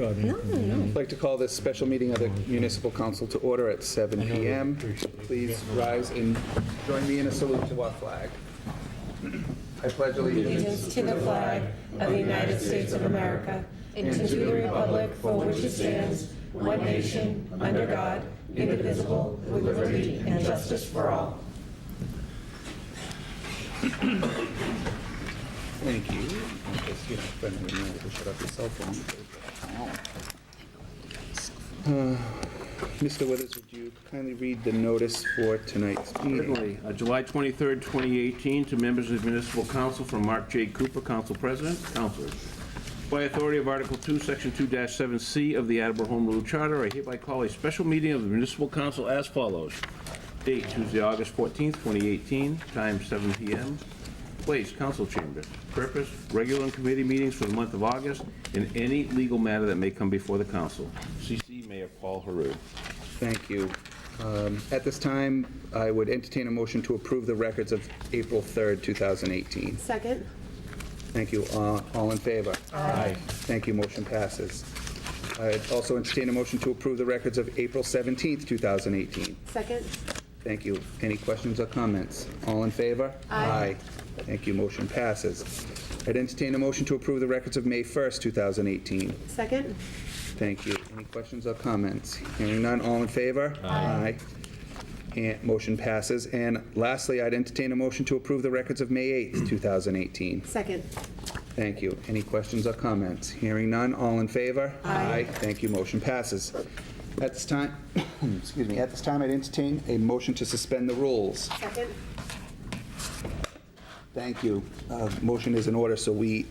I'd like to call this special meeting of the Municipal Council to order at 7 p.m. Please rise and join me in a salute to our flag. I pledge allegiance to the flag of the United States of America and to the republic for which it stands, one nation, under God, indivisible, with liberty and justice for all. Thank you. Just, friendly reminder to shut up your cell phone. Mr. Withers, would you kindly read the notice for tonight's meeting? Certainly. July 23rd, 2018, to members of the Municipal Council from Mark J. Cooper, Council President, Councilors. By authority of Article 2, Section 2-7C of the Attleboro Home Rule Charter, I hereby call a special meeting of the Municipal Council as follows. Date, Tuesday, August 14th, 2018, time 7 p.m. Place, council chambers. Purpose, regular and committee meetings for the month of August and any legal matter that may come before the council. CC Mayor Paul Heroux. Thank you. At this time, I would entertain a motion to approve the records of April 3rd, 2018. Second. Thank you. All in favor? Aye. Thank you. Motion passes. I'd also entertain a motion to approve the records of April 17th, 2018. Second. Thank you. Any questions or comments? All in favor? Aye. Thank you. Motion passes. I'd entertain a motion to approve the records of May 1st, 2018. Second. Thank you. Any questions or comments? Hearing none, all in favor? Aye. And motion passes. And lastly, I'd entertain a motion to approve the records of May 8th, 2018. Second. Thank you. Any questions or comments? Hearing none, all in favor? Aye. Thank you. Motion passes. At this time, excuse me, at this time, I'd entertain a motion to suspend the rules. Second. Thank you. Motion is in order, so the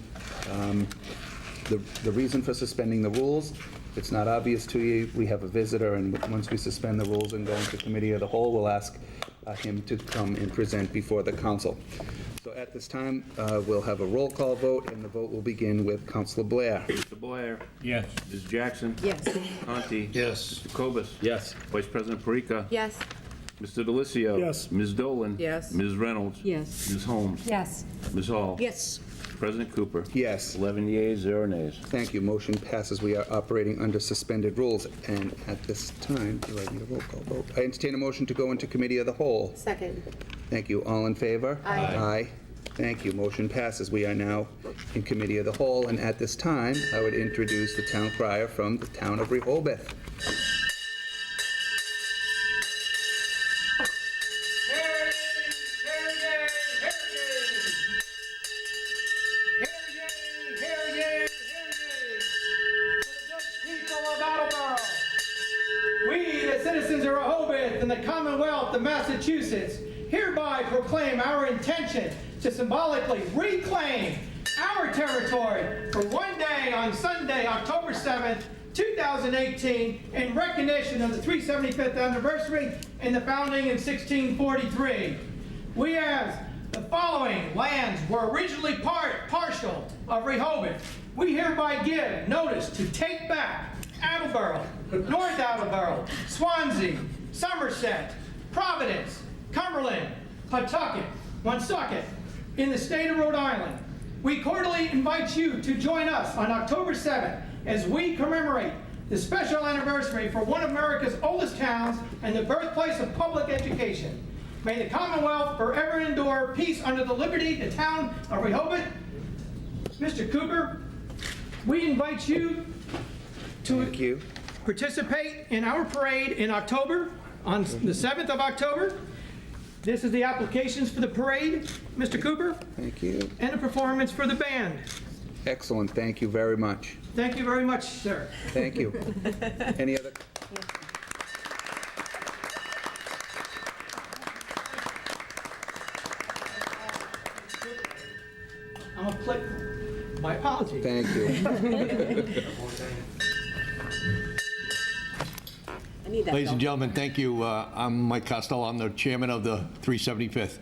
reason for suspending the rules, if it's not obvious to you, we have a visitor, and once we suspend the rules and go into committee of the whole, we'll ask him to come and present before the council. So at this time, we'll have a roll call vote, and the vote will begin with Councilor Blair. Mr. Blair. Yes. Ms. Jackson. Yes. Conti. Yes. Mr. Kobus. Yes. Vice President Parika. Yes. Mr. Delicio. Yes. Ms. Dolan. Yes. Ms. Reynolds. Yes. Ms. Holmes. Yes. Ms. Hall. Yes. President Cooper. Yes. 11 yeas, 0 nays. Thank you. Motion passes. We are operating under suspended rules, and at this time, do I need a roll call vote? I entertain a motion to go into committee of the whole. Second. Thank you. All in favor? Aye. Aye. Thank you. Motion passes. We are now in committee of the whole, and at this time, I would introduce the town crier from the town of Rehoboth. And the Commonwealth of Massachusetts hereby proclaim our intention to symbolically reclaim our territory for one day on Sunday, October 7th, 2018, in recognition of the 375th anniversary and the founding in 1643. We as the following lands were originally partial of Rehoboth. We hereby give notice to take back Attleboro, North Attleboro, Swansea, Somerset, Providence, Cumberland, Pawtucket, Woonsocket, in the state of Rhode Island. We cordially invite you to join us on October 7th as we commemorate the special anniversary for one of America's oldest towns and the birthplace of public education. May the Commonwealth forever endure peace under the liberty, the town of Rehoboth. Mr. Cooper, we invite you to participate in our parade in October, on the 7th of October. This is the applications for the parade, Mr. Cooper. Thank you. And a performance for the band. Excellent. Thank you very much. Thank you very much, sir. Thank you. Any other? I'm going to click. My apologies. Thank you. Ladies and gentlemen, thank you. I'm Mike Costello. I'm the chairman of the 375th.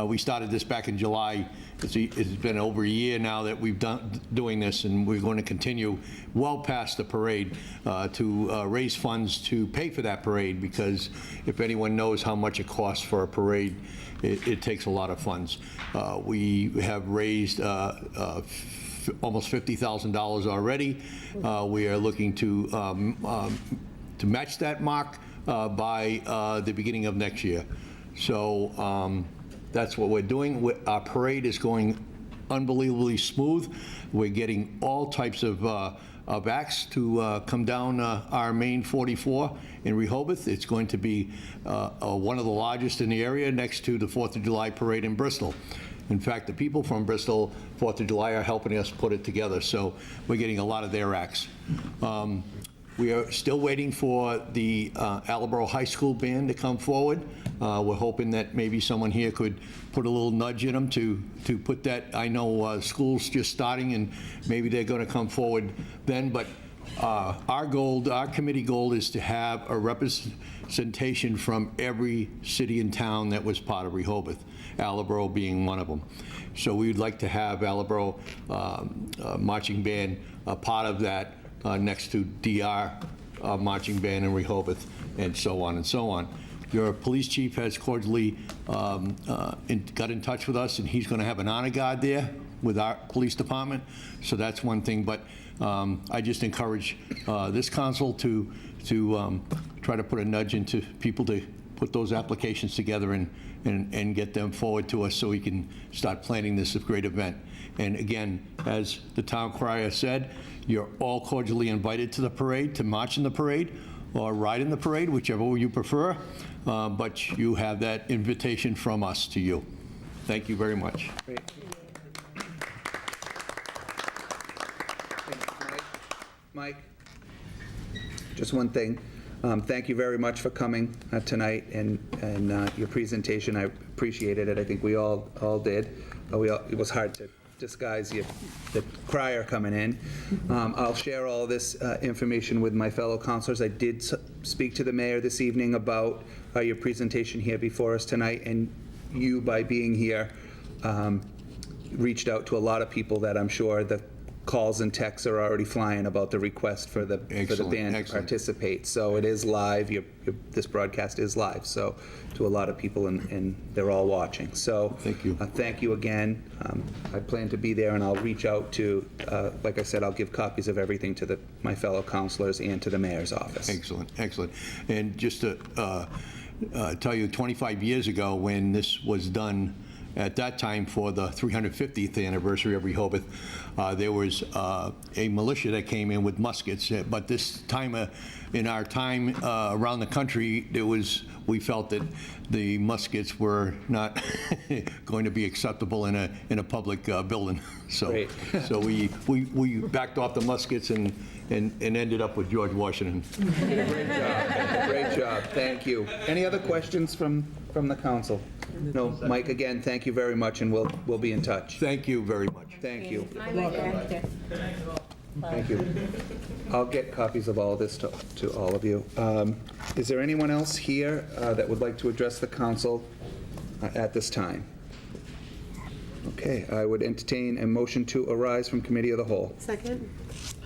We started this back in July. It's been over a year now that we've done doing this, and we're going to continue well past the parade to raise funds to pay for that parade, because if anyone knows how much it costs for a parade, it takes a lot of funds. We have raised almost $50,000 already. We are looking to match that mark by the beginning of next year. So that's what we're doing. Our parade is going unbelievably smooth. We're getting all types of acts to come down our main 44 in Rehoboth. It's going to be one of the largest in the area, next to the 4th of July parade in Bristol. In fact, the people from Bristol, 4th of July, are helping us put it together, so we're getting a lot of their acts. We are still waiting for the Attleboro High School band to come forward. We're hoping that maybe someone here could put a little nudge in them to put that. I know school's just starting, and maybe they're going to come forward then, but our committee goal is to have a representation from every city and town that was part of Rehoboth, Attleboro being one of them. So we'd like to have Attleboro marching band a part of that next to DR marching band in Rehoboth, and so on and so on. Your police chief has cordially got in touch with us, and he's going to have an honor guard there with our police department. So that's one thing. But I just encourage this council to try to put a nudge into people to put those applications together and get them forward to us so we can start planning this great event. And again, as the town crier said, you're all cordially invited to the parade, to march in the parade or ride in the parade, whichever you prefer. But you have that invitation from us to you. Thank you very much. Great. Mike, just one thing. Thank you very much for coming tonight and your presentation. I appreciated it. I think we all did. It was hard to disguise the crier coming in. I'll share all this information with my fellow councilors. I did speak to the mayor this evening about your presentation here before us tonight, and you, by being here, reached out to a lot of people that I'm sure the calls and texts are already flying about the request for the band to participate. So it is live. This broadcast is live, so to a lot of people, and they're all watching. So thank you. Thank you again. I plan to be there, and I'll reach out to, like I said, I'll give copies of everything to my fellow councilors and to the mayor's office. Excellent, excellent. And just to tell you, 25 years ago when this was done, at that time for the 350th anniversary of Rehoboth, there was a militia that came in with muskets. But this time, in our time around the country, we felt that the muskets were not going to be acceptable in a public building. So, so we backed off the muskets and ended up with George Washington. Great job. Great job. Thank you. Any other questions from the council? No, Mike, again, thank you very much, and we'll be in touch. Thank you very much. Thank you. Thank you. I'll get copies of all this to all of you. Is there anyone else here that would like to address the council at this time? Okay, I would entertain a motion to arise from committee of the whole. Second.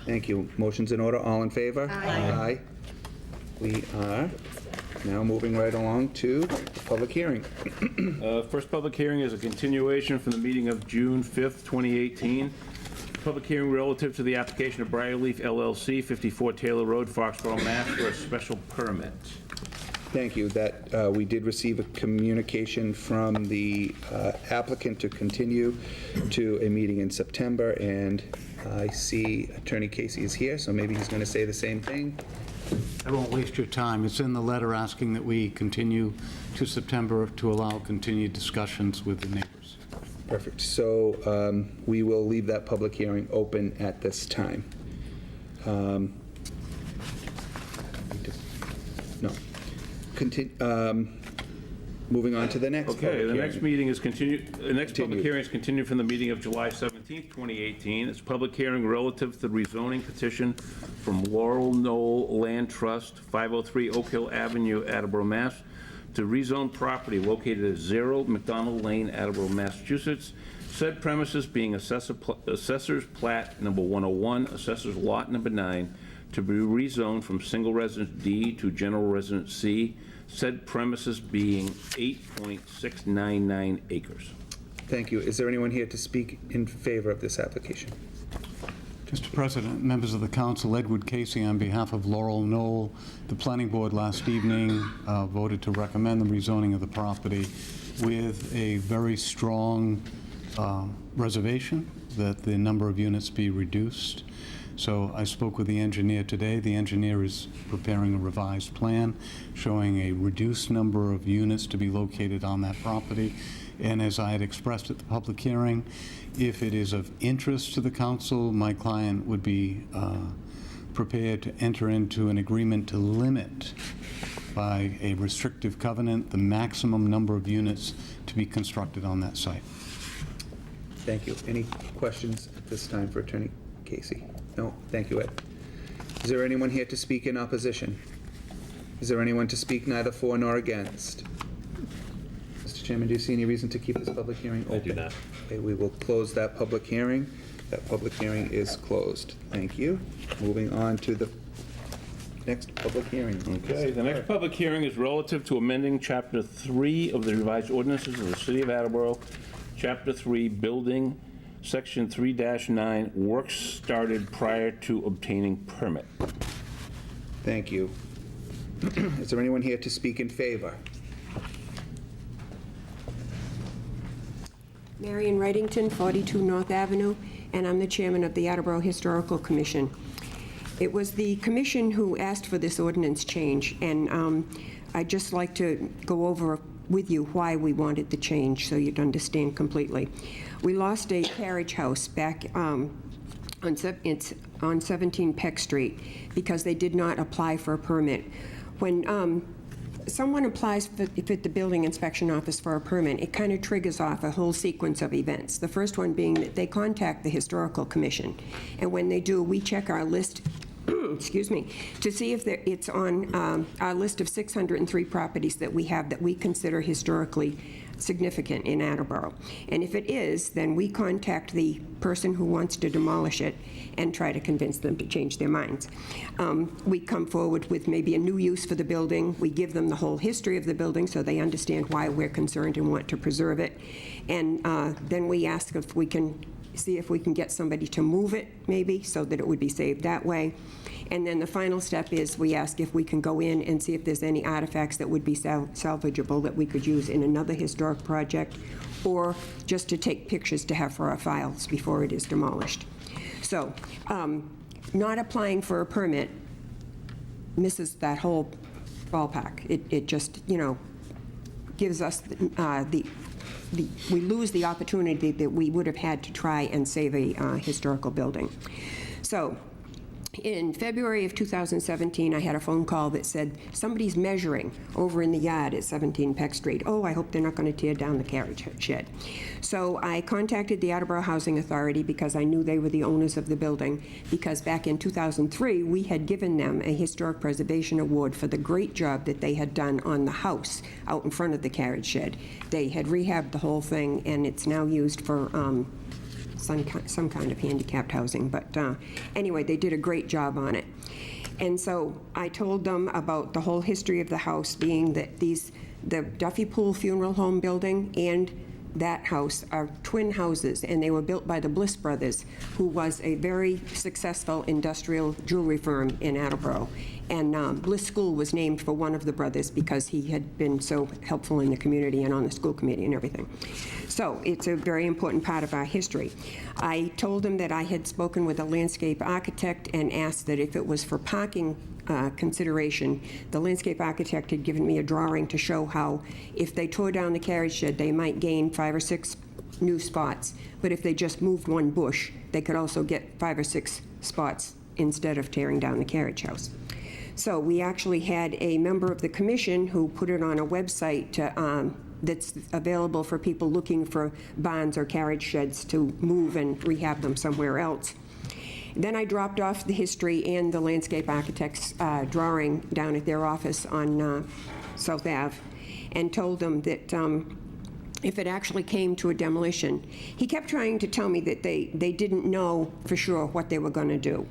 Thank you. Motion's in order. All in favor? Aye. Aye. We are now moving right along to the public hearing. First public hearing is a continuation from the meeting of June 5th, 2018. Public hearing relative to the application of Briarleaf LLC, 54 Taylor Road, Foxborough, Mass. For a special permit. Thank you. That we did receive a communication from the applicant to continue to a meeting in September, and I see Attorney Casey is here, so maybe he's going to say the same thing. I won't waste your time. It's in the letter asking that we continue to September to allow continued discussions with the neighbors. Perfect. So we will leave that public hearing open at this time. Moving on to the next. Okay, the next meeting is continued. The next public hearing is continued from the meeting of July 17th, 2018. It's a public hearing relative to the rezoning petition from Laurel Knoll Land Trust, 503 Oak Hill Avenue, Attleboro, Mass. to rezone property located at 0 McDonald Lane, Attleboro, Massachusetts. Said premises being Assessor's Plat number 101, Assessor's Lot number 9, to be rezoned from Single Residence D to General Residence C. Said premises being 8.699 acres. Thank you. Is there anyone here to speak in favor of this application? Mr. President, members of the council, Edward Casey on behalf of Laurel Knoll. The planning board last evening voted to recommend the rezoning of the property with a very strong reservation that the number of units be reduced. So I spoke with the engineer today. The engineer is preparing a revised plan showing a reduced number of units to be located on that property. And as I had expressed at the public hearing, if it is of interest to the council, my client would be prepared to enter into an agreement to limit by a restrictive covenant the maximum number of units to be constructed on that site. Thank you. Any questions at this time for Attorney Casey? No? Thank you, Ed. Is there anyone here to speak in opposition? Is there anyone to speak neither for nor against? Mr. Chairman, do you see any reason to keep this public hearing open? I do not. Okay, we will close that public hearing. That public hearing is closed. Thank you. Moving on to the next public hearing. Okay, the next public hearing is relative to amending Chapter 3 of the revised ordinances of the City of Attleboro, Chapter 3, Building, Section 3-9, works started prior to obtaining permit. Thank you. Is there anyone here to speak in favor? Marion Wrightington, 42 North Avenue, and I'm the chairman of the Attleboro Historical Commission. It was the commission who asked for this ordinance change, and I'd just like to go over with you why we wanted the change so you'd understand completely. We lost a carriage house back on 17 Peck Street because they did not apply for a permit. When someone applies for the building inspection office for a permit, it kind of triggers off a whole sequence of events. The first one being that they contact the Historical Commission, and when they do, we check our list excuse me, to see if it's on our list of 603 properties that we have that we consider historically significant in Attleboro. And if it is, then we contact the person who wants to demolish it and try to convince them to change their minds. We come forward with maybe a new use for the building. We give them the whole history of the building so they understand why we're concerned and want to preserve it. And then we ask if we can see if we can get somebody to move it, maybe, so that it would be saved that way. And then the final step is we ask if we can go in and see if there's any artifacts that would be salvageable that we could use in another historic project, or just to take pictures to have for our files before it is demolished. So, not applying for a permit misses that whole ballpark. It just, you know, gives us we lose the opportunity that we would have had to try and save a historical building. So, in February of 2017, I had a phone call that said, somebody's measuring over in the yard at 17 Peck Street. Oh, I hope they're not going to tear down the carriage shed. So I contacted the Attleboro Housing Authority because I knew they were the owners of the building, because back in 2003, we had given them a Historic Preservation Award for the great job that they had done on the house out in front of the carriage shed. They had rehabbed the whole thing, and it's now used for some kind of handicapped housing, but anyway, they did a great job on it. And so I told them about the whole history of the house, being that the Duffy Pool Funeral Home building and that house are twin houses, and they were built by the Bliss brothers, who was a very successful industrial jewelry firm in Attleboro. And Bliss School was named for one of the brothers because he had been so helpful in the community and on the school committee and everything. So it's a very important part of our history. I told him that I had spoken with a landscape architect and asked that if it was for parking consideration, the landscape architect had given me a drawing to show how if they tore down the carriage shed, they might gain 5 or 6 new spots, but if they just moved one bush, they could also get 5 or 6 spots instead of tearing down the carriage house. So we actually had a member of the commission who put it on a website that's available for people looking for barns or carriage sheds to move and rehab them somewhere else. Then I dropped off the history and the landscape architect's drawing down at their office on South Ave, and told them that if it actually came to a demolition, he kept trying to tell me that they didn't know for sure what they were going to do.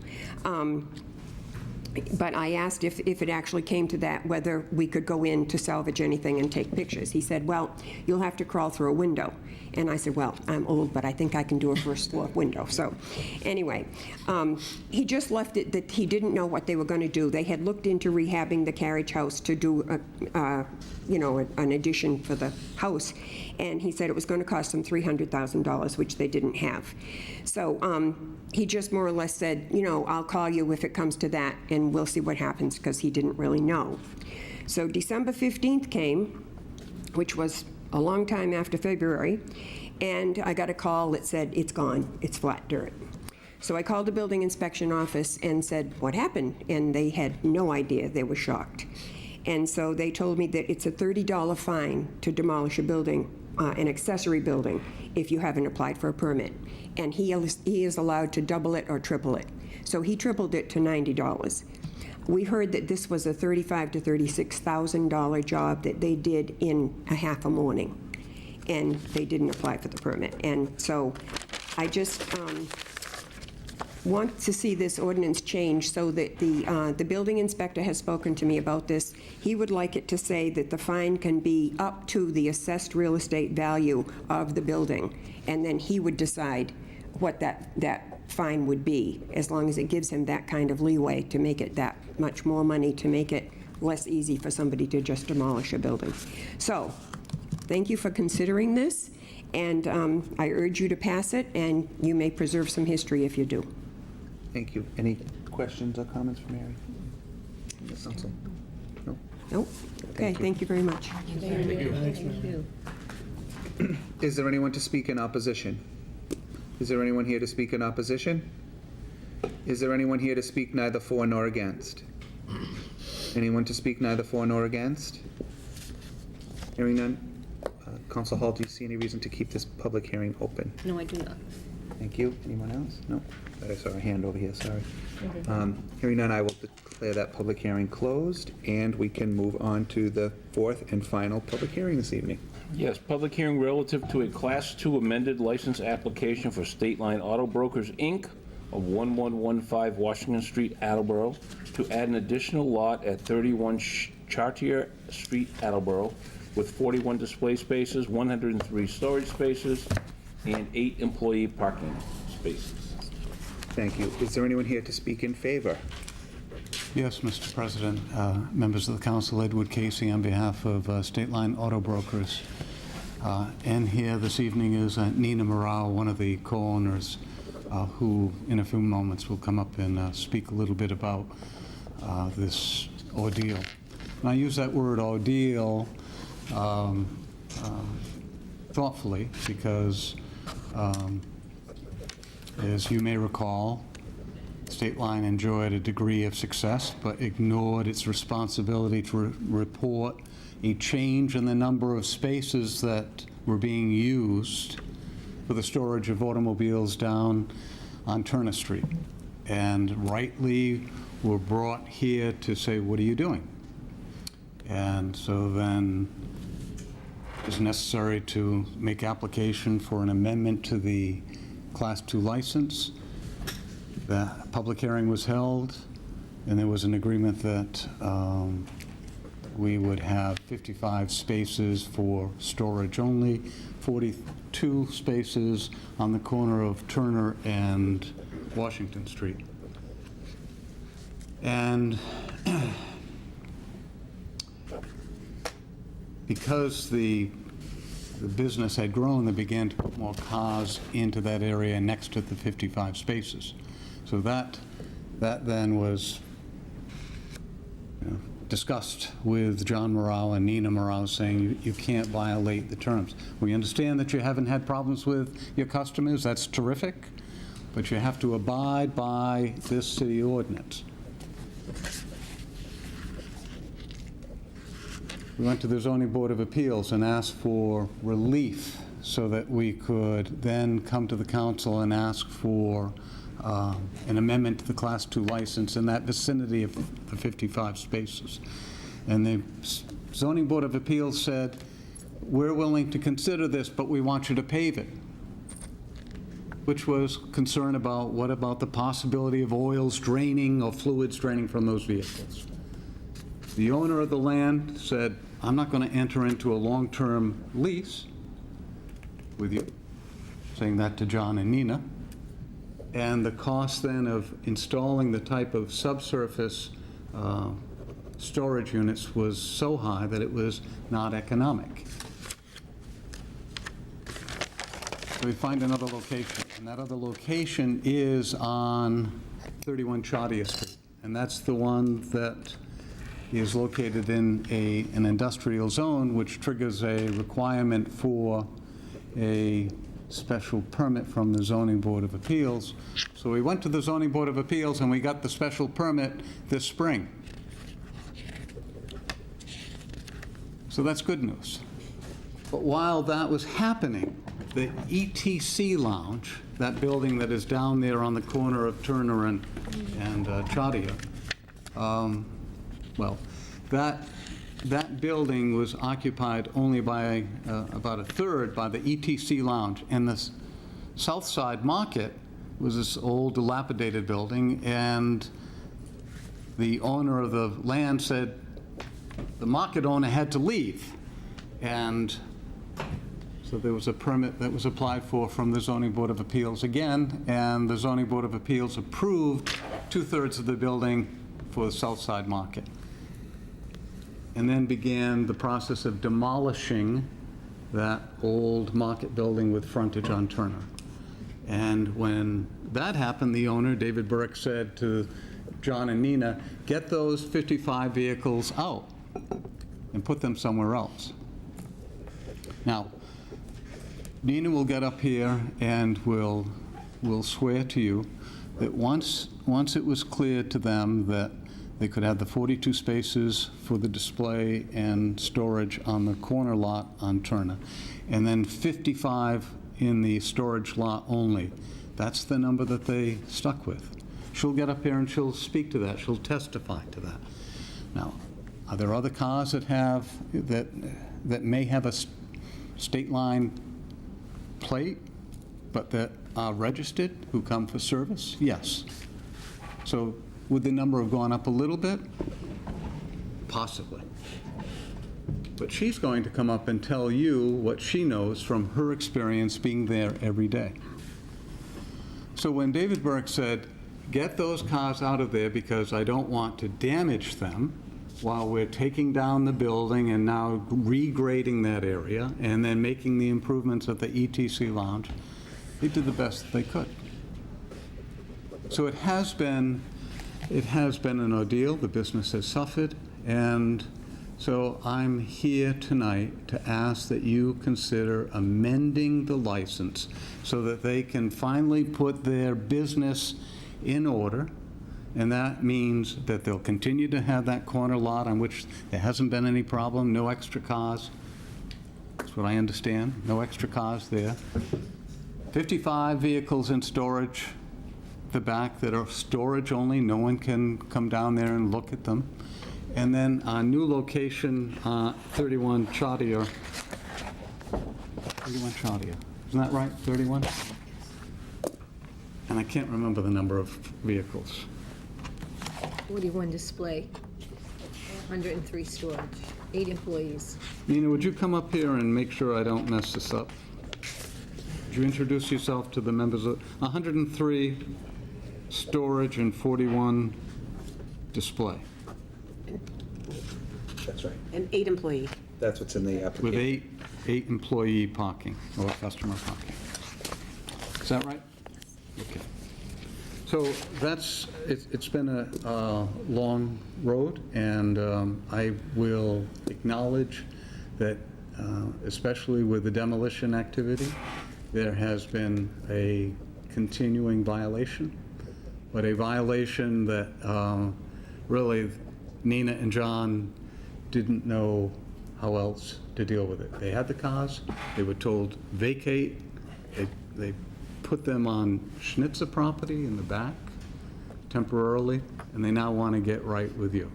But I asked if it actually came to that, whether we could go in to salvage anything and take pictures. He said, well, you'll have to crawl through a window. And I said, well, I'm old, but I think I can do a first floor window. So anyway, he just left it that he didn't know what they were going to do. They had looked into rehabbing the carriage house to do, an addition for the house. And he said it was going to cost them $300,000, which they didn't have. So he just more or less said, I'll call you if it comes to that, and we'll see what happens, because he didn't really know. So December 15th came, which was a long time after February, and I got a call that said, it's gone, it's flat dirt. So I called the building inspection office and said, what happened? And they had no idea. They were shocked. And so they told me that it's a $30 fine to demolish a building, an accessory building, if you haven't applied for a permit. And he is allowed to double it or triple it. So he tripled it to $90. We heard that this was a $35,000 to $36,000 job that they did in a half a morning, and they didn't apply for the permit. And so I just want to see this ordinance change so that the building inspector has spoken to me about this. He would like it to say that the fine can be up to the assessed real estate value of the building, and then he would decide what that fine would be, as long as it gives him that kind of leeway to make it that much more money, to make it less easy for somebody to just demolish a building. So, thank you for considering this, and I urge you to pass it, and you may preserve some history if you do. Thank you. Any questions or comments from Mary? Council? No? Nope? Okay, thank you very much. Is there anyone to speak in opposition? Is there anyone here to speak in opposition? Is there anyone here to speak neither for nor against? Anyone to speak neither for nor against? Hearing none. Council Hall, do you see any reason to keep this public hearing open? No, I do not. Thank you. Anyone else? No? I saw a hand over here, sorry. Hearing none, I will declare that public hearing closed, and we can move on to the fourth and final public hearing this evening. Yes, public hearing relative to a Class 2 amended license application for State Line Auto Brokers, Inc. of 1115 Washington Street, Attleboro, to add an additional lot at 31 Chartier Street, Attleboro, with 41 display spaces, 103 storage spaces, and 8 employee parking spaces. Thank you. Is there anyone here to speak in favor? Yes, Mr. President, members of the council, Edward Casey on behalf of State Line Auto Brokers. And here this evening is Nina Morale, one of the co-owners, who in a few moments will come up and speak a little bit about this ordeal. And I use that word ordeal thoughtfully because, as you may recall, State Line enjoyed a degree of success, but ignored its responsibility to report a change in the number of spaces that were being used for the storage of automobiles down on Turner Street. And rightly were brought here to say, what are you doing? And so then it was necessary to make application for an amendment to the Class 2 license. The public hearing was held, and there was an agreement that we would have 55 spaces for storage only, 42 spaces on the corner of Turner and Washington Street. And because the business had grown, they began to put more cars into that area next to the 55 spaces. So that then was discussed with John Morale and Nina Morale, saying you can't violate the terms. We understand that you haven't had problems with your customers. That's terrific. But you have to abide by this city ordinance. We went to the Zoning Board of Appeals and asked for relief so that we could then come to the council and ask for an amendment to the Class 2 license in that vicinity of the 55 spaces. And the Zoning Board of Appeals said, we're willing to consider this, but we want you to pave it. which was concern about what about the possibility of oils draining or fluids draining from those vehicles. The owner of the land said, I'm not going to enter into a long-term lease with you, saying that to John and Nina. And the cost then of installing the type of subsurface storage units was so high that it was not economic. So we find another location, and that other location is on 31 Chaudier Street, and that's the one that is located in an industrial zone, which triggers a requirement for a special permit from the Zoning Board of Appeals. So we went to the Zoning Board of Appeals and we got the special permit this spring. So that's good news. But while that was happening, the ETC Lounge, that building that is down there on the corner of Turner and Chaudier, well, that building was occupied only by about a third by the ETC Lounge. And the South Side Market was this old dilapidated building, and the owner of the land said the market owner had to leave. And so there was a permit that was applied for from the Zoning Board of Appeals again, and the Zoning Board of Appeals approved 2/3 of the building for the South Side Market. And then began the process of demolishing that old market building with frontage on Turner. And when that happened, the owner, David Burke, said to John and Nina, get those 55 vehicles out and put them somewhere else. Now, Nina will get up here and will swear to you that once it was clear to them that they could have the 42 spaces for the display and storage on the corner lot on Turner, and then 55 in the storage lot only. That's the number that they stuck with. She'll get up here and she'll speak to that. She'll testify to that. Now, are there other cars that may have a state line plate, but that are registered, who come for service? Yes. So would the number have gone up a little bit? Possibly. But she's going to come up and tell you what she knows from her experience being there every day. So when David Burke said, get those cars out of there because I don't want to damage them while we're taking down the building and now regrading that area and then making the improvements at the ETC Lounge, they did the best they could. So it has been an ordeal. The business has suffered, and so I'm here tonight to ask that you consider amending the license so that they can finally put their business in order, and that means that they'll continue to have that corner lot on which there hasn't been any problem, no extra cars. That's what I understand, no extra cars there. 55 vehicles in storage, the back that are storage only, no one can come down there and look at them. And then our new location, 31 Chaudier. 31 Chaudier, isn't that right, 31? And I can't remember the number of vehicles. 41 display, 103 storage, 8 employees. Nina, would you come up here and make sure I don't mess this up? Would you introduce yourself to the members of 103 storage and 41 display? That's right. And 8 employee. That's what's in the With application. eight employee parking, or customer parking. Is that right? Okay. So it's been a long road, and I will acknowledge that, especially with the demolition activity, there has been a continuing violation, but a violation that really Nina and John didn't know how else to deal with it. They had the cars, they were told vacate, they put them on Schnitzer property in the back temporarily, and they now want to get right with you.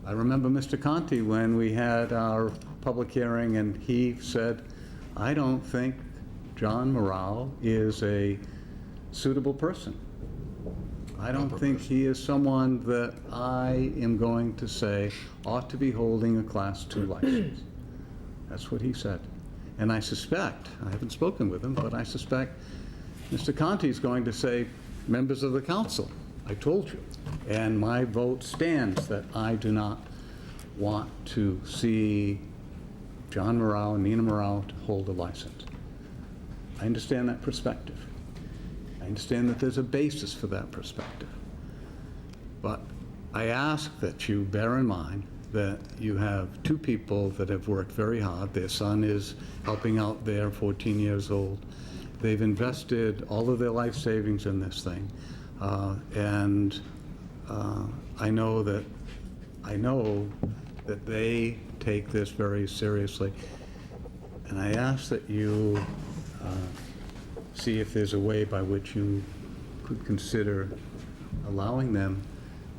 I remember Mr. Conti when we had our public hearing, and he said, I don't think John Morrell is a suitable person. I don't think he is someone that I am going to say ought to be holding a Class II license. That's what he said. And I suspect, I haven't spoken with him, but I suspect Mr. Conti is going to say, members of the council, I told you. And my vote stands that I do not want to see John Morrell and Nina Morrell to hold a license. I understand that perspective. I understand that there's a basis for that perspective. But I ask that you bear in mind that you have two people that have worked very hard. Their son is helping out there, 14 years old. They've invested all of their life savings in this thing. And I know that they take this very seriously. And I ask that you see if there's a way by which you could consider allowing them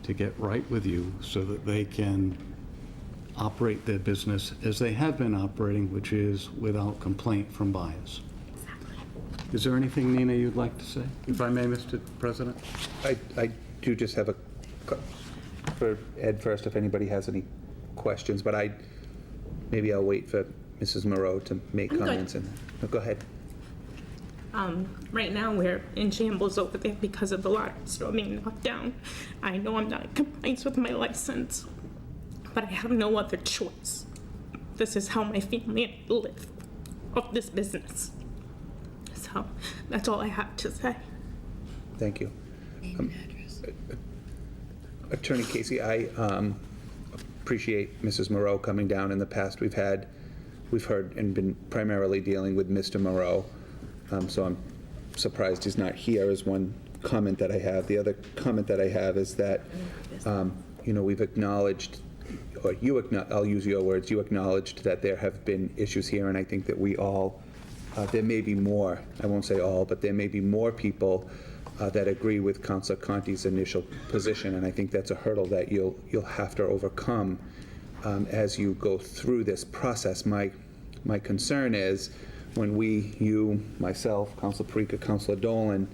to get right with you so that they can operate their business as they have been operating, which is without complaint from buyers. Is there anything, Nina, you'd like to say? If I may, Mr. President? I do just have for Ed first, if anybody has any questions, but maybe I'll wait for Mrs. Moreau to make I'm good. comments. No, go ahead. Right now, we're in shambles over there because of the lottery store being knocked down. I know I'm not in compliance with my license, but I have no other choice. This is how my family lives off this business. So that's all I have to say. Thank you. Attorney Casey, I appreciate Mrs. Moreau coming down. In the past, we've heard and been primarily dealing with Mr. Moreau. So I'm surprised he's not here is one comment that I have. The other comment that I have is that, we've acknowledged, or I'll use your words, you acknowledged that there have been issues here, and I think that we all, there may be more, I won't say all, but there may be more people that agree with Councilor Conti's initial position, and I think that's a hurdle that you'll have to overcome as you go through this process. My concern is, when you, myself, Councilor Parika, Councilor Dolan,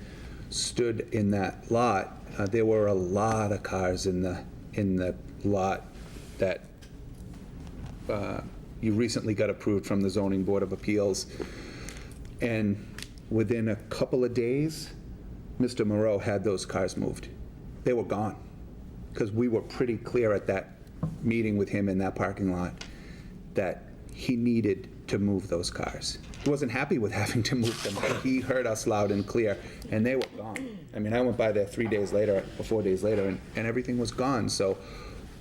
stood in that lot, there were a lot of cars in the lot that you recently got approved from the Zoning Board of Appeals. And within a couple of days, Mr. Moreau had those cars moved. They were gone. Because we were pretty clear at that meeting with him in that parking lot that he needed to move those cars. He wasn't happy with having to move them, but he heard us loud and clear, and they were gone. I mean, I went by there 3 days later, or 4 days later, and everything was gone. So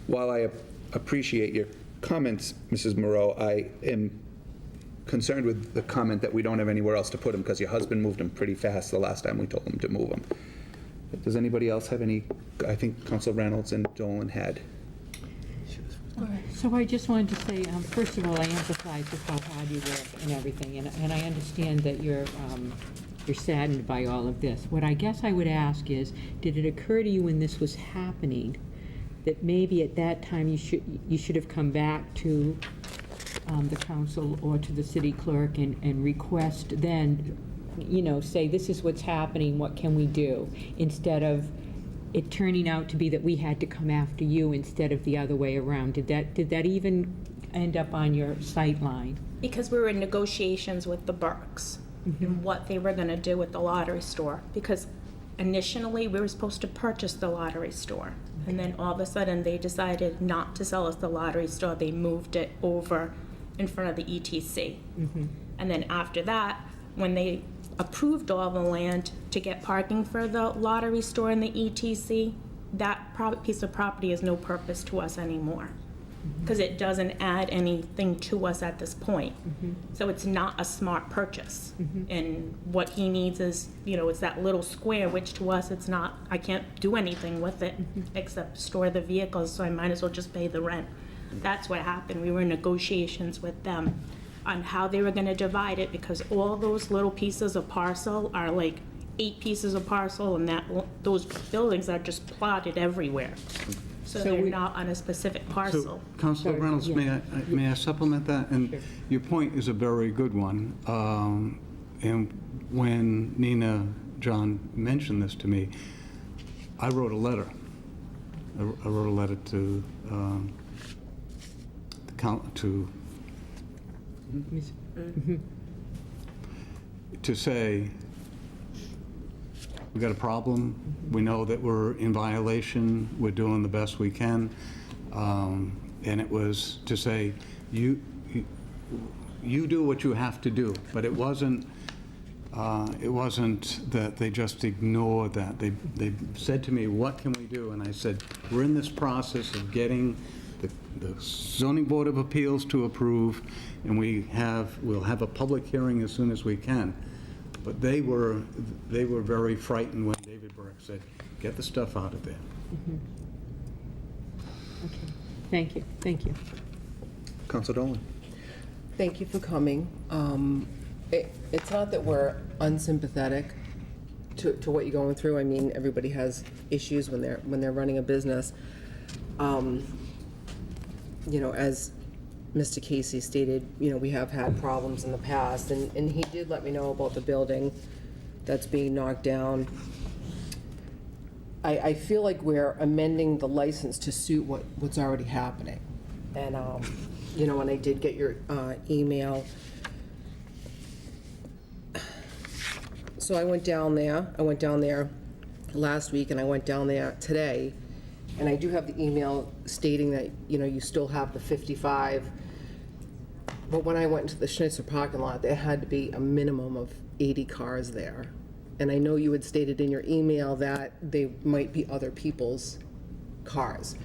while I appreciate your comments, Mrs. Moreau, I am concerned with the comment that we don't have anywhere else to put them because your husband moved them pretty fast the last time we told him to move them. Does anybody else have any? I think Council Reynolds and Dolan had. So I just wanted to say, first of all, I empathize with how hard you work and everything, and I understand that you're saddened by all of this. What I guess I would ask is, did it occur to you when this was happening that maybe at that time you should have come back to the council or to the city clerk and request then, say, this is what's happening, what can we do, instead of it turning out to be that we had to come after you instead of the other way around? Did that even end up on your sight line? Because we were in negotiations with the Burks and what they were going to do with the lottery store. Because initially, we were supposed to purchase the lottery store. And then all of a sudden, they decided not to sell us the lottery store. They moved it over in front of the ETC. And then after that, when they approved all the land to get parking for the lottery store and the ETC, that piece of property is no purpose to us anymore. Because it doesn't add anything to us at this point. So it's not a smart purchase. And what he needs is, it's that little square, which to us it's not, I can't do anything with it except store the vehicles, so I might as well just pay the rent. That's what happened. We were in negotiations with them on how they were gonna divide it, because all those little pieces of parcel are like 8 pieces of parcel, and those buildings are just plotted everywhere. So they're not on a specific parcel. So, Councilor Reynolds, may I supplement that? And your point is a very good one. And when Nina John mentioned this to me, I wrote a letter. I wrote a letter to to say, we got a problem, we know that we're in violation, we're doing the best we can. And it was to say, you do what you have to do, but it wasn't that they just ignored that. They said to me, what can we do? And I said, we're in this process of getting the zoning board of appeals to approve, and we'll have a public hearing as soon as we can. But they were very frightened when David Burke said, get the stuff out of there. Okay. Thank you, thank you. Council Dolan. Thank you for coming. It's not that we're unsympathetic to what you're going through. I mean, everybody has issues when they're running a business. You know, as Mr. Casey stated, you know, we have had problems in the past, and he did let me know about the building that's being knocked down. I feel like we're amending the license to suit what's already happening. And, you know, when I did get your email, so I went down there last week, and I went down there today, and I do have the email stating that, you know, you still have the 55. But when I went into the Schnitzer parking lot, there had to be a minimum of 80 cars there. And I know you had stated in your email that they might be other people's cars.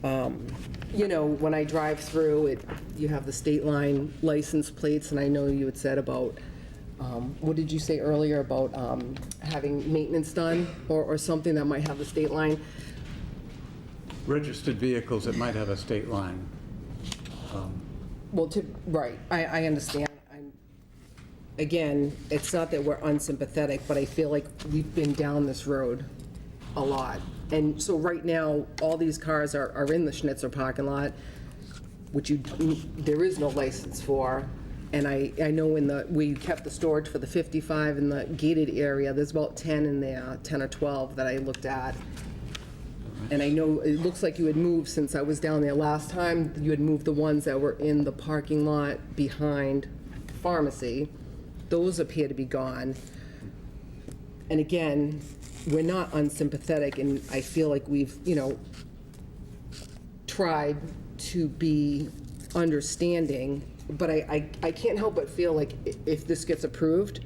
You know, when I drive through it, you have the state line license plates, and I know you had said about, what did you say earlier about having maintenance done or something that might have the state line? Registered vehicles that might have a state line. Well, right, I understand. Again, it's not that we're unsympathetic, but I feel like we've been down this road a lot. And so right now, all these cars are in the Schnitzer parking lot, which there is no license for. And I know we kept the storage for the 55 in the gated area, there's about 10 in there, 10 or 12 that I looked at. And I know, it looks like you had moved, since I was down there last time, you had moved the ones that were in the parking lot behind the pharmacy. Those appear to be gone. And again, we're not unsympathetic, and I feel like we've, you know, tried to be understanding, but I can't help but feel like if this gets approved,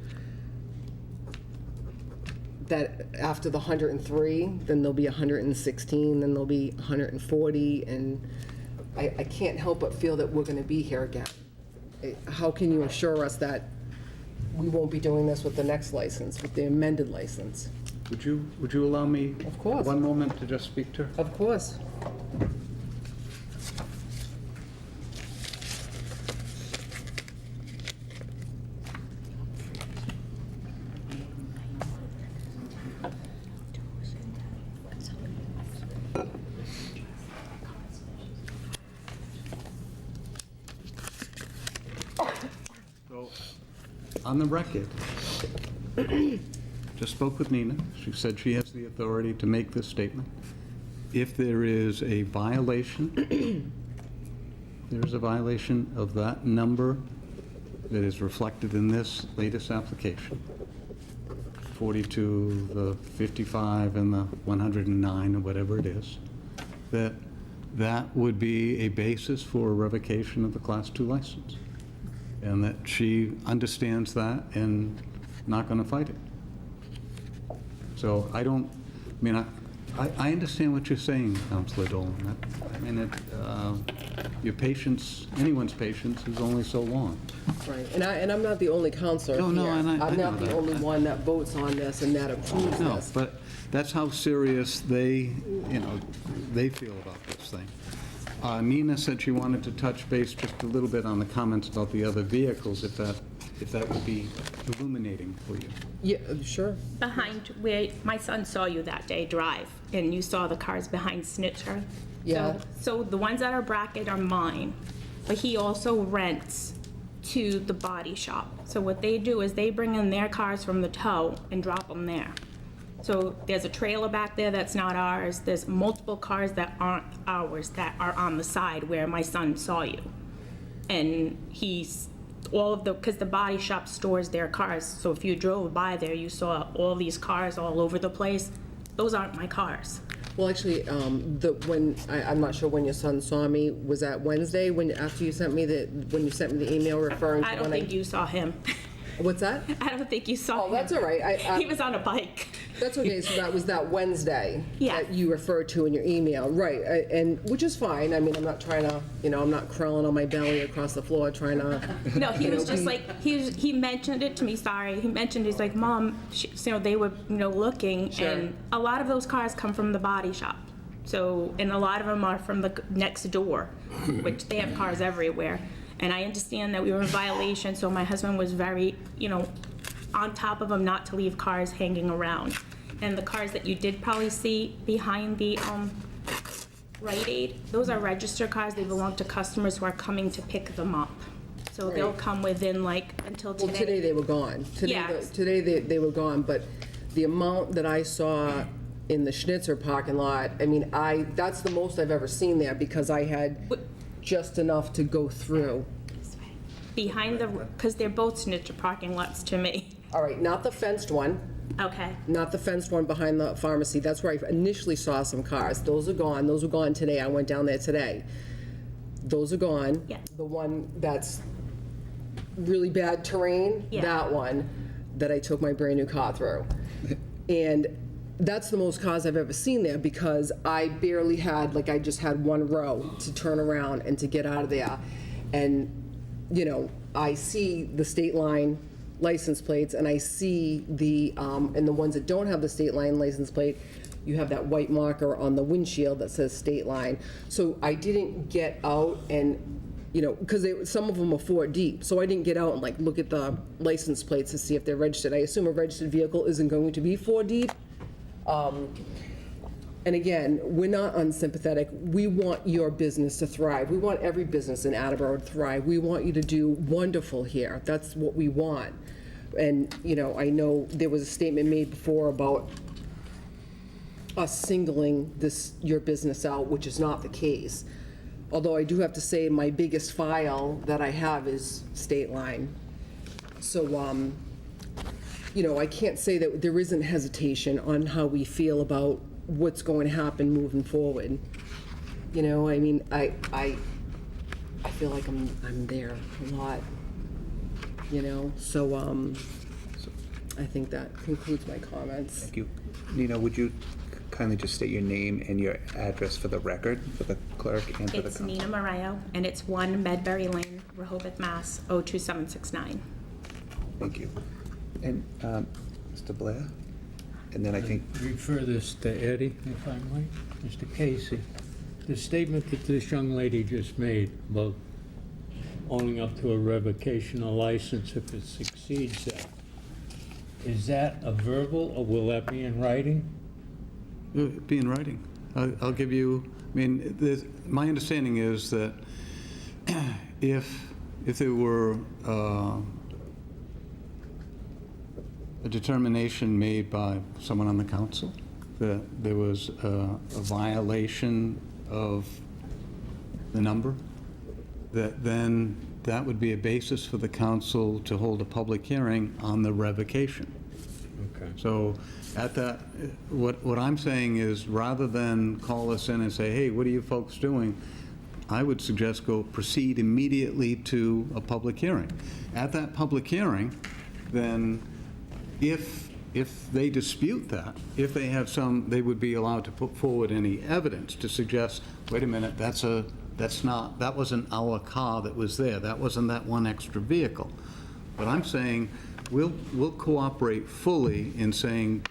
that after the 103, then there'll be 116, then there'll be 140, and I can't help but feel that we're going to be here again. How can you assure us that we won't be doing this with the next license, with the amended license? Would you allow me? Of course. One moment to just speak to her? Of course. So, on the record, just spoke with Nina. She said she has the authority to make this statement. If there is a violation, there's a violation of that number that is reflected in this latest application, 42, the 55, and the 109, or whatever it is, that would be a basis for a revocation of the Class 2 license. And that she understands that and not going to fight it. So I understand what you're saying, Councilor Dolan. I mean, your patience, anyone's patience is only so long. Right, and I'm not the only counselor here. No, and I I'm know not the that. only one that votes on this and that approves No, this. but that's how serious they feel about this thing. Nina said she wanted to touch base just a little bit on the comments about the other vehicles, if that would be illuminating for you. Yeah, sure. Behind where my son saw you that day drive, and you saw the cars behind Snitcher. Yeah. So the ones that are bracket are mine, but he also rents to the body shop. So what they do is they bring in their cars from the tow and drop them there. So there's a trailer back there that's not ours. There's multiple cars that aren't ours that are on the side where my son saw you. And because the body shop stores their cars. So if you drove by there, you saw all these cars all over the place. Those aren't my cars. Well, actually, I'm not sure when your son saw me, was that Wednesday, after you sent me when you sent me the email referring to I when don't think you saw him. What's that? I don't think you saw him. Oh, that's all right. He was on a bike. That's okay, so that was that Wednesday Yeah. that you referred to in your email, right, and, which is fine, I mean, I'm not trying to, I'm not crawling on my belly across the floor trying to. No, he was just like, he mentioned it to me, sorry. He mentioned, he's like, Mom, they were, looking, Sure. and a lot of those cars come from the body shop. So, and a lot of them are from the next door, which they have cars everywhere. And I understand that we were in violation, so my husband was very, on top of him not to leave cars hanging around. And the cars that you did probably see behind the Rite Aid, those are registered cars. They belong to customers who are coming to pick them up. So they'll Right. come within until today. Well, today they were gone. Yes. Today they were gone, but the amount that I saw in the Schnitzer parking lot, I mean, that's the most I've ever seen there, because I had just enough to go through. Behind because they're both Schnitzer parking lots to me. All right, not the fenced one, Okay. not the fenced one behind the pharmacy. That's where I initially saw some cars. Those are gone. Those were gone today. I went down there today. Those are gone. Yeah. The one that's really bad terrain, Yeah. that one that I took my brand new car through. And that's the most cars I've ever seen there, because I barely had, I just had one row to turn around and to get out of there. And, I see the state line license plates, and I see and the ones that don't have the state line license plate, you have that white marker on the windshield that says state line. So I didn't get out and, because some of them are 4 deep, so I didn't get out and look at the license plates to see if they're registered. I assume a registered vehicle isn't going to be 4 deep. And again, we're not unsympathetic. We want your business to thrive. We want every business in Attleboro to thrive. We want you to do wonderful here. That's what we want. And, I know there was a statement made before about us singling your business out, which is not the case. Although I do have to say my biggest file that I have is State Line. So, I can't say that there isn't hesitation on how we feel about what's going to happen moving forward. I mean, I feel like I'm there a lot, so, I think that concludes my comments. Thank you. Nina, would you kindly just state your name and your address for the record, for the clerk and for the It's council? Nina Morayo, and it's 1 Medbury Lane, Rehoboth, Mass. 02769. Thank you. And Mr. Blair? And then I think, Refer this to Eddie, if I might. Mr. Casey, the statement that this young lady just made about owning up to a revocation of license if it succeeds that, is that a verbal, or will that be in writing? Be in writing. I'll give you, my understanding is that if there were a determination made by someone on the council that there was a violation of the number, then that would be a basis for the council to hold a public hearing on the revocation. Okay. So at that, what I'm saying is, rather than call us in and say, hey, what are you folks doing? I would suggest proceed immediately to a public hearing. At that public hearing, then if they dispute that, if they have they would be allowed to put forward any evidence to suggest, wait a minute, that wasn't our car that was there. That wasn't that one extra vehicle. But I'm saying, we'll cooperate fully in saying,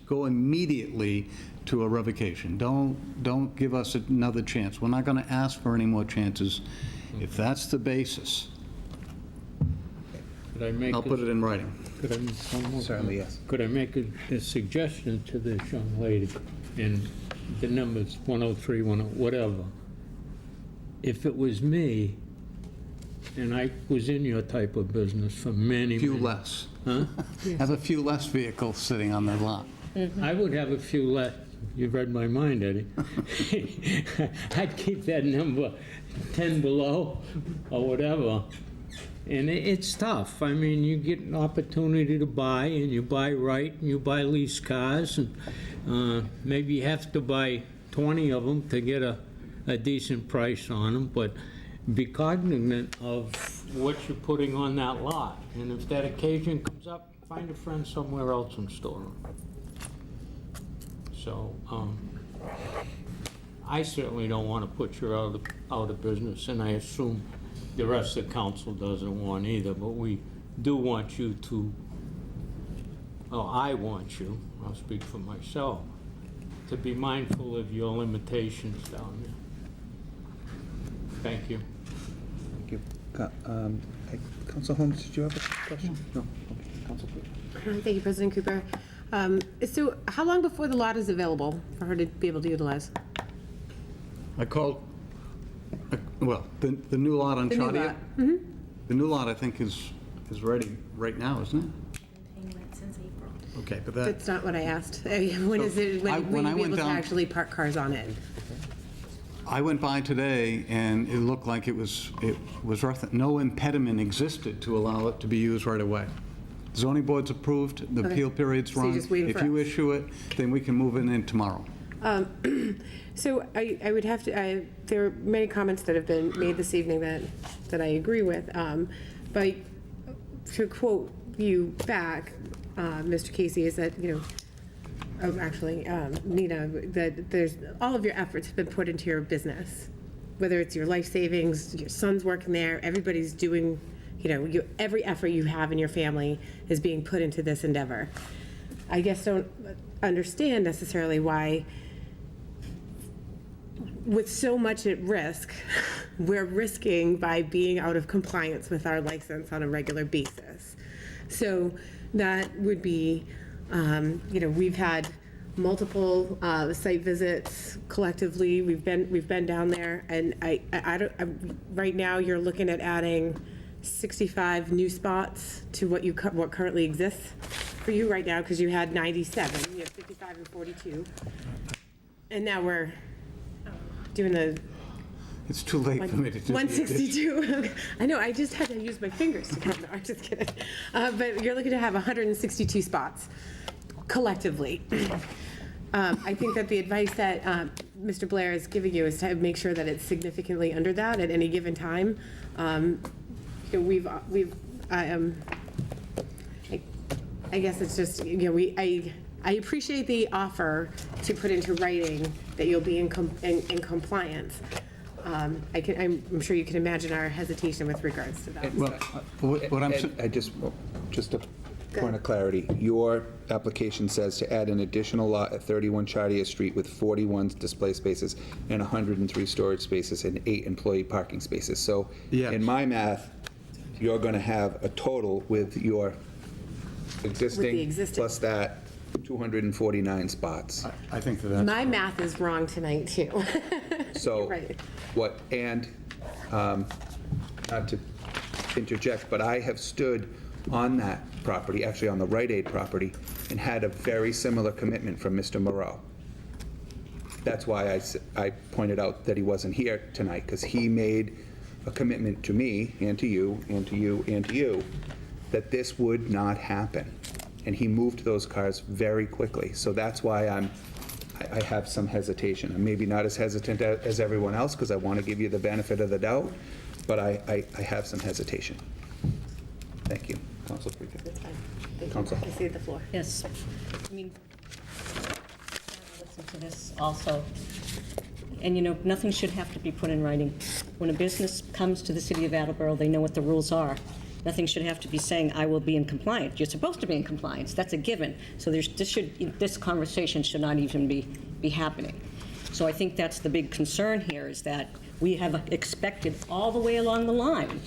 go immediately to a revocation. Don't give us another chance. We're not going to ask for any more chances. If that's the basis, Could I make I'll put it in writing. Could I make one more? certainly, yes. Could I make a suggestion to this young lady? And the number's 103, whatever. If it was me, and I was in your type of business for many, A few many- less. Huh? Have a few less vehicles sitting on the lot. I would have a few less. You've read my mind, Eddie. I'd keep that number 10 below or whatever. And it's tough. I mean, you get an opportunity to buy, and you buy right, and you buy lease cars, and maybe you have to buy 20 of them to get a decent price on them, but be cognizant of what you're putting on that lot. And if that occasion comes up, find a friend somewhere else and store them. So, I certainly don't want to put you out of business, and I assume the rest of the council doesn't want either, but we do want you to, I want you, I'll speak for myself, to be mindful of your limitations down there. Thank you. Thank you. Council Holmes, did you have a question? No. Okay. Council, please. Thank you, President Cooper. So how long before the lot is available for her to be able to utilize? I called, well, the new lot on The new Chaudière? lot. The new lot, I think, is ready right now, isn't it? Payment since April. Okay, but that, That's not what I asked. When is it, when when will I you be went able to down- actually park cars on it? I went by today, and it looked like it was no impediment existed to allow it to be used right away. Zoning board's approved, the Okay. appeal period's So you're run. just waiting If for you us. issue it, then we can move it in tomorrow. So I would have to, there are many comments that have been made this evening that I agree with. But to quote you back, Mr. Casey, is that, Nina, that there's, all of your efforts have been put into your business. Whether it's your life savings, your son's working there, everybody's doing, every effort you have in your family is being put into this endeavor. I guess don't understand necessarily why, with so much at risk, we're risking by being out of compliance with our license on a regular basis. So that would be, we've had multiple site visits collectively. We've been down there, and right now you're looking at adding 65 new spots to what currently exists for you right now, because you had 97. You had 55 and 42, and now we're doing the It's too late for me to do the addition. 162. I know, I just had to use my fingers to count. No, I'm just kidding. But you're looking to have 162 spots collectively. I think that the advice that Mr. Blair is giving you is to make sure that it's significantly under that at any given time. I guess it's just, I appreciate the offer to put into writing that you'll be in compliance. I'm sure you can imagine our hesitation with regards to that. Well, what I'm, Ed, just a point of clarity, your application says to add an additional lot at 31 Chaudière Street with 41 display spaces and 103 storage spaces and 8 employee parking spaces. So Yes. in my math, you're going to have a total with your existing plus that 249 spots. I think that's. My math is wrong tonight, too. So You're right. what, and not to interject, but I have stood on that property, actually on the Rite Aid property, and had a very similar commitment from Mr. Moreau. That's why I pointed out that he wasn't here tonight, because he made a commitment to me and to you and to you and to you that this would not happen. And he moved those cars very quickly. So that's why I have some hesitation. I'm maybe not as hesitant as everyone else, because I want to give you the benefit of the doubt, but I have some hesitation. Thank you. Council President. That's fine. Thank you. Counsel. I see the floor. Yes. I mean, listen to this also. And, nothing should have to be put in writing. When a business comes to the city of Attleboro, they know what the rules are. Nothing should have to be saying, I will be in compliance. You're supposed to be in compliance. That's a given. So this conversation should not even be happening. So I think that's the big concern here, is that we have expected all the way along the line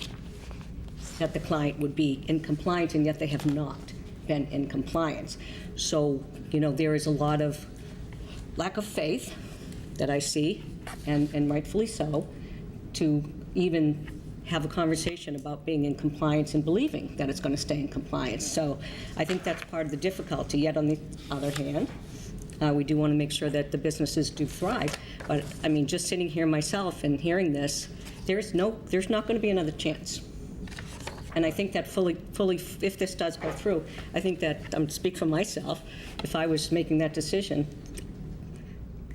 that the client would be in compliance, and yet they have not been in compliance. So, there is a lot of lack of faith that I see, and rightfully so, to even have a conversation about being in compliance and believing that it's going to stay in compliance. So I think that's part of the difficulty. Yet on the other hand, we do want to make sure that the businesses do thrive. But, I mean, just sitting here myself and hearing this, there's not going to be another chance. And I think that fully, if this does go through, I think that, I'm speak for myself, if I was making that decision,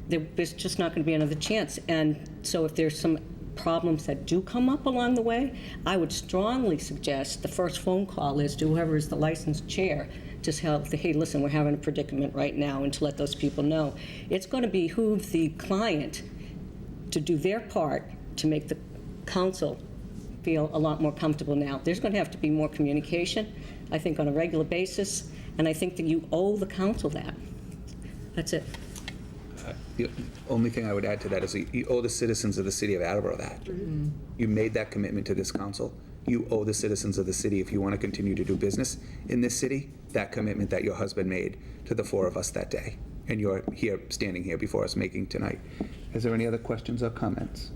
there's just not going to be another chance. And so if there's some problems that do come up along the way, I would strongly suggest the first phone call is to whoever is the licensed chair, just help, hey, listen, we're having a predicament right now, and to let those people know. It's going to behoove the client to do their part to make the council feel a lot more comfortable now. There's going to have to be more communication, I think, on a regular basis, and I think that you owe the council that. That's it. The only thing I would add to that is you owe the citizens of the city of Attleboro that. Mm-hmm. You made that commitment to this council. You owe the citizens of the city, if you want to continue to do business in this city, that commitment that your husband made to the four of us that day. And you're here, standing here before us making tonight. Is there any other questions or comments?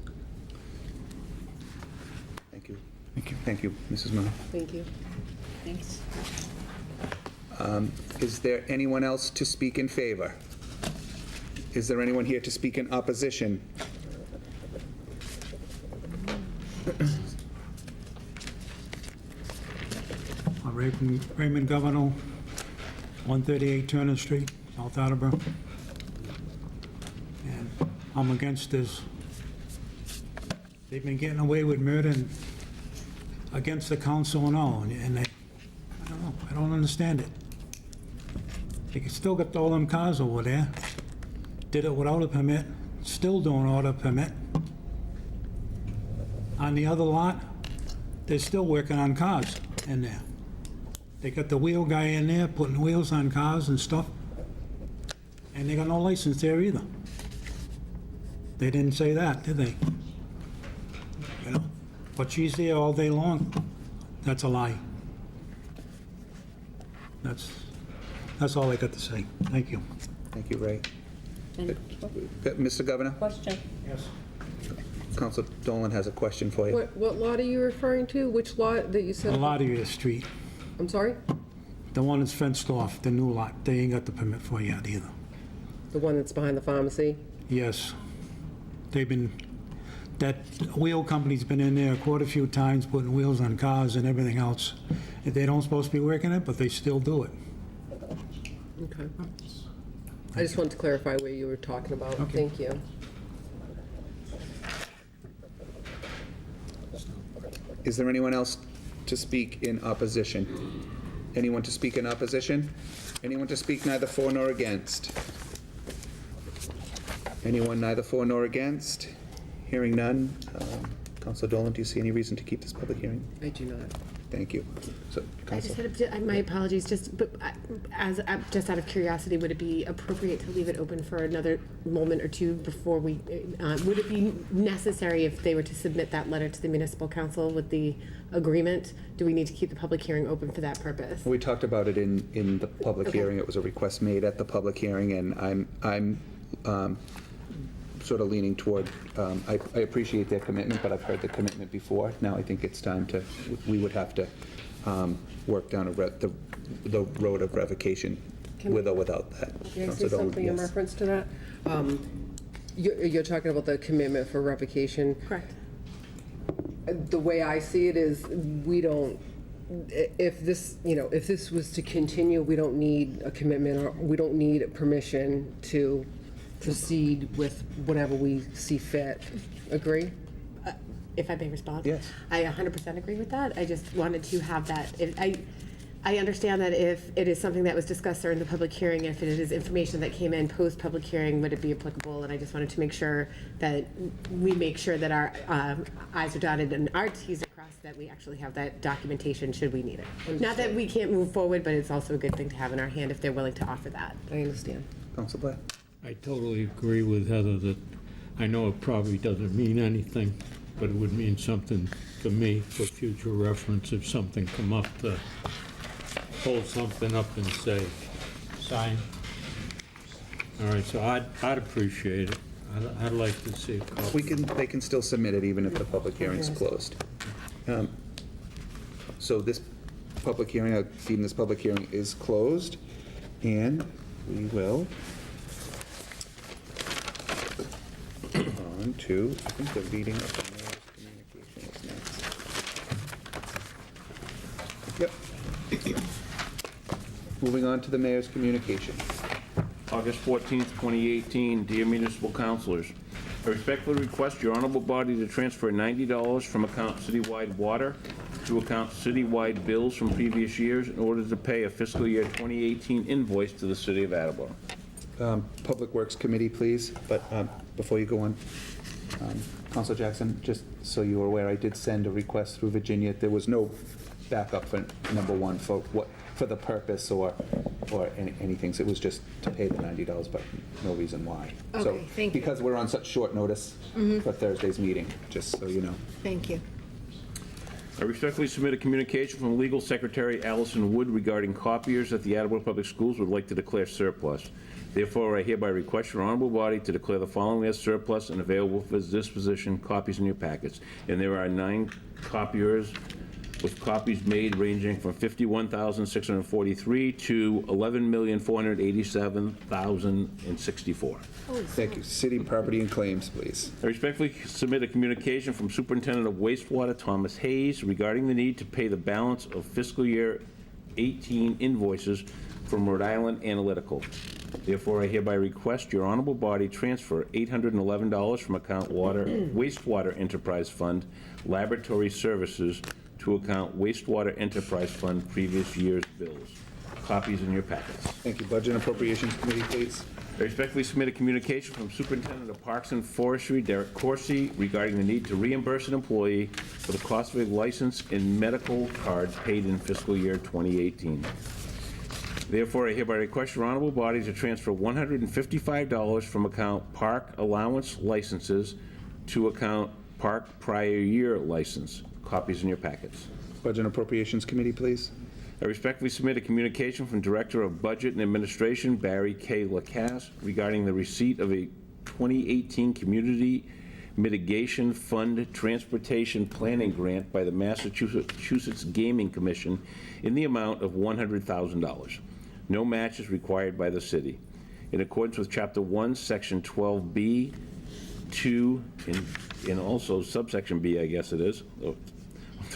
Thank you. Thank you. Thank you, Mrs. Miller. Thank you. Thanks. Is there anyone else to speak in favor? Is there anyone here to speak in opposition? Raymond Governor, 138 Turner Street, South Attleboro. And I'm against this. They've been getting away with murder and against the council and all, and they, I don't know, I don't understand it. They still got all them cars over there. Did it without a permit, still doing without a permit. On the other lot, they're still working on cars in there. They got the wheel guy in there putting wheels on cars and stuff. And they got no license there either. They didn't say that, did they? You know, but she's there all day long. That's a lie. That's all I got to say. Thank you. Thank you, Ray. And Mr. Governor? question? Yes. Council Dolan has a question for you. What lot are you referring to? Which lot that you said? Aladia Street, I'm sorry? the one that's fenced off, the new lot. They ain't got the permit for yet either. The one that's behind the pharmacy? Yes. They've been, that wheel company's been in there quite a few times putting wheels on cars and everything else. They don't supposed to be working it, but they still do it. Okay. I just wanted to clarify where you were talking about. Okay. Thank you. Is there anyone else to speak in opposition? Anyone to speak in opposition? Anyone to speak neither for nor against? Anyone neither for nor against? Hearing none. Councilor Dolan, do you see any reason to keep this public hearing? I do not. Thank you. So, I just Council. had my apologies, just out of curiosity, would it be appropriate to leave it open for another moment or two before we, would it be necessary if they were to submit that letter to the municipal council with the agreement? Do we need to keep the public hearing open for that purpose? We talked about it in the public Okay. hearing. It was a request made at the public hearing, and I'm sort of leaning toward, I appreciate their commitment, but I've heard the commitment before. Now I think it's time to, we would have to work down the road of revocation with or without that. Can I say Councilor Dolan, something in yes. reference to that? You're talking about the commitment for revocation. Correct. The way I see it is, we don't, if this, if this was to continue, we don't need a commitment, or we don't need permission to proceed with whatever we see fit. Agree? If I may respond? Yes. I 100% agree with that. I just wanted to have that. I understand that if it is something that was discussed during the public hearing, if it is information that came in post-public hearing, would it be applicable? And I just wanted to make sure that we make sure that our I's are dotted and our T's are crossed, that we actually have that documentation should we need it. Not that we can't move forward, but it's also a good thing to have in our hand if they're willing to offer that. I understand. Councilor Blair? I totally agree with Heather that I know it probably doesn't mean anything, but it would mean something to me for future reference if something come up to hold something up and say, sign. All right, so I'd appreciate it. I'd like to see a copy. They can still submit it even if the public hearing's closed. So this public hearing, I deem this public hearing is closed, and we will on to, I think, the reading of the mayor's communication is next. Yep. Moving on to the mayor's communication. August 14th, 2018. Dear municipal councilors, I respectfully request your honorable body to transfer $90 from account citywide water to account citywide bills from previous years in order to pay a fiscal year 2018 invoice to the city of Attleboro. Public Works Committee, please, but before you go on, Councilor Jackson, just so you're aware, I did send a request through Virginia. There was no backup for number one for the purpose or anything. So it was just to pay the $90, but no reason why. Okay, thank you. Because we're on such short notice for Thursday's meeting, just so you know. Thank you. I respectfully submit a communication from Legal Secretary Allison Wood regarding copiers that the Attleboro Public Schools would like to declare surplus. Therefore, I hereby request your honorable body to declare the following as surplus and available for disposition, copies in your packets. And there are 9 copiers with copies made ranging from 51,643 to 11,487,064. Thank you. City property and claims, please. I respectfully submit a communication from Superintendent of Wastewater Thomas Hayes regarding the need to pay the balance of fiscal year 18 invoices from Rhode Island Analytical. Therefore, I hereby request your honorable body transfer $811 from account Wastewater Enterprise Fund Laboratory Services to account Wastewater Enterprise Fund previous year's bills. Copies in your packets. Thank you. Budget and Appropriations Committee, please. I respectfully submit a communication from Superintendent of Parks and Forestry, Derek Corsi, regarding the need to reimburse an employee for the cost of a license and medical card paid in fiscal year 2018. Therefore, I hereby request your honorable body to transfer $155 from account Park Allowance Licenses to account Park Prior Year License. Copies in your packets. Budget and Appropriations Committee, please. I respectfully submit a communication from Director of Budget and Administration, Barry K. Lacasse, regarding the receipt of a 2018 Community Mitigation Fund Transportation Planning Grant by the Massachusetts Gaming Commission in the amount of $100,000. No match is required by the city. In accordance with Chapter 1, Section 12B, 2, and also subsection B, I guess it is, the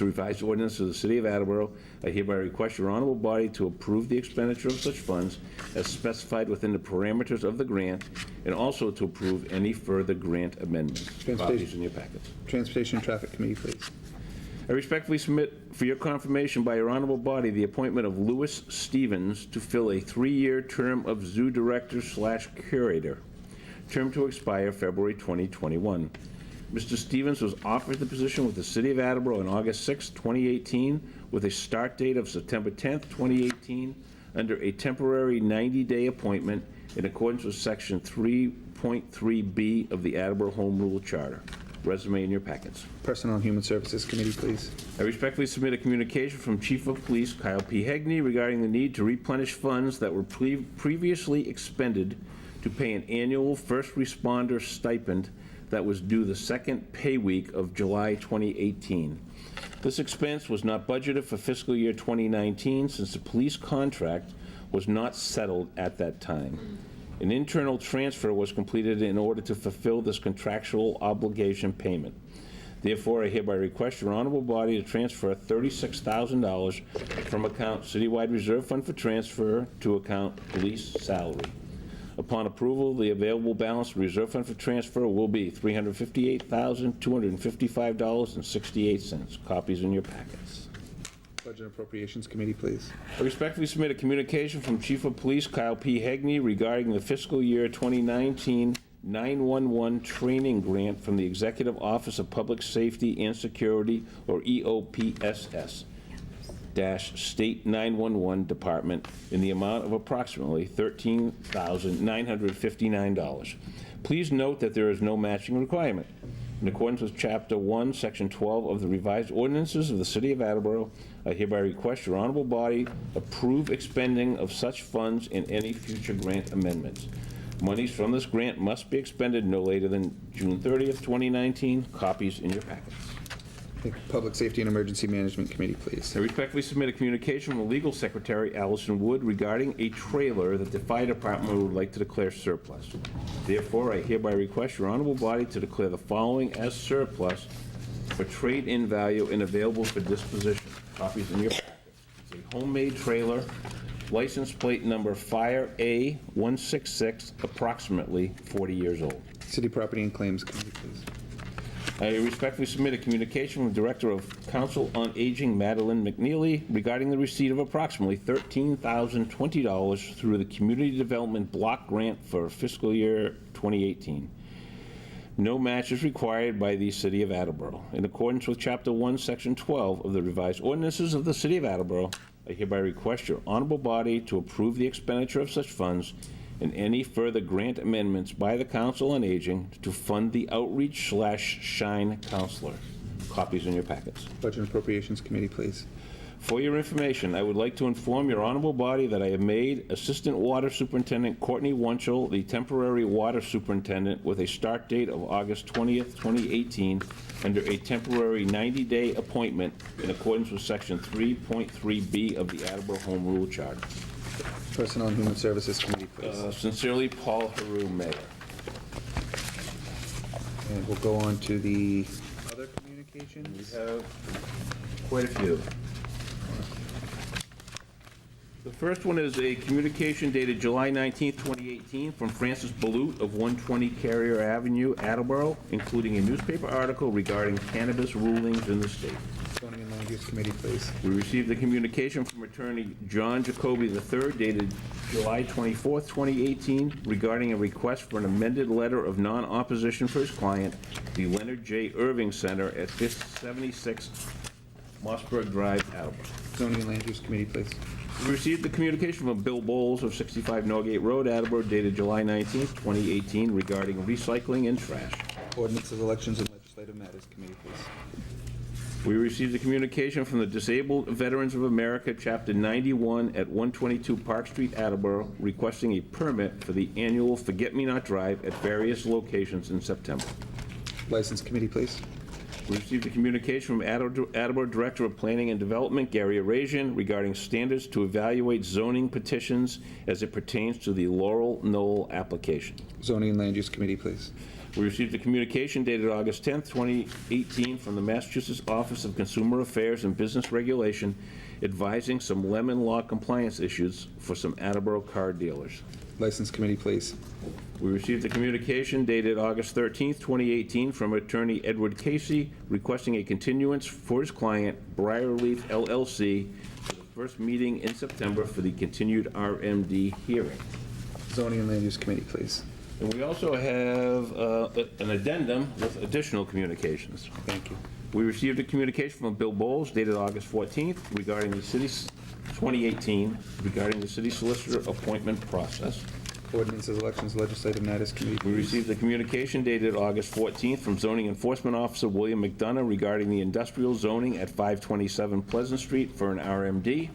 revised ordinance of the City of Attleboro, I hereby request your honorable body to approve the expenditure of such funds as specified within the parameters of the grant, and also to approve any further grant amendments. Copies in your packets. Transportation and Traffic Committee, please. I respectfully submit for your confirmation by your honorable body the appointment of Louis Stevens to fill a 3-year term of Zoo Director/Curator, term to expire February 2021. Mr. Stevens was offered the position with the City of Attleboro on August 6, 2018, with a start date of September 10, 2018, under a temporary 90-day appointment in accordance with Section 3.3B of the Attleboro Home Rule Charter. Resume in your packets. Personnel and Human Services Committee, please. I respectfully submit a communication from Chief of Police Kyle P. Hegney regarding the need to replenish funds that were previously expended to pay an annual first responder stipend that was due the second pay week of July 2018. This expense was not budgeted for fiscal year 2019 since the police contract was not settled at that time. An internal transfer was completed in order to fulfill this contractual obligation payment. Therefore, I hereby request your honorable body to transfer $36,000 from account Citywide Reserve Fund for transfer to account police salary. Upon approval, the available balance of Reserve Fund for transfer will be $358,255.68. Copies in your packets. Budget and Appropriations Committee, please. I respectfully submit a communication from Chief of Police Kyle P. Hegney regarding the fiscal year 2019 911 training grant from the Executive Office of Public Safety and Security, or EOPSS. State 911 Department in the amount of approximately $13,959. Please note that there is no matching requirement. In accordance with Chapter 1, Section 12 of the revised ordinances of the City of Attleboro, I hereby request your honorable body approve expending of such funds in any future grant amendments. Monies from this grant must be expended no later than June 30th, 2019. Copies in your packets. Public Safety and Emergency Management Committee, please. I respectfully submit a communication from the Legal Secretary, Allison Wood, regarding a trailer that the Fire Department would like to declare surplus. Therefore, I hereby request your honorable body to declare the following as surplus for trade-in value and available for disposition. Copies in your packet. It's a homemade trailer, license plate number Fire A166, approximately 40 years old. City Property and Claims Committee, please. I respectfully submit a communication from the Director of Council on Aging, Madeline McNeely, regarding the receipt of approximately $13,020 through the Community Development Block Grant for fiscal year 2018. No match is required by the City of Attleboro. In accordance with Chapter 1, Section 12 of the revised ordinances of the City of Attleboro, I hereby request your honorable body to approve the expenditure of such funds and any further grant amendments by the Council on Aging to fund the Outreach/Shine Counselor. Copies in your packets. Budget and Appropriations Committee, please. For your information, I would like to inform your honorable body that I have made Assistant Water Superintendent Courtney Wunschel the temporary water superintendent with a start date of August 20th, 2018, under a temporary 90-day appointment in accordance with Section 3.3B of the Attleboro Home Rule Charter. Personnel and Human Services Committee, please. Sincerely, Paul Haru, Mayor. And we'll go on to the other communications. We have quite a few. The first one is a communication dated July 19th, 2018, from Francis Balut of 120 Carrier Avenue, Attleboro, including a newspaper article regarding cannabis rulings in the state. Zoning and Land Use Committee, please. We received a communication from Attorney John Jacoby III dated July 24th, 2018, regarding a request for an amended letter of non-opposition for his client, the Leonard J. Irving Center at 576 Mossberg Drive, Attleboro. Zoning and Land Use Committee, please. We received the communication from Bill Bowles of 65 Norgate Road, Attleboro, dated July 19th, 2018, regarding recycling and trash. Ordinances, Elections, and Legislative Matters Committee, please. We received a communication from the Disabled Veterans of America, Chapter 91 at 122 Park Street, Attleboro, requesting a permit for the annual Forget-Me-Not Drive at various locations in September. License Committee, please. We received a communication from Attleboro Director of Planning and Development, Gary Arazian, regarding standards to evaluate zoning petitions as it pertains to the Laurel Knoll application. Zoning and Land Use Committee, please. We received a communication dated August 10th, 2018, from the Massachusetts Office of Consumer Affairs and Business Regulation advising some lemon law compliance issues for some Attleboro car dealers. License Committee, please. We received a communication dated August 13th, 2018, from Attorney Edward Casey requesting a continuance for his client, Briarleaf LLC, for the first meeting in September for the continued RMD hearing. Zoning and Land Use Committee, please. And we also have an addendum with additional communications. Thank you. We received a communication from Bill Bowles dated August 14th regarding the city's 2018, regarding the city solicitor appointment process. Ordinances, Elections, Legislative Matters Committee, please. We received a communication dated August 14th from Zoning Enforcement Officer William McDonough regarding the industrial zoning at 527 Pleasant Street for an RMD.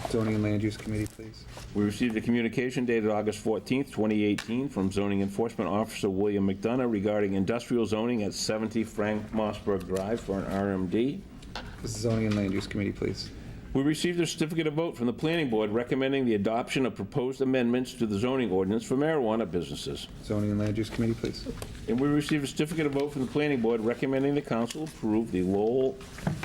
Zoning and Land Use Committee, please. We received a communication dated August 14th, 2018, from Zoning Enforcement Officer William McDonough regarding industrial zoning at 70 Frank Mossberg Drive for an RMD. This is Zoning and Land Use Committee, please. We received a certificate of vote from the Planning Board recommending the adoption of proposed amendments to the zoning ordinance for marijuana businesses. Zoning and Land Use Committee, please. And we received a certificate of vote from the Planning Board recommending the council approve the Laurel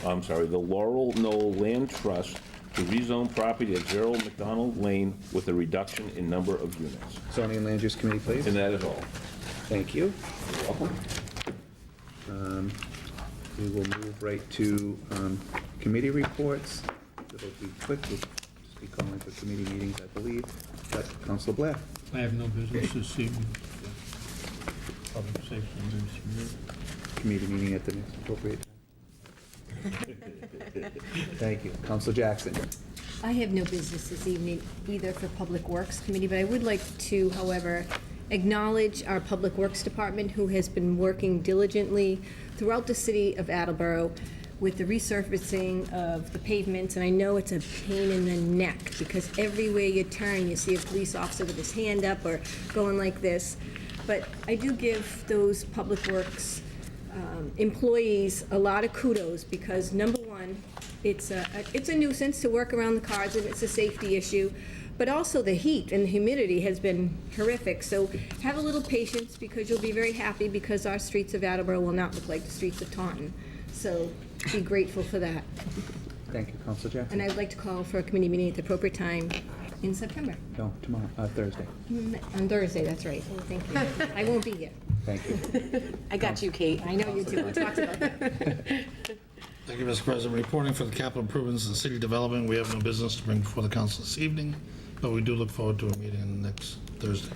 Knoll Land Trust to rezone property at Gerald McDonald Lane with a reduction in number of units. Zoning and Land Use Committee, please. And that is all. Thank you. You're welcome. We will move right to committee reports. It'll be quick. We'll just be calling for committee meetings, I believe. Councilor Blair. I have no business this evening. Public safety and emergency. Committee meeting at the next appropriate time. Thank you. Councilor Jackson. I have no business this evening either for Public Works Committee, but I would like to, however, acknowledge our Public Works Department, who has been working diligently throughout the city of Attleboro with the resurfacing of the pavements, and I know it's a pain in the neck, because everywhere you turn, you see a police officer with his hand up or going like this. But I do give those Public Works employees a lot of kudos, because number one, it's a nuisance to work around the cars, and it's a safety issue, but also the heat and the humidity has been horrific. So have a little patience, because you'll be very happy, because our streets of Attleboro will not look like the streets of Taunton. So be grateful for that. Thank you, Councilor Jackson. And I'd like to call for a committee meeting at the appropriate time in September. No, tomorrow, Thursday. On Thursday, that's right. Oh, thank you. I won't be here. Thank you. I got you, Kate. I know you do. We talked about that. Thank you, Mr. President. Reporting for the capital improvements and city development, we have no business to bring before the council this evening, but we do look forward to a meeting next Thursday.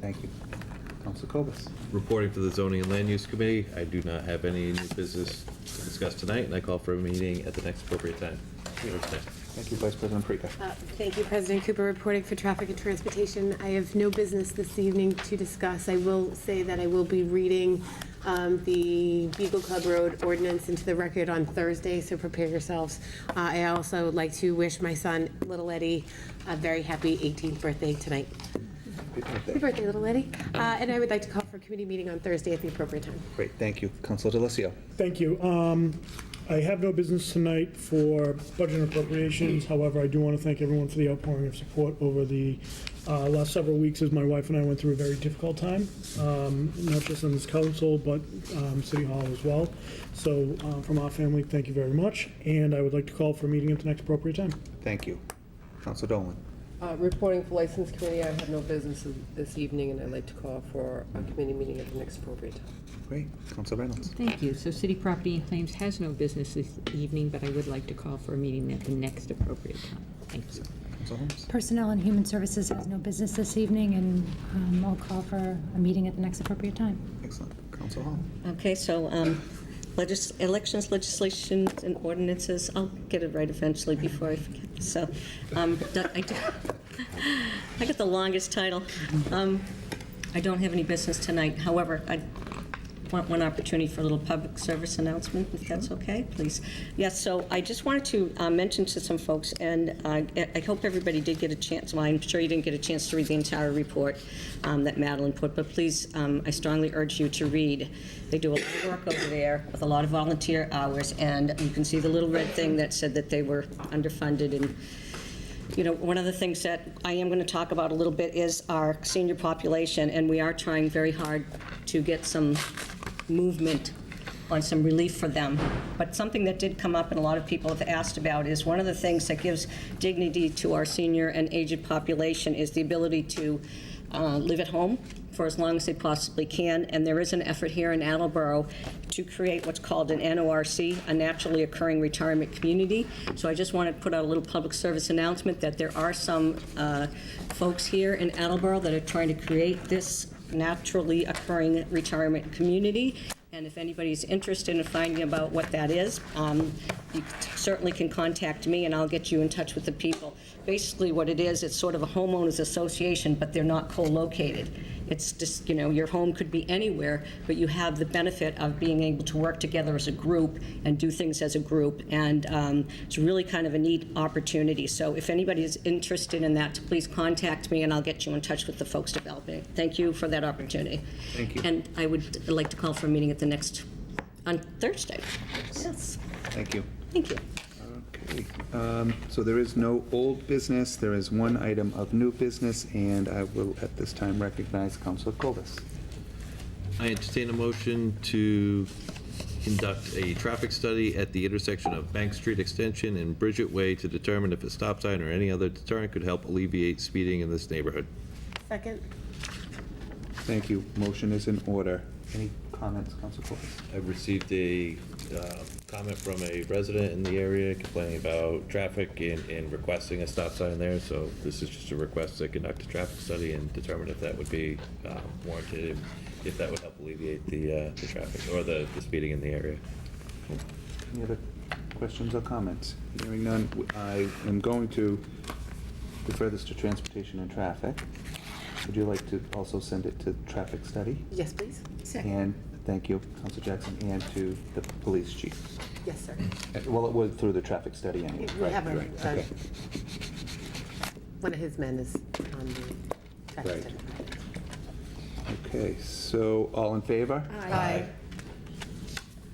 Thank you. Councilor Cobus. Reporting for the Zoning and Land Use Committee, I do not have any new business to discuss tonight, and I call for a meeting at the next appropriate time. Thank you, Vice President Preeta. Thank you, President Cooper, reporting for traffic and transportation. I have no business this evening to discuss. I will say that I will be reading the Beagle Club Road ordinance into the record on Thursday, so prepare yourselves. I also would like to wish my son, little Eddie, a very happy 18th birthday tonight. Happy birthday, little Eddie. And I would like to call for a committee meeting on Thursday at the appropriate time. Great, thank you. Councilor Delesio. Thank you. I have no business tonight for budget and appropriations. However, I do want to thank everyone for the outpouring of support over the last several weeks as my wife and I went through a very difficult time, not just in this council, but City Hall as well. So from our family, thank you very much. And I would like to call for a meeting at the next appropriate time. Thank you. Councilor Dolan. Reporting for License Committee, I have no business this evening, and I'd like to call for a committee meeting at the next appropriate time. Great. Councilor Reynolds. Thank you. So City Property and Claims has no business this evening, but I would like to call for a meeting at the next appropriate time. Thank you. Councilor Holmes. Personnel and Human Services has no business this evening, and I'll call for a meeting at the next appropriate time. Excellent. Councilor Hall. Okay, so elections, legislation, and ordinances, I'll get it right eventually before I forget. So I got the longest title. I don't have any business tonight. However, I want one opportunity for a little public service announcement, if that's okay, please. Yes, so I just wanted to mention to some folks, and I hope everybody did get a chance, well, I'm sure you didn't get a chance to read the entire report that Madeline put, but please, I strongly urge you to read. They do a lot of work over there with a lot of volunteer hours, and you can see the little red thing that said that they were underfunded. And you know, one of the things that I am going to talk about a little bit is our senior population, and we are trying very hard to get some movement on some relief for them. But something that did come up and a lot of people have asked about is one of the things that gives dignity to our senior and aged population is the ability to live at home for as long as they possibly can. And there is an effort here in Attleboro to create what's called an NORC, a naturally occurring retirement community. So I just want to put out a little public service announcement that there are some folks here in Attleboro that are trying to create this naturally occurring retirement community. And if anybody's interested in finding about what that is, you certainly can contact me and I'll get you in touch with the people. Basically what it is, it's sort of a homeowners association, but they're not co-located. It's just, you know, your home could be anywhere, but you have the benefit of being able to work together as a group and do things as a group. And it's really kind of a neat opportunity. So if anybody is interested in that, please contact me and I'll get you in touch with the folks developing. Thank you for that opportunity. Thank you. And I would like to call for a meeting at the next, on Thursday. Yes. Thank you. Thank you. Okay. So there is no old business. There is one item of new business, and I will at this time recognize Councilor Clovis. I entertain a motion to conduct a traffic study at the intersection of Bank Street Extension and Bridget Way to determine if a stop sign or any other deterrent could help alleviate speeding in this neighborhood. Second. Thank you. Motion is in order. Any comments, Councilor Clovis? I've received a comment from a resident in the area complaining about traffic and requesting a stop sign there. So this is just a request to conduct a traffic study and determine if that would be warranted, if that would help alleviate the traffic or the speeding in the area. Any other questions or comments? Hearing none, I am going to defer this to Transportation and Traffic. Would you like to also send it to Traffic Study? Yes, please. And, thank you, Councilor Jackson, and to the Police Chief? Yes, sir. Well, it was through the Traffic Study anyway. We have Right, okay. one of his men is on the traffic Right. study. Okay, so all in favor? Aye.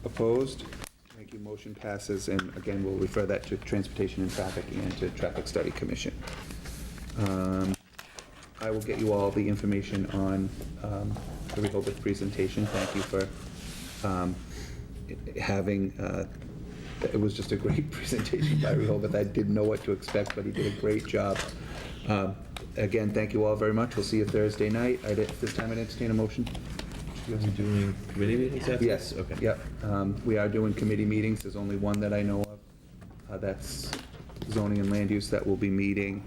Opposed? Thank you, motion passes, and again, we'll refer that to Transportation and Traffic and to Traffic Study Commission. I will get you all the information on the Rehoboth presentation. Thank you for having, it was just a great presentation by Rehoboth. I didn't know what to expect, but he did a great job. Again, thank you all very much. We'll see you Thursday night. At this time, I'd entertain a motion. Are we doing committee meetings after? Yes. Okay. Yep. We are doing committee meetings. There's only one that I know of. That's zoning and land use that will be meeting.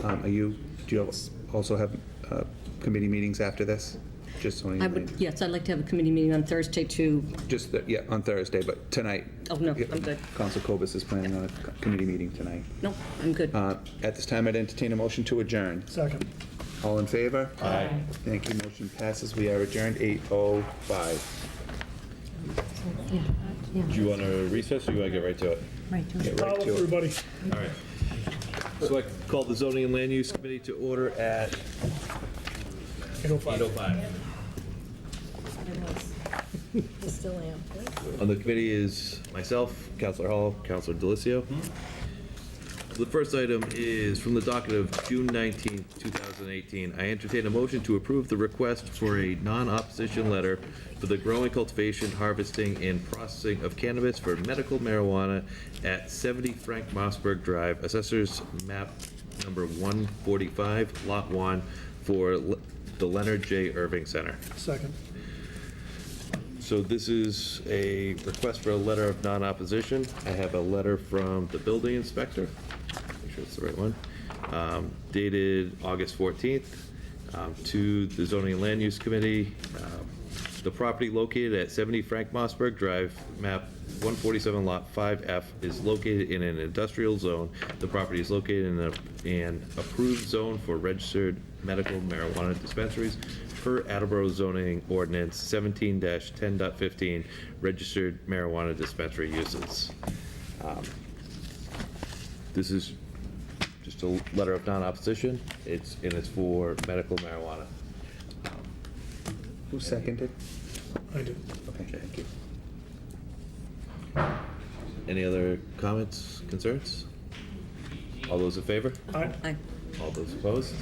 Do you also have committee meetings after this? Just zoning and land use? Yes, I'd like to have a committee meeting on Thursday to, Yeah, on Thursday, but tonight. oh, no, I'm good. Council Cobus is planning on a committee meeting tonight. No, I'm good. At this time, I'd entertain a motion to adjourn. Second. All in favor? Aye. Thank you. Motion passes. We are adjourned 8:05. Do you want to recess or you want to get right to it? Right, to it. Get right Follow to it. everybody. All right. So I call the Zoning and Land Use Committee to order at 8:05. 8:05. I still am. On the committee is myself, Councilor Hall, Councilor Delicio. The first item is from the docket of June 19th, 2018. I entertain a motion to approve the request for a non-opposition letter for the growing, cultivation, harvesting, and processing of cannabis for medical marijuana at 70 Frank Mossberg Drive, Assessors Map number 145, Lot 1, for the Leonard J. Irving Center. Second. So this is a request for a letter of non-opposition. I have a letter from the building inspector, make sure it's the right one, dated August 14th, to the Zoning and Land Use Committee. The property located at 70 Frank Mossberg Drive, map 147, lot 5F, is located in an industrial zone. The property is located in an approved zone for registered medical marijuana dispensaries per Attleboro zoning ordinance 17-10.15, registered marijuana dispensary uses. This is just a letter of non-opposition. It's for medical marijuana. Who seconded? I did. Okay, thank you. Any other comments, concerns? All those in favor? Aye. Aye. All those opposed?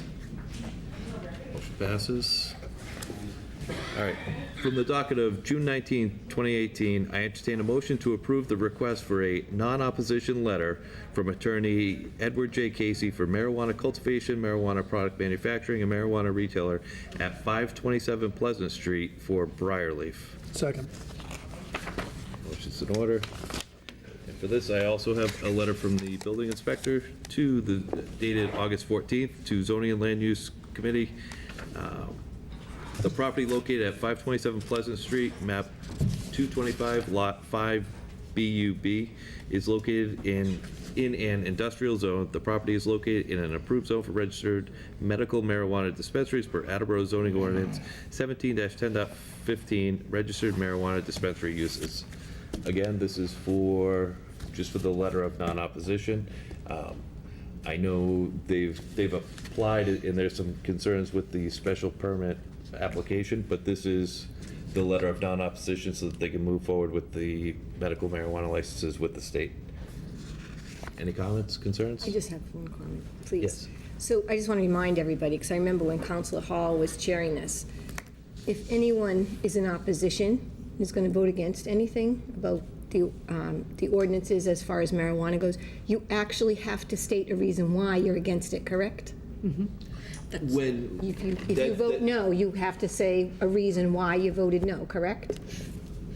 Motion passes. All right. From the docket of June 19, 2018, I entertain a motion to approve the request for a non-opposition letter from attorney Edward J. Casey for marijuana cultivation, marijuana product manufacturing, and marijuana retailer at 527 Pleasant Street for Briarleaf. Second. Motion's in order. And for this, I also have a letter from the building inspector to the, dated August 14th, to Zoning and Land Use Committee. The property located at 527 Pleasant Street, map 225, lot 5 BUB, is located in an industrial zone. The property is located in an approved zone for registered medical marijuana dispensaries per Attleboro zoning ordinance 17-10.15, registered marijuana dispensary uses. Again, this is just for the letter of non-opposition. I know they've applied, and there's some concerns with the special permit application, but this is the letter of non-opposition so that they can move forward with the medical marijuana licenses with the state. Any comments, concerns? I just have one comment, please. Yes. So I just want to remind everybody, because I remember when Councilor Hall was chairing this, if anyone is in opposition, is going to vote against anything about the ordinances as far as marijuana goes, you actually have to state a reason why you're against it, correct? When If you vote no, you have to say a reason why you voted no, correct?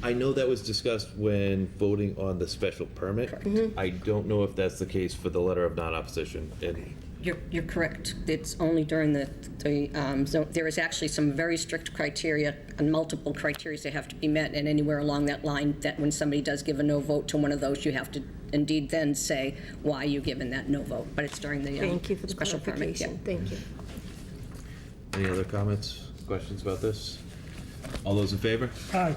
I know that was discussed when voting on the special permit. I don't know if that's the case for the letter of non-opposition. And You're correct. It's only during the zone. There is actually some very strict criteria and multiple criteria that have to be met, and anywhere along that line, that when somebody does give a no vote to one of those, you have to indeed then say why you've given that no vote. But it's during the Thank you for the special permit. Yeah. clarification. Thank you. any other comments, questions about this? All those in favor? Aye.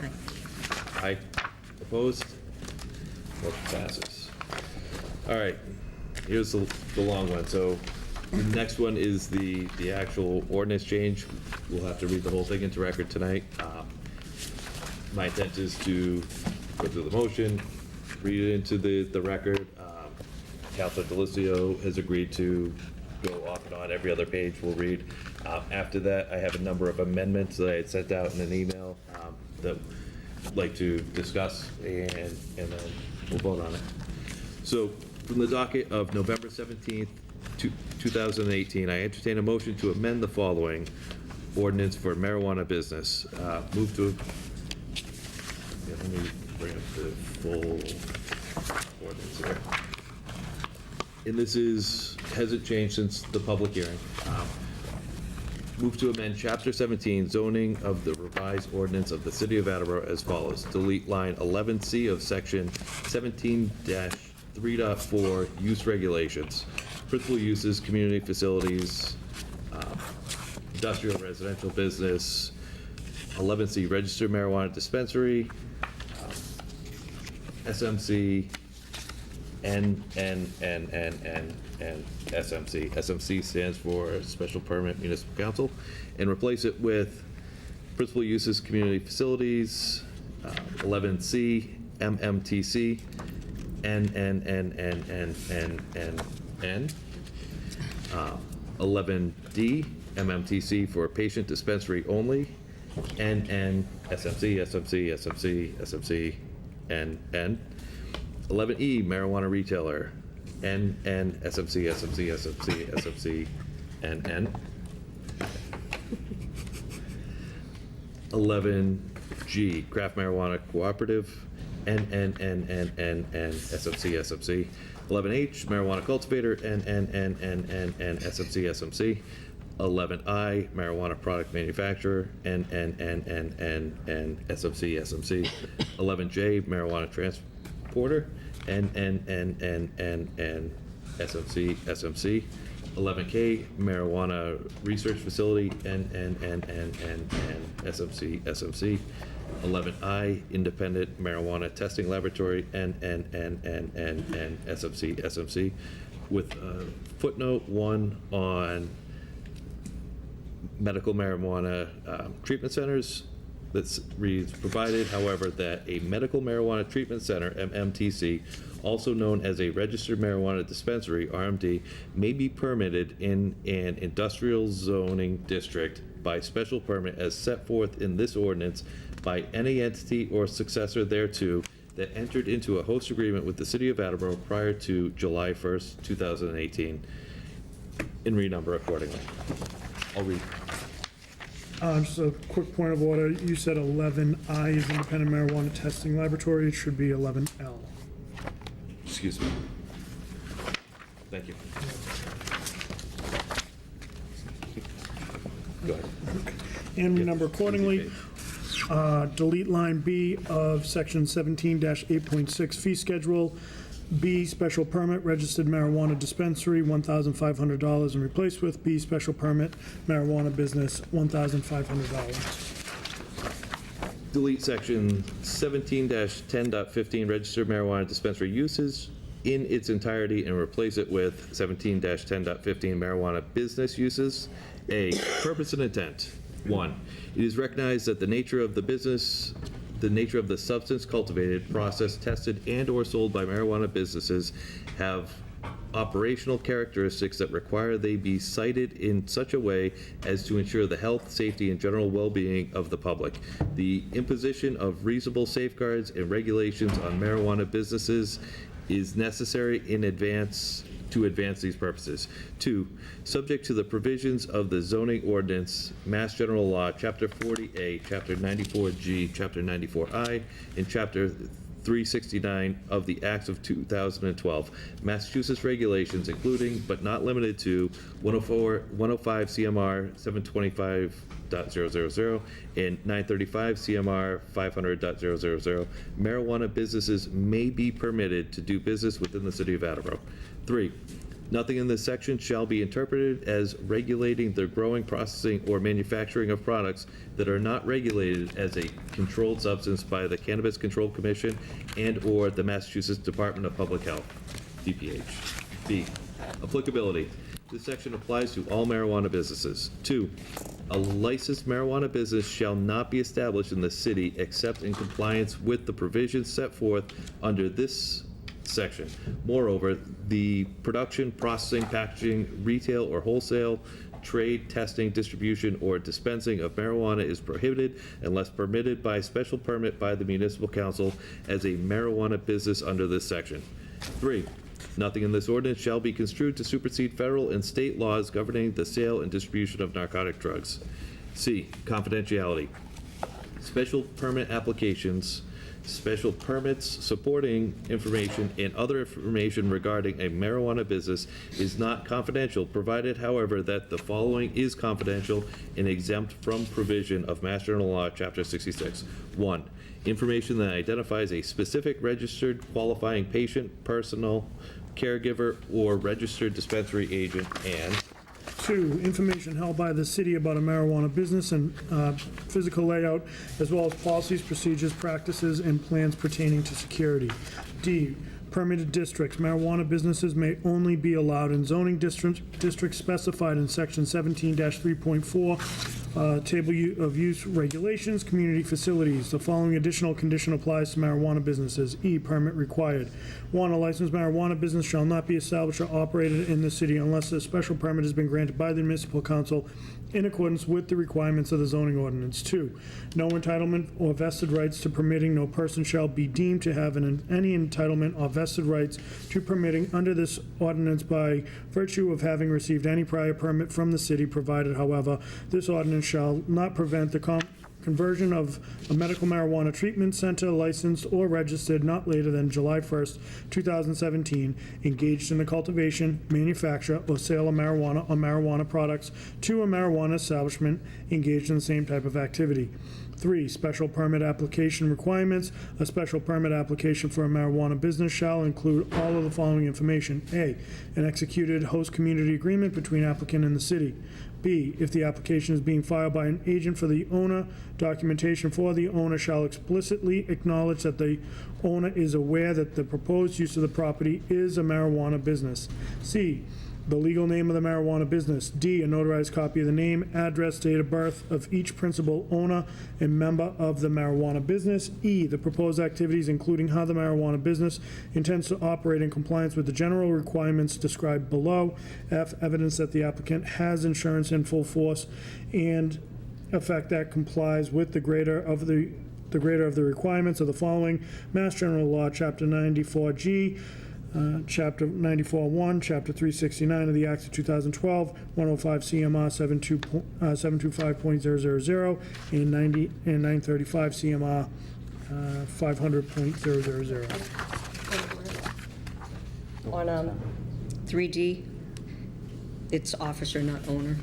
Aye. Opposed? Motion passes. All right, here's the long one. So the next one is the actual ordinance change. We'll have to read the whole thing into record tonight. My intent is to go through the motion, read it into the record. Counselor Delicio has agreed to go off and on. Every other page we'll read. After that, I have a number of amendments that I had sent out in an email that I'd like to discuss, and then we'll vote on it. So from the docket of November 17th, 2018, I entertain a motion to amend the following ordinance for marijuana business. Move to, let me bring up the full ordinance here. And this hasn't changed since the public hearing. Move to amend Chapter 17 zoning of the revised ordinance of the City of Attleboro as follows. Delete line 11C of Section 17-3.4 use regulations. Principal uses, community facilities, industrial residential business. 11C registered marijuana dispensary. SMC. And SMC. SMC stands for Special Permit Municipal Council, and replace it with principal uses, community facilities, 11C, MMTC, N, 11D, MMTC for patient dispensary only, N, SMC, N. 11E, marijuana retailer, N, SMC, N. 11G, craft marijuana cooperative, N, SMC. 11H, marijuana cultivator, N, SMC. 11I, marijuana product manufacturer, N, SMC. 11J, marijuana transporter, N, SMC. 11K, marijuana research facility, N, SMC. 11I, independent marijuana testing laboratory, N, SMC. With footnote 1 on medical marijuana treatment centers. That reads, provided, however, that a medical marijuana treatment center, MMTC, also known as a registered marijuana dispensary, RMD, may be permitted in an industrial zoning district by special permit as set forth in this ordinance by any entity or successor thereto that entered into a host agreement with the City of Attleboro prior to July 1st, 2018, and renumber accordingly. I'll read. Just a quick point of order. You said 11I is independent marijuana testing laboratory. It should be 11L. Excuse me. Thank you. Go ahead. And renumber accordingly. Delete line B of section 17-8.6 fee schedule. B, special permit, registered marijuana dispensary, $1,500, and replace with B, special permit, marijuana business, $1,500. Delete section 17-10.15 registered marijuana dispensary uses in its entirety and replace it with 17-10.15 marijuana business uses. A, purpose and intent. 1, it is recognized that the nature of the business, the nature of the substance cultivated, processed, tested, and/or sold by marijuana businesses have operational characteristics that require they be cited in such a way as to ensure the health, safety, and general well-being of the public. The imposition of reasonable safeguards and regulations on marijuana businesses is necessary in advance to advance these purposes. 2, subject to the provisions of the zoning ordinance, Mass General Law, Chapter 40A, Chapter 94G, Chapter 94I, and Chapter 369 of the Acts of 2012, Massachusetts regulations, including but not limited to 105 CMR 725.000 and 935 CMR 500.000. Marijuana businesses may be permitted to do business within the City of Attleboro. 3, nothing in this section shall be interpreted as regulating the growing, processing, or manufacturing of products that are not regulated as a controlled substance by the Cannabis Control Commission and/or the Massachusetts Department of Public Health, DPH. B, applicability. This section applies to all marijuana businesses. 2, A licensed marijuana business shall not be established in the city except in compliance with the provisions set forth under this section. Moreover, the production, processing, packaging, retail or wholesale, trade, testing, distribution, or dispensing of marijuana is prohibited unless permitted by special permit by the municipal council as a marijuana business under this section. 3, nothing in this ordinance shall be construed to supersede federal and state laws governing the sale and distribution of narcotic drugs. C, confidentiality. Special permit applications, special permits, supporting information, and other information regarding a marijuana business is not confidential, provided, however, that the following is confidential and exempt from provision of Mass General Law, Chapter 66. 1, information that identifies a specific registered qualifying patient, personal caregiver, or registered dispensary agent, and 2, information held by the city about a marijuana business and physical layout, as well as policies, procedures, practices, and plans pertaining to security. D, permitted districts. Marijuana businesses may only be allowed in zoning districts specified in section 17-3.4, table of use regulations, community facilities. The following additional condition applies to marijuana businesses. E, permit required. 1, a licensed marijuana business shall not be established or operated in the city unless a special permit has been granted by the municipal council in accordance with the requirements of the zoning ordinance. 2, no entitlement or vested rights to permitting. No person shall be deemed to have any entitlement or vested rights to permitting under this ordinance by virtue of having received any prior permit from the city, provided, however, this ordinance shall not prevent the conversion of a medical marijuana treatment center licensed or registered not later than July 1st, 2017, engaged in the cultivation, manufacture, or sale of marijuana or marijuana products to a marijuana establishment engaged in the same type of activity. 3, special permit application requirements. A special permit application for a marijuana business shall include all of the following information. A, an executed host community agreement between applicant and the city. B, if the application is being filed by an agent for the owner, documentation for the owner shall explicitly acknowledge that the owner is aware that the proposed use of the property is a marijuana business. C, the legal name of the marijuana business. D, a notarized copy of the name, address, date of birth of each principal owner and member of the marijuana business. E, the proposed activities, including how the marijuana business intends to operate in compliance with the general requirements described below. F, evidence that the applicant has insurance in full force and effect that complies with the greater of the requirements of the following: Mass General Law, Chapter 94G, Chapter 94.1, Chapter 369 of the Act of 2012, 105 CMR 725.000, and 935 CMR 500.000. On 3D, it's officer, not owner.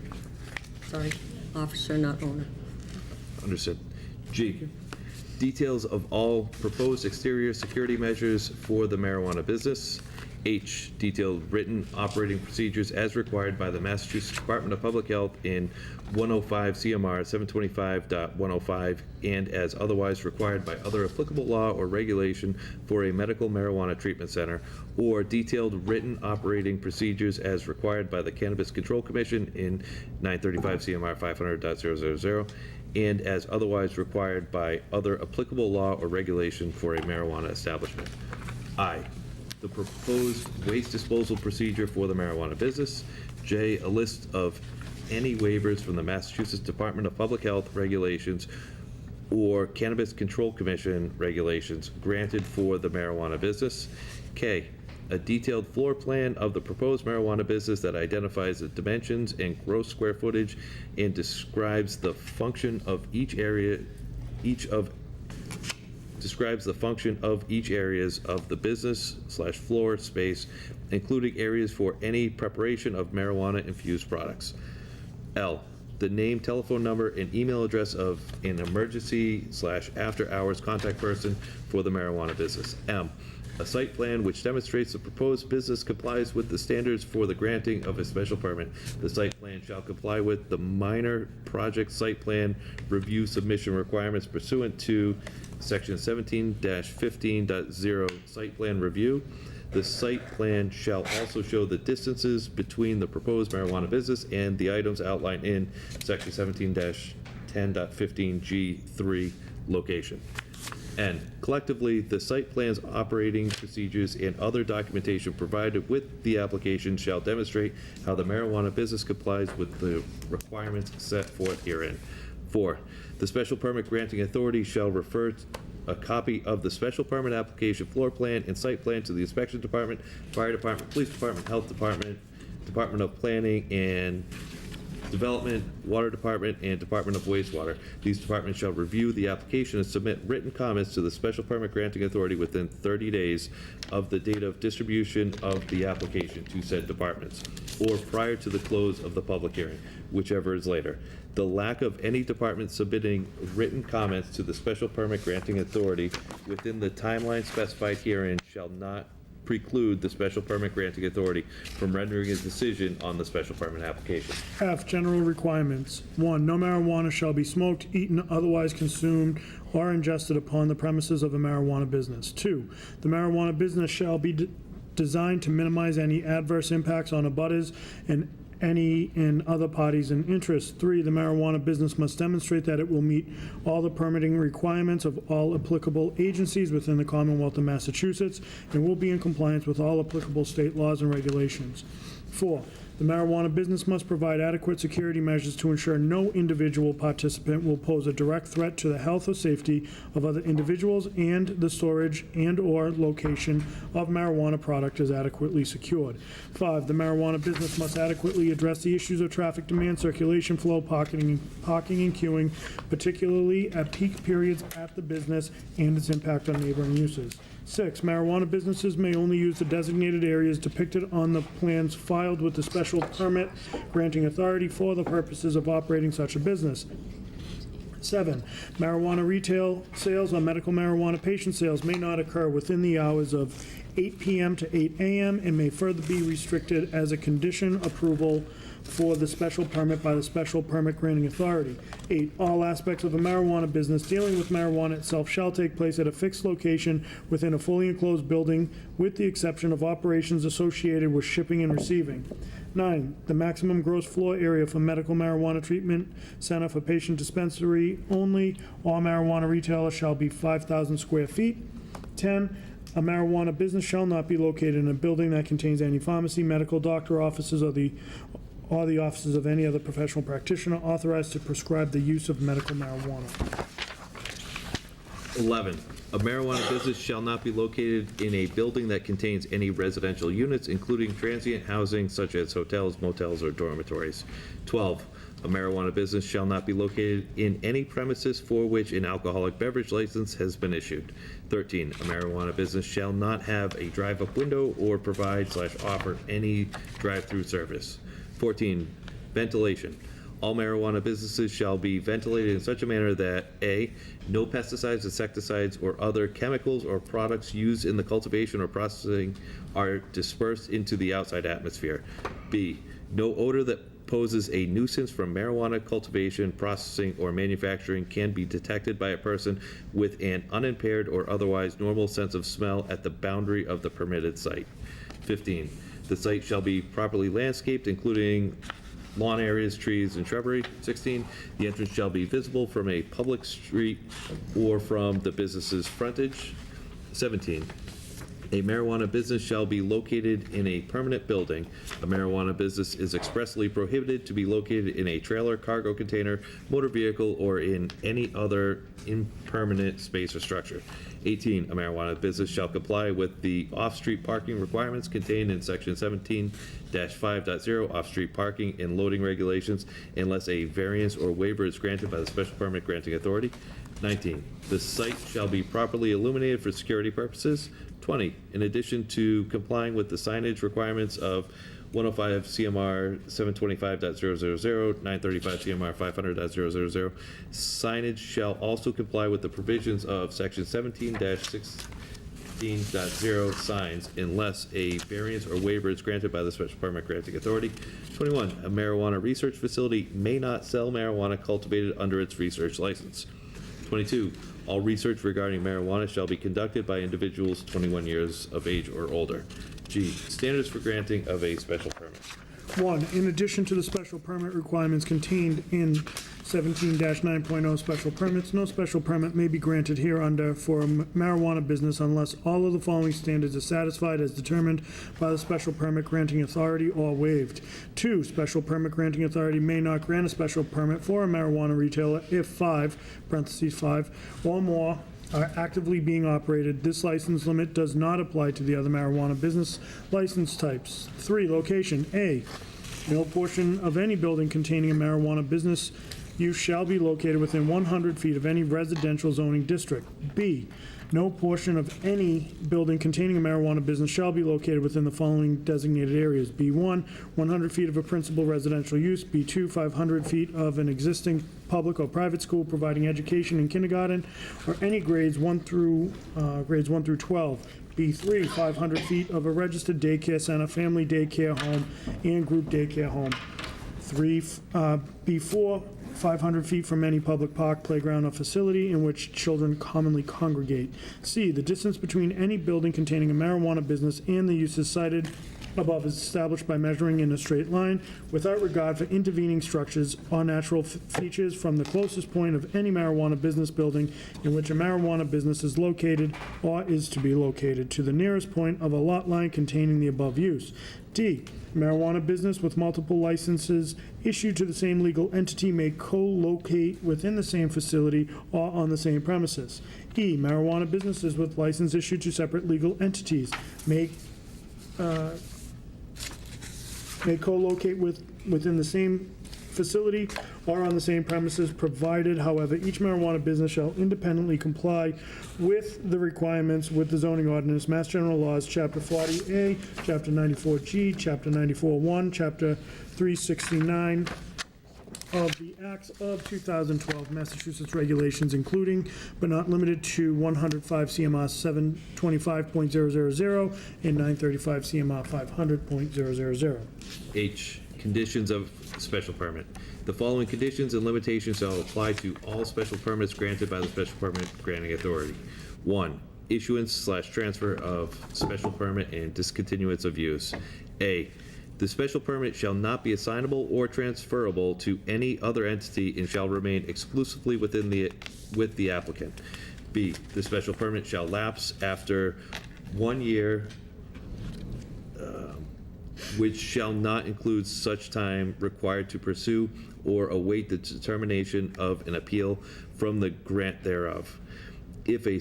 Sorry, officer, not owner. Understood. G, details of all proposed exterior security measures for the marijuana business. H, detailed written operating procedures as required by the Massachusetts Department of Public Health in 105 CMR 725.105 and as otherwise required by other applicable law or regulation for a medical marijuana treatment center, or detailed written operating procedures as required by the Cannabis Control Commission in 935 CMR 500.000 and as otherwise required by other applicable law or regulation for a marijuana establishment. I, the proposed waste disposal procedure for the marijuana business. J, a list of any waivers from the Massachusetts Department of Public Health regulations or Cannabis Control Commission regulations granted for the marijuana business. K, a detailed floor plan of the proposed marijuana business that identifies the dimensions and gross square footage and describes the function of each area, describes the function of each areas of the business/floor space, including areas for any preparation of marijuana-infused products. L, the name, telephone number, and email address of an emergency/after-hours contact person for the marijuana business. M, a site plan which demonstrates the proposed business complies with the standards for the granting of a special permit. The site plan shall comply with the minor project site plan review submission requirements pursuant to Section 17-15.0 site plan review. The site plan shall also show the distances between the proposed marijuana business and the items outlined in section 17-10.15G3 location. And collectively, the site plans, operating procedures, and other documentation provided with the application shall demonstrate how the marijuana business complies with the requirements set forth herein. 4, the special permit granting authority shall refer a copy of the special permit application floor plan and site plan to the inspection department, fire department, police department, health department, Department of Planning and Development, Water Department, and Department of Wastewater. These departments shall review the application and submit written comments to the special permit granting authority within 30 days of the date of distribution of the application to said departments, or prior to the close of the public hearing, whichever is later. The lack of any department submitting written comments to the special permit granting authority within the timeline specified herein shall not preclude the special permit granting authority from rendering a decision on the special permit application. F, general requirements. 1, no marijuana shall be smoked, eaten, otherwise consumed, or ingested upon the premises of a marijuana business. 2, the marijuana business shall be designed to minimize any adverse impacts on abutters and any and other parties in interest. 3, the marijuana business must demonstrate that it will meet all the permitting requirements of all applicable agencies within the Commonwealth of Massachusetts and will be in compliance with all applicable state laws and regulations. 4, the marijuana business must provide adequate security measures to ensure no individual participant will pose a direct threat to the health or safety of other individuals, and the storage and/or location of marijuana product is adequately secured. 5, the marijuana business must adequately address the issues of traffic demand, circulation flow, parking and queuing, particularly at peak periods at the business and its impact on neighboring uses. 6, marijuana businesses may only use the designated areas depicted on the plans filed with the special permit granting authority for the purposes of operating such a business. 7, marijuana retail sales or medical marijuana patient sales may not occur within the hours of 8 p.m. to 8 a.m. and may further be restricted as a condition approval for the special permit by the special permit granting authority. 8, all aspects of a marijuana business dealing with marijuana itself shall take place at a fixed location within a fully enclosed building, with the exception of operations associated with shipping and receiving. 9, the maximum gross floor area for medical marijuana treatment center for patient dispensary only, all marijuana retailers shall be 5,000 square feet. 10, a marijuana business shall not be located in a building that contains any pharmacy, medical, doctor offices, or the offices of any other professional practitioner authorized to prescribe the use of medical marijuana. 11, a marijuana business shall not be located in a building that contains any residential units, including transient housing such as hotels, motels, or dormitories. 12, a marijuana business shall not be located in any premises for which an alcoholic beverage license has been issued. 13, a marijuana business shall not have a drive-up window or provide/offer any drive-through service. 14, ventilation. All marijuana businesses shall be ventilated in such a manner that A, no pesticides, insecticides, or other chemicals or products used in the cultivation or processing are dispersed into the outside atmosphere. B, no odor that poses a nuisance from marijuana cultivation, processing, or manufacturing can be detected by a person with an unimpaired or otherwise normal sense of smell at the boundary of the permitted site. 15, the site shall be properly landscaped, including lawn areas, trees, and shrubbery. 16, the entrance shall be visible from a public street or from the business's frontage. 17, a marijuana business shall be located in a permanent building. A marijuana business is expressly prohibited to be located in a trailer, cargo container, motor vehicle, or in any other impermanent space or structure. 18, a marijuana business shall comply with the off-street parking requirements contained in section 17-5.0 off-street parking and loading regulations unless a variance or waiver is granted by the special permit granting authority. 19, the site shall be properly illuminated for security purposes. 20, in addition to complying with the signage requirements of 105 CMR 725.000, 935 CMR 500.000, signage shall also comply with the provisions of section 17-16.0 signs unless a variance or waiver is granted by the special permit granting authority. 21, a marijuana research facility may not sell marijuana cultivated under its research license. 22, all research regarding marijuana shall be conducted by individuals 21 years of age or older. G, standards for granting of a special permit. 1, in addition to the special permit requirements contained in 17-9.0 special permits, no special permit may be granted hereunder for a marijuana business unless all of the following standards are satisfied as determined by the special permit granting authority or waived. 2, special permit granting authority may not grant a special permit for a marijuana retailer if 5 or more are actively being operated. This license limit does not apply to the other marijuana business license types. 3, location. A, no portion of any building containing a marijuana business use shall be located within 100 feet of any residential zoning district. B, no portion of any building containing a marijuana business shall be located within the following designated areas. B1, 100 feet of a principal residential use. B2, 500 feet of an existing public or private school providing education in kindergarten or any grades 1 through 12. B3, 500 feet of a registered daycare center, family daycare home, and group daycare home. B4, 500 feet from any public park, playground, or facility in which children commonly congregate. C, the distance between any building containing a marijuana business and the uses cited above is established by measuring in a straight line without regard for intervening structures or natural features from the closest point of any marijuana business building in which a marijuana business is located or is to be located to the nearest point of a lot line containing the above use. D, marijuana business with multiple licenses issued to the same legal entity may co-locate within the same facility or on the same premises. E, marijuana businesses with license issued to separate legal entities may co-locate within the same facility or on the same premises, provided, however, each marijuana business shall independently comply with the requirements with the zoning ordinance, Mass General Laws, Chapter 40A, Chapter 94G, Chapter 94-1, Chapter 369 of the Acts of 2012, Massachusetts regulations, including but not limited to 105 CMR 725.000 and 935 CMR 500.000. H, conditions of special permit. The following conditions and limitations shall apply to all special permits granted by the special permit granting authority. 1, issuance/transfer of special permit and discontinuance of use. A, the special permit shall not be assignable or transferable to any other entity and shall remain exclusively with the applicant. B, the special permit shall lapse after 1 year, which shall not include such time required to pursue or await the determination of an appeal from the grant thereof. If a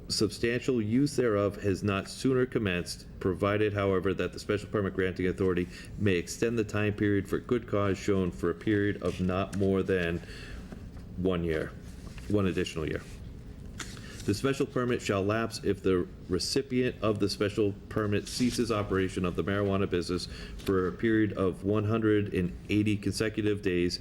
substantial use thereof has not sooner commenced, provided, however, that the special permit granting authority may extend the time period for good cause shown for a period of not more than 1 year, 1 additional year. The special permit shall lapse if the recipient of the special permit ceases operation of the marijuana business for a period of 180 consecutive days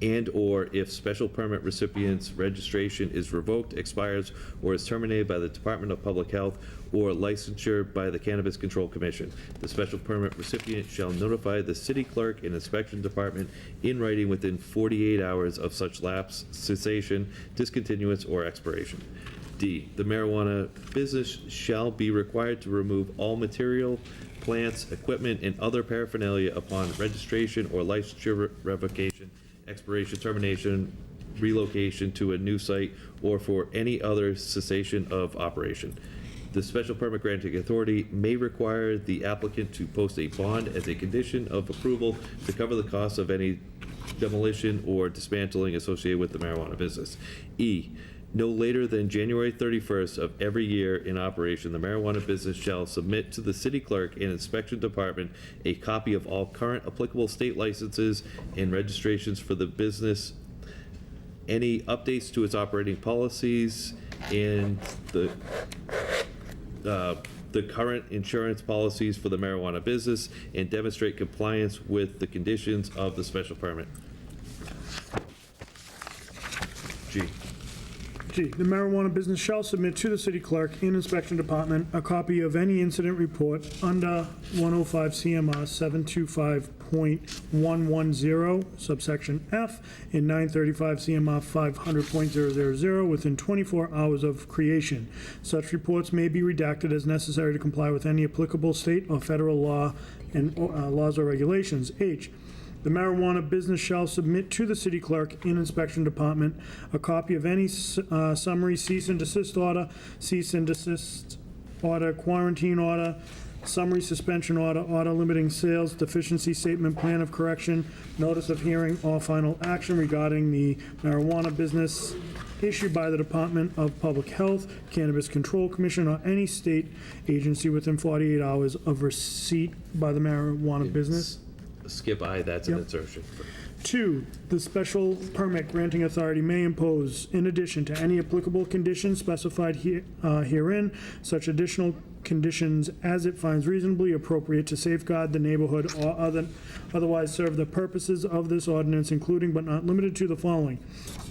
and/or if special permit recipient's registration is revoked, expires, or is terminated by the Department of Public Health or licensure by the Cannabis Control Commission. The special permit recipient shall notify the city clerk and inspection department in writing within 48 hours of such lapse, cessation, discontinuance, or expiration. D, the marijuana business shall be required to remove all material, plants, equipment, and other paraphernalia upon registration or licensure revocation, expiration, termination, relocation to a new site, or for any other cessation of operation. The special permit granting authority may require the applicant to post a bond as a condition of approval to cover the costs of any demolition or dismantling associated with the marijuana business. E, no later than January 31st of every year in operation, the marijuana business shall submit to the city clerk and inspection department a copy of all current applicable state licenses and registrations for the business, any updates to its operating policies, and the current insurance policies for the marijuana business, and demonstrate compliance with the conditions of the special permit. G. G, the marijuana business shall submit to the city clerk and inspection department a copy of any incident report under 105 CMR 725.110, subsection F, and 935 CMR 500.000 within 24 hours of creation. Such reports may be redacted as necessary to comply with any applicable state or federal law and laws or regulations. H, the marijuana business shall submit to the city clerk and inspection department a copy of any summary cease and desist order, quarantine order, summary suspension order, order limiting sales, deficiency statement, plan of correction, notice of hearing, or final action regarding the marijuana business issued by the Department of Public Health, Cannabis Control Commission, or any state agency within 48 hours of receipt by the marijuana business. Skip I, that's an insertion. 2, the special permit granting authority may impose, in addition to any applicable conditions specified herein, such additional conditions as it finds reasonably appropriate to safeguard the neighborhood or otherwise serve the purposes of this ordinance, including but not limited to the following: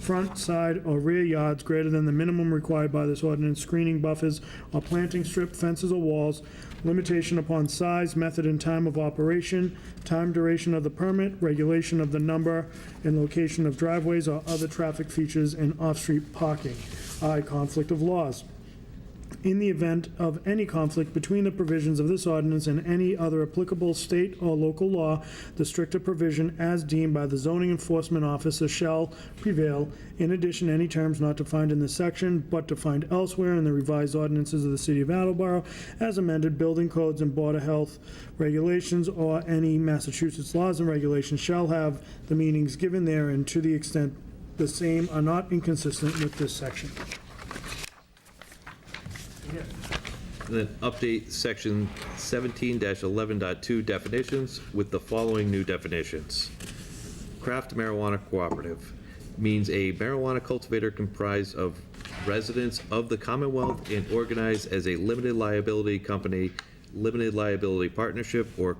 front, side, or rear yards greater than the minimum required by this ordinance, screening buffers or planting strip, fences or walls, limitation upon size, method, and time of operation, time duration of the permit, regulation of the number and location of driveways or other traffic features, and off-street parking. I, conflict of laws. In the event of any conflict between the provisions of this ordinance and any other applicable state or local law, the stricter provision as deemed by the zoning enforcement officer shall prevail. In addition, any terms not to find in this section, but to find elsewhere in the revised ordinances of the city of Attleboro, as amended, building codes and Board of Health regulations, or any Massachusetts laws and regulations shall have the meanings given therein to the extent the same are not inconsistent with this section. And then update section 17-11.2 definitions with the following new definitions. Craft marijuana cooperative means a marijuana cultivator comprised of residents of the Commonwealth and organized as a limited liability company, limited liability partnership, or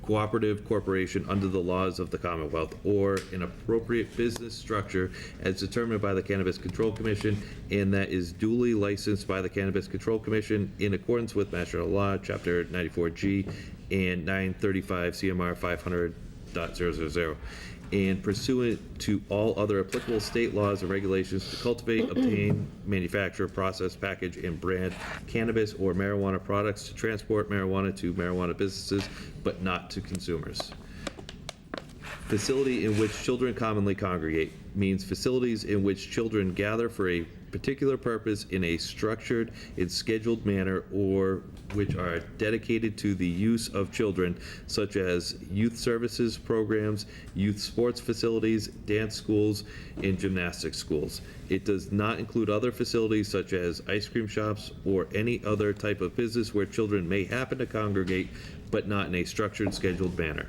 cooperative corporation under the laws of the Commonwealth, or an appropriate business structure as determined by the Cannabis Control Commission, and that is duly licensed by the Cannabis Control Commission in accordance with Mass General Law, Chapter 94G and 935 CMR 500.000, and pursuant to all other applicable state laws and regulations to cultivate, obtain, manufacture, process, package, and brand cannabis or marijuana products, to transport marijuana to marijuana businesses, but not to consumers. Facility in which children commonly congregate means facilities in which children gather for a particular purpose in a structured and scheduled manner, or which are dedicated to the use of children, such as youth services programs, youth sports facilities, dance schools, and gymnastics schools. It does not include other facilities such as ice cream shops or any other type of business where children may happen to congregate, but not in a structured, scheduled manner.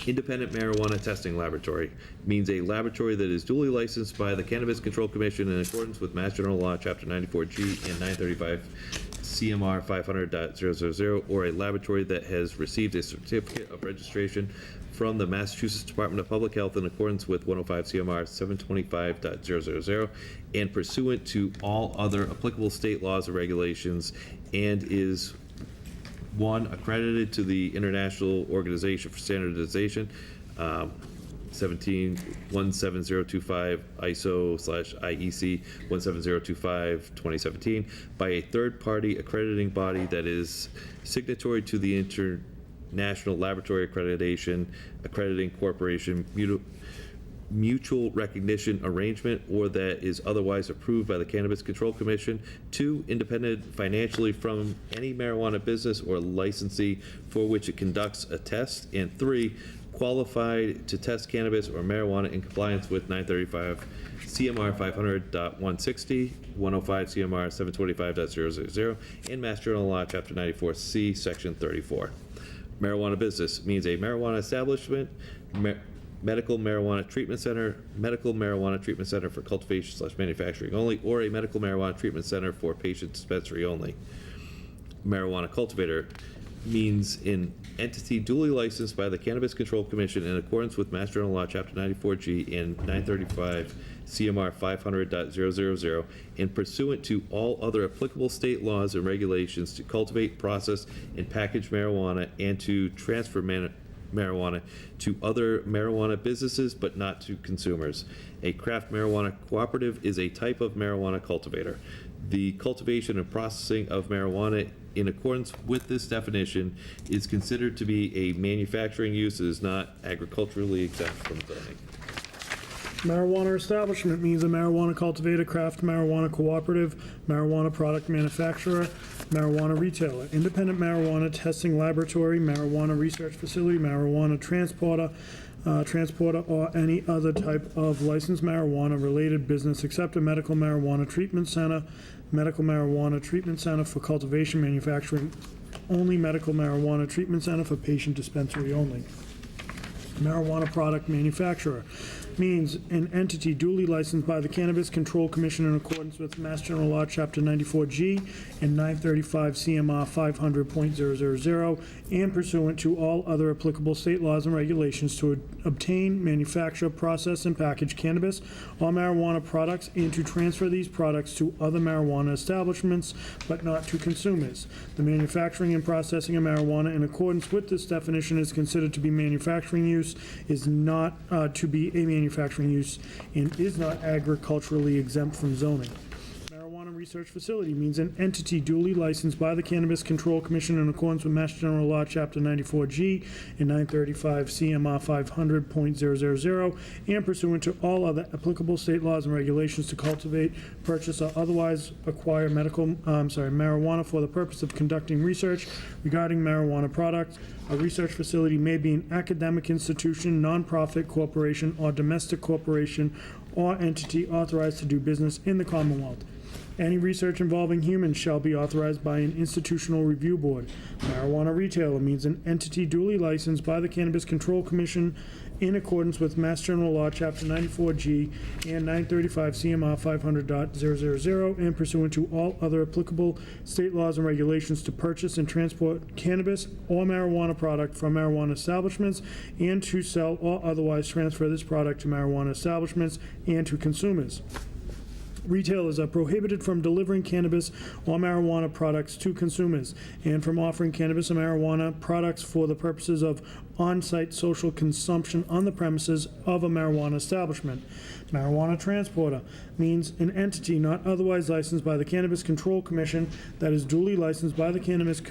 Independent marijuana testing laboratory means a laboratory that is duly licensed by the Cannabis Control Commission in accordance with Mass General Law, Chapter 94G and 935 CMR 500.000, or a laboratory that has received a certificate of registration from the Massachusetts Department of Public Health in accordance with 105 CMR 725.000 and pursuant to all other applicable state laws and regulations, and is 1, accredited to the International Organization for Standardization, 17025 ISO/IEC 17025 2017, by a third-party accrediting body that is signatory to the International Laboratory Accrediting Corporation mutual recognition arrangement, or that is otherwise approved by the Cannabis Control Commission. 2, independent financially from any marijuana business or licensee for which it conducts a test. And 3, qualified to test cannabis or marijuana in compliance with 935 CMR 500.160, 105 CMR 725.000, and Mass General Law, Chapter 94C, Section 34. Marijuana business means a marijuana establishment, medical marijuana treatment center for cultivation/manufacturing only, or a medical marijuana treatment center for patient dispensary only. Marijuana cultivator means an entity duly licensed by the Cannabis Control Commission in accordance with Mass General Law, Chapter 94G and 935 CMR 500.000, and pursuant to all other applicable state laws and regulations to cultivate, process, and package marijuana and to transfer marijuana to other marijuana businesses, but not to consumers. A craft marijuana cooperative is a type of marijuana cultivator. The cultivation and processing of marijuana in accordance with this definition is considered to be a manufacturing use that is not agriculturally exempt from zoning. Marijuana establishment means a marijuana cultivator, craft marijuana cooperative, marijuana product manufacturer, marijuana retailer, independent marijuana testing laboratory, marijuana research facility, marijuana transporter, or any other type of licensed marijuana-related business except a medical marijuana treatment center for cultivation, manufacturing only, medical marijuana treatment center for patient dispensary only. Marijuana product manufacturer means an entity duly licensed by the Cannabis Control Commission in accordance with Mass General Law, Chapter 94G and 935 CMR 500.000, and pursuant to all other applicable state laws and regulations to obtain, manufacture, process, and package cannabis or marijuana products and to transfer these products to other marijuana establishments, but not to consumers. The manufacturing and processing of marijuana in accordance with this definition is considered to be manufacturing use, is not to be a manufacturing use, and is not agriculturally exempt from zoning. Marijuana research facility means an entity duly licensed by the Cannabis Control Commission in accordance with Mass General Law, Chapter 94G and 935 CMR 500.000, and pursuant to all other applicable state laws and regulations to cultivate, purchase, or otherwise acquire marijuana for the purpose of conducting research regarding marijuana products. A research facility may be an academic institution, nonprofit corporation, or domestic corporation or entity authorized to do business in the Commonwealth. Any research involving humans shall be authorized by an institutional review board. Marijuana retailer means an entity duly licensed by the Cannabis Control Commission in accordance with Mass General Law, Chapter 94G and 935 CMR 500.000, and pursuant to all other applicable state laws and regulations to purchase and transport cannabis or marijuana product from marijuana establishments and to sell or otherwise transfer this product to marijuana establishments and to consumers. Retailers are prohibited from delivering cannabis or marijuana products to consumers and from offering cannabis or marijuana products for the purposes of on-site social consumption on the premises of a marijuana establishment. Marijuana transporter means an entity not otherwise licensed by the Cannabis Control Commission that is duly licensed by the Cannabis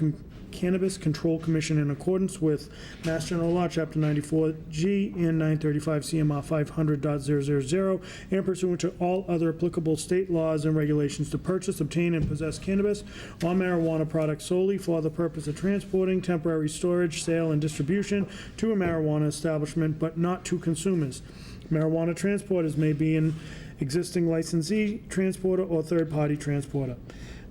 Control Commission in accordance with Mass General Law, Chapter 94G and 935 CMR 500.000, and pursuant to all other applicable state laws and regulations to purchase, obtain, and possess cannabis or marijuana products solely for the purpose of transporting, temporary storage, sale, and distribution to a marijuana establishment, but not to consumers. Marijuana transporters may be an existing licensee transporter or third-party transporter.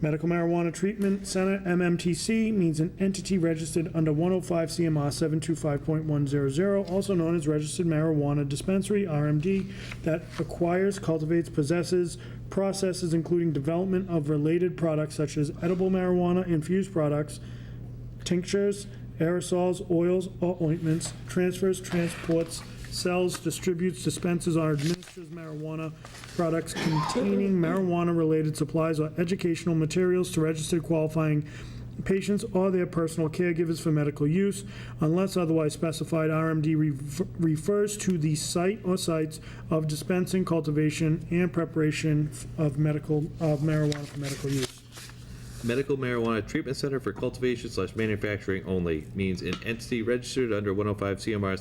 Medical Marijuana Treatment Center, MMTC, means an entity registered under 105 CMR 725.100, also known as Registered Marijuana Dispensary, RMD, that acquires, cultivates, possesses, processes, including development of related products such as edible marijuana, infused products, tinctures, aerosols, oils, or ointments, transfers, transports, sells, distributes, dispenses, or administers marijuana products containing marijuana-related supplies or educational materials to registered qualifying patients or their personal caregivers for medical use. Unless otherwise specified, RMD refers to the site or sites of dispensing, cultivation, and preparation of marijuana for medical use. Medical Marijuana Treatment Center for cultivation / manufacturing only means an entity registered under 105 CMR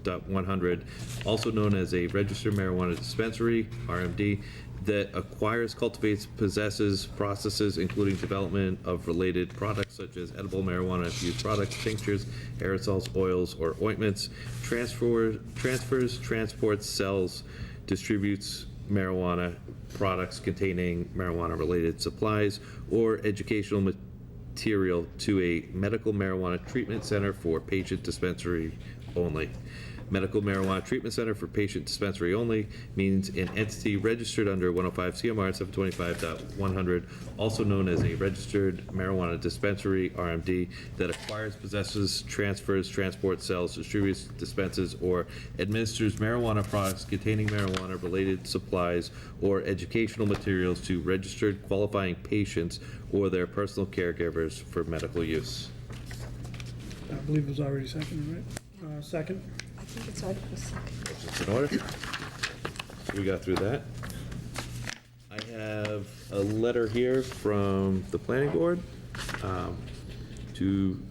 725.100, also known as a Registered Marijuana Dispensary, RMD, that acquires, cultivates, possesses, processes, including development of related products such as edible marijuana infused products, tinctures, aerosols, oils, or ointments, transfers, transports, sells, distributes marijuana products containing marijuana-related supplies or educational material to a medical marijuana treatment center for patient dispensary only. Medical marijuana treatment center for patient dispensary only means an entity registered under 105 CMR 725.100, also known as a registered marijuana dispensary, RMD, that acquires, possesses, transfers, transports, sells, distributes, dispenses, or administers marijuana products containing marijuana-related supplies or educational materials to registered qualifying patients or their personal caregivers for medical use. I believe it was already seconded, right? Second? I think it's Article 2. Motion's in order. So we got through that. I have a letter here from the planning board to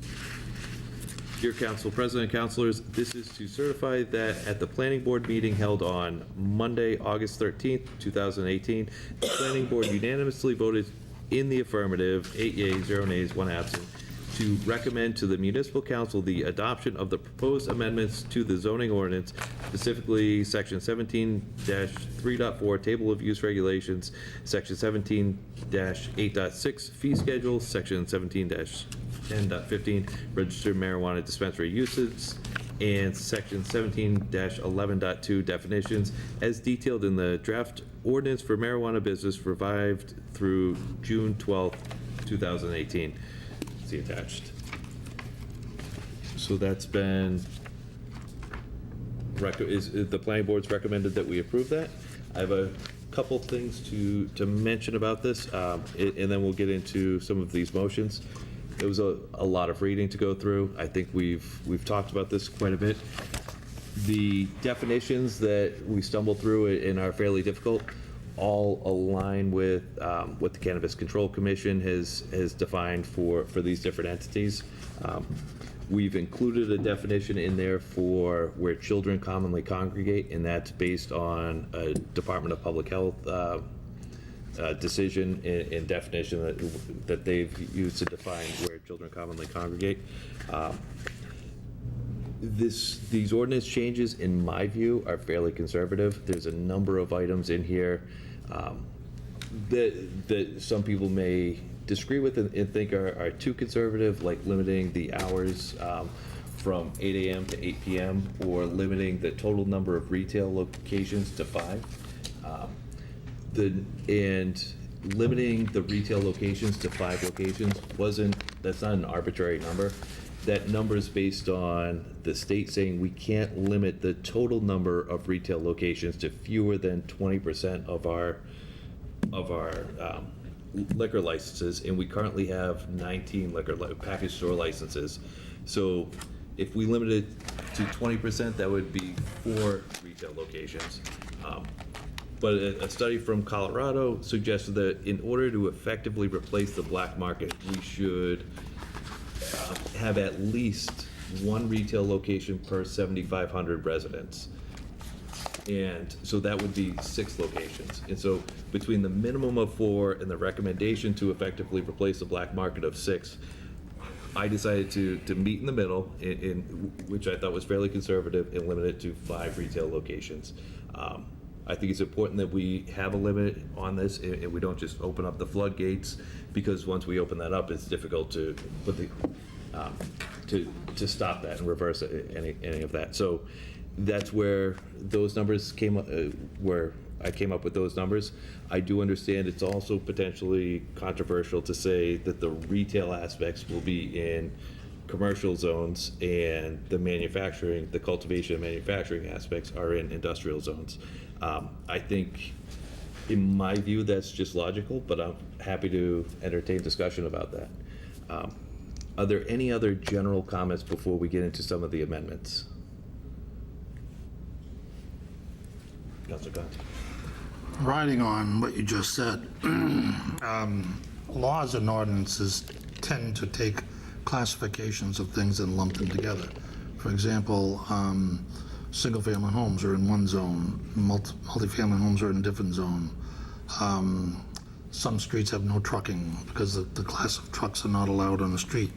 Dear Council President, Councilors, this is to certify that at the planning board meeting held on Monday, August 13th, 2018, the planning board unanimously voted in the affirmative, 8 yeas, 0 nays, 1 absent, to recommend to the municipal council the adoption of the proposed amendments to the zoning ordinance, specifically section 17-3.4 table of use regulations, section 17-8.6 fee schedule, section 17-10.15 registered marijuana dispensary uses, and section 17-11.2 definitions as detailed in the draft ordinance for marijuana business revived through June 12th, 2018. See attached. So that's been, the planning board's recommended that we approve that. I have a couple things to mention about this, and then we'll get into some of these motions. It was a lot of reading to go through. I think we've talked about this quite a bit. The definitions that we stumbled through and are fairly difficult all align with what the Cannabis Control Commission has defined for these different entities. We've included a definition in there for where children commonly congregate, and that's based on a Department of Public Health decision and definition that they've used to define where children commonly congregate. These ordinance changes, in my view, are fairly conservative. There's a number of items in here that some people may disagree with and think are too conservative, like limiting the hours from 8 a.m. to 8 p.m. or limiting the total number of retail locations to 5. And limiting the retail locations to 5 locations that's not an arbitrary number. That number is based on the state saying we can't limit the total number of retail locations to fewer than 20% of our liquor licenses, and we currently have 19 package store licenses. So if we limit it to 20%, that would be 4 retail locations. But a study from Colorado suggested that in order to effectively replace the black market, we should have at least 1 retail location per 7,500 residents. And so that would be 6 locations. And so between the minimum of 4 and the recommendation to effectively replace the black market of 6, I decided to meet in the middle, which I thought was fairly conservative, and limit it to 5 retail locations. I think it's important that we have a limit on this and we don't just open up the floodgates, because once we open that up, it's difficult to put to stop that and reverse any of that. So that's where those numbers came up, where I came up with those numbers. I do understand it's also potentially controversial to say that the retail aspects will be in commercial zones and the cultivation and manufacturing aspects are in industrial zones. I think, in my view, that's just logical, but I'm happy to entertain discussion about that. Are there any other general comments before we get into some of the amendments? Councilor Conti. Riding on what you just said, laws and ordinances tend to take classifications of things and lump them together. For example, single-family homes are in one zone, multi-family homes are in a different zone. Some streets have no trucking because the class of trucks are not allowed on the street.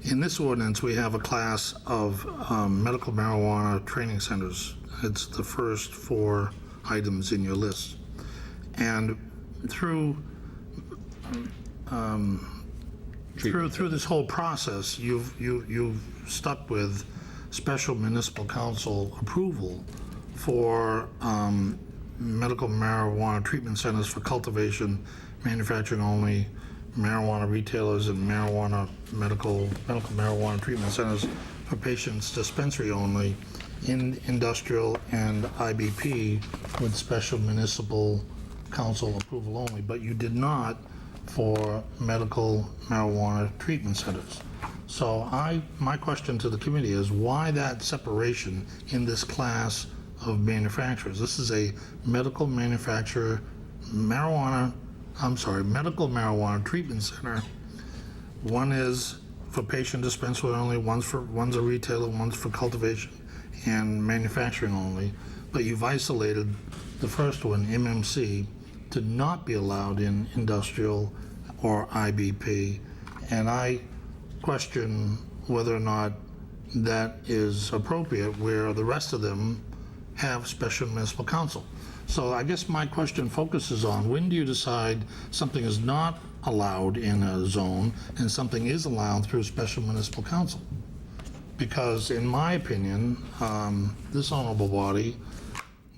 In this ordinance, we have a class of medical marijuana training centers. It's the first 4 items in your list. And through this whole process, you've stuck with special municipal council approval for medical marijuana treatment centers for cultivation, manufacturing only, marijuana retailers, and medical marijuana treatment centers for patients dispensary only, in industrial and IBP with special municipal council approval only, but you did not for medical marijuana treatment centers. So my question to the committee is why that separation in this class of manufacturers? This is a medical manufacturer, medical marijuana treatment center. One is for patient dispensary only, one's a retailer, one's for cultivation and manufacturing only. But you've isolated the first one, MMC, to not be allowed in industrial or IBP. And I question whether or not that is appropriate where the rest of them have special municipal council. So I guess my question focuses on when do you decide something is not allowed in a zone and something is allowed through special municipal council? Because in my opinion, this honorable body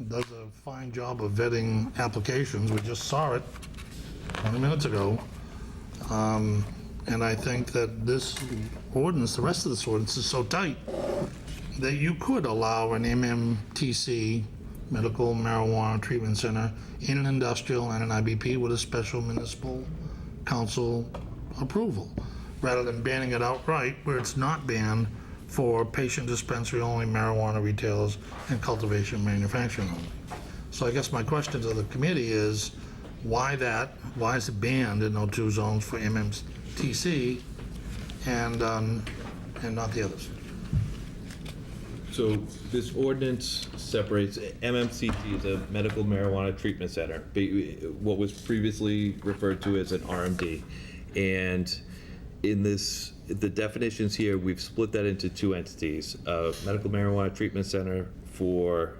does a fine job of vetting applications. We just saw it 20 minutes ago. And I think that this ordinance, the rest of this ordinance is so tight that you could allow an MMTC, medical marijuana treatment center, in an industrial and an IBP with a special municipal council approval, rather than banning it outright where it's not banned for patient dispensary only, marijuana retailers, and cultivation manufacturing only. So I guess my question to the committee is, why is it banned in those two zones for MMTC and not the others? So this ordinance separates MMCT as a medical marijuana treatment center, what was previously referred to as an RMD. And in the definitions here, we've split that into two entities: a medical marijuana treatment center for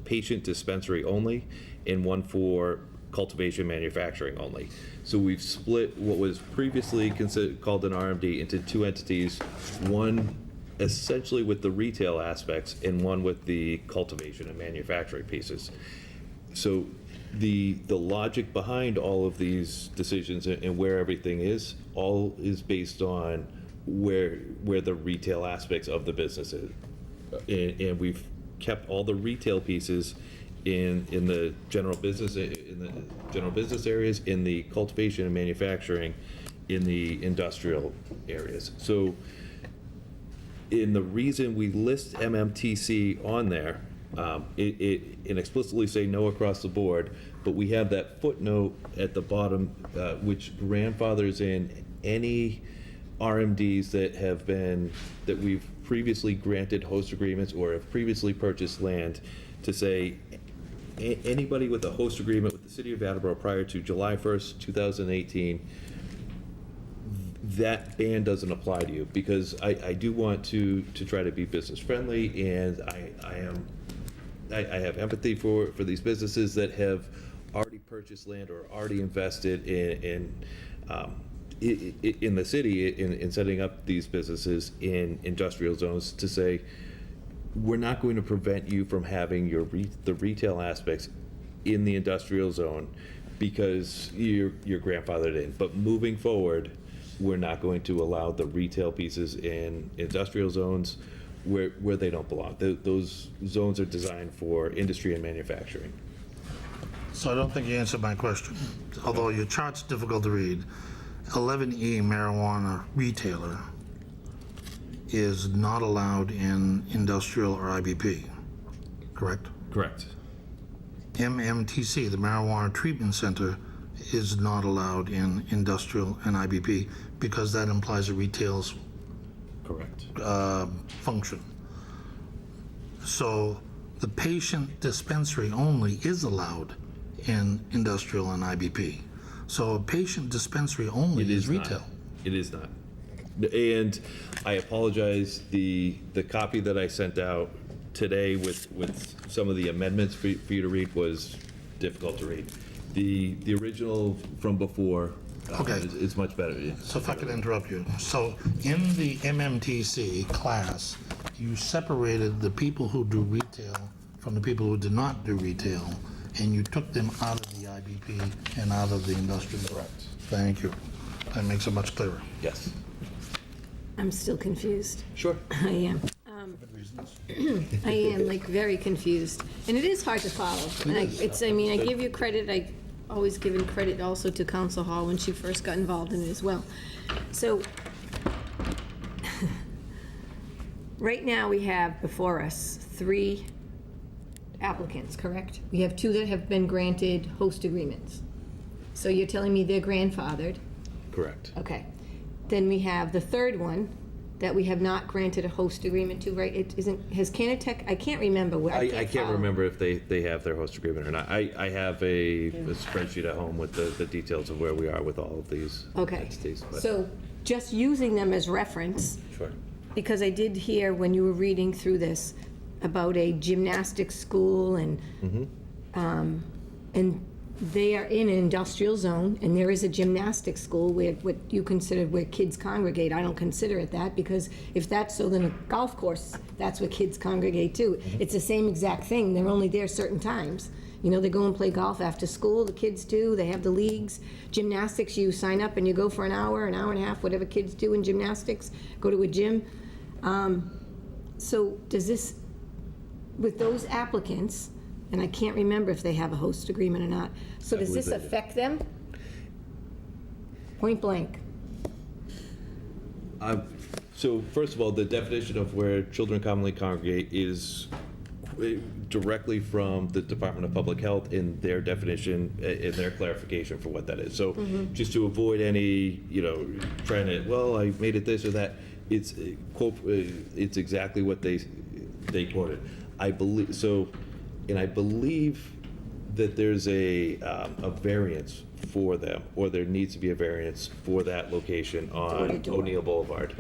patient dispensary only, and one for cultivation manufacturing only. So we've split what was previously called an RMD into two entities, one essentially with the retail aspects and one with the cultivation and manufacturing pieces. So the logic behind all of these decisions and where everything is, all is based on where the retail aspects of the business is. And we've kept all the retail pieces in the general business areas, in the cultivation and manufacturing, in the industrial areas. So in the reason we list MMTC on there, it explicitly say no across the board, but we have that footnote at the bottom which grandfathers in any RMDs that we've previously granted host agreements or have previously purchased land, to say anybody with a host agreement with the city of Attleboro prior to July 1st, 2018, that ban doesn't apply to you, because I do want to try to be business friendly, and I have empathy for these businesses that have already purchased land or already invested in the city in setting up these businesses in industrial zones, to say we're not going to prevent you from having the retail aspects in the industrial zone because you're grandfathered in. But moving forward, we're not going to allow the retail pieces in industrial zones where they don't belong. Those zones are designed for industry and manufacturing. So I don't think you answered my question, although your chart's difficult to read. 11E marijuana retailer is not allowed in industrial or IBP, correct? Correct. MMTC, the marijuana treatment center, is not allowed in industrial and IBP because that implies a retail's correct function. So the patient dispensary only is allowed in industrial and IBP. So a patient dispensary only is retail. It is not. And I apologize, the copy that I sent out today with some of the amendments for you to read was difficult to read. The original from before Okay. It's much better. So if I could interrupt you. So in the MMTC class, you separated the people who do retail from the people who did not do retail, and you took them out of the IBP and out of the industrial. Correct. Thank you. That makes it much clearer. Yes. I'm still confused. Sure. I am. I am, like, very confused. And it is hard to follow. And I give you credit, I've always given credit also to Council Hall when she first got involved in it as well. So, right now, we have before us 3 applicants, correct? We have 2 that have been granted host agreements. So you're telling me they're grandfathered? Correct. Okay. Then we have the 3rd one that we have not granted a host agreement to, right? It isn't, has Canatech, I can't remember where. I can't remember if they have their host agreement or not. I have a spreadsheet at home with the details of where we are with all of these entities. but- So just using them as reference, Sure. because I did hear when you were reading through this about a gymnastics school and they are in an industrial zone, and there is a gymnastics school where what you considered where kids congregate. I don't consider it that, because if that's so, then a golf course, that's where kids congregate too. It's the same exact thing. They're only there certain times. You know, they go and play golf after school, the kids do, they have the leagues. Gymnastics, you sign up and you go for an hour and a half, whatever kids do in gymnastics, go to a gym. So does this, with those applicants, and I can't remember if they have a host agreement or not, so does this affect them? Point blank. So first of all, the definition of where children commonly congregate is directly from the Department of Public Health in their definition, in their clarification for what that is. So just to avoid any, trying to, well, I made it this or that, it's quote, it's exactly what they quoted. I believe so, and I believe that there's a variance for them, or there needs to be a variance for that location on O'Neill Boulevard,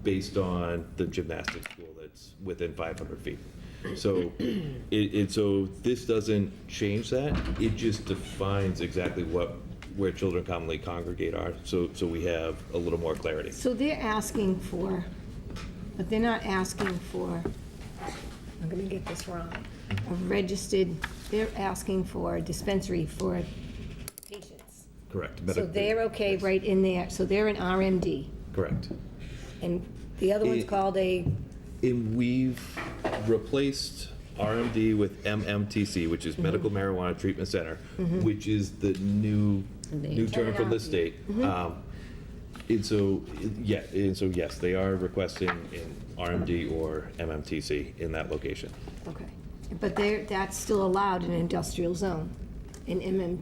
based on the gymnastics school that's within 500 feet. So, so this doesn't change that. It just defines exactly where children commonly congregate are. So we have a little more clarity. So they're asking for, but they're not asking for, I'm gonna get this wrong, a registered, they're asking for a dispensary for patients. Correct. So they're okay right in there, so they're an RMD. Correct. And the other one's called a, And we've replaced RMD with MMTC, which is Medical Marijuana Treatment Center, which is the new term from the state. And so yes, they are requesting an RMD or MMTC in that location. okay, but that's still allowed in an industrial zone, in MM,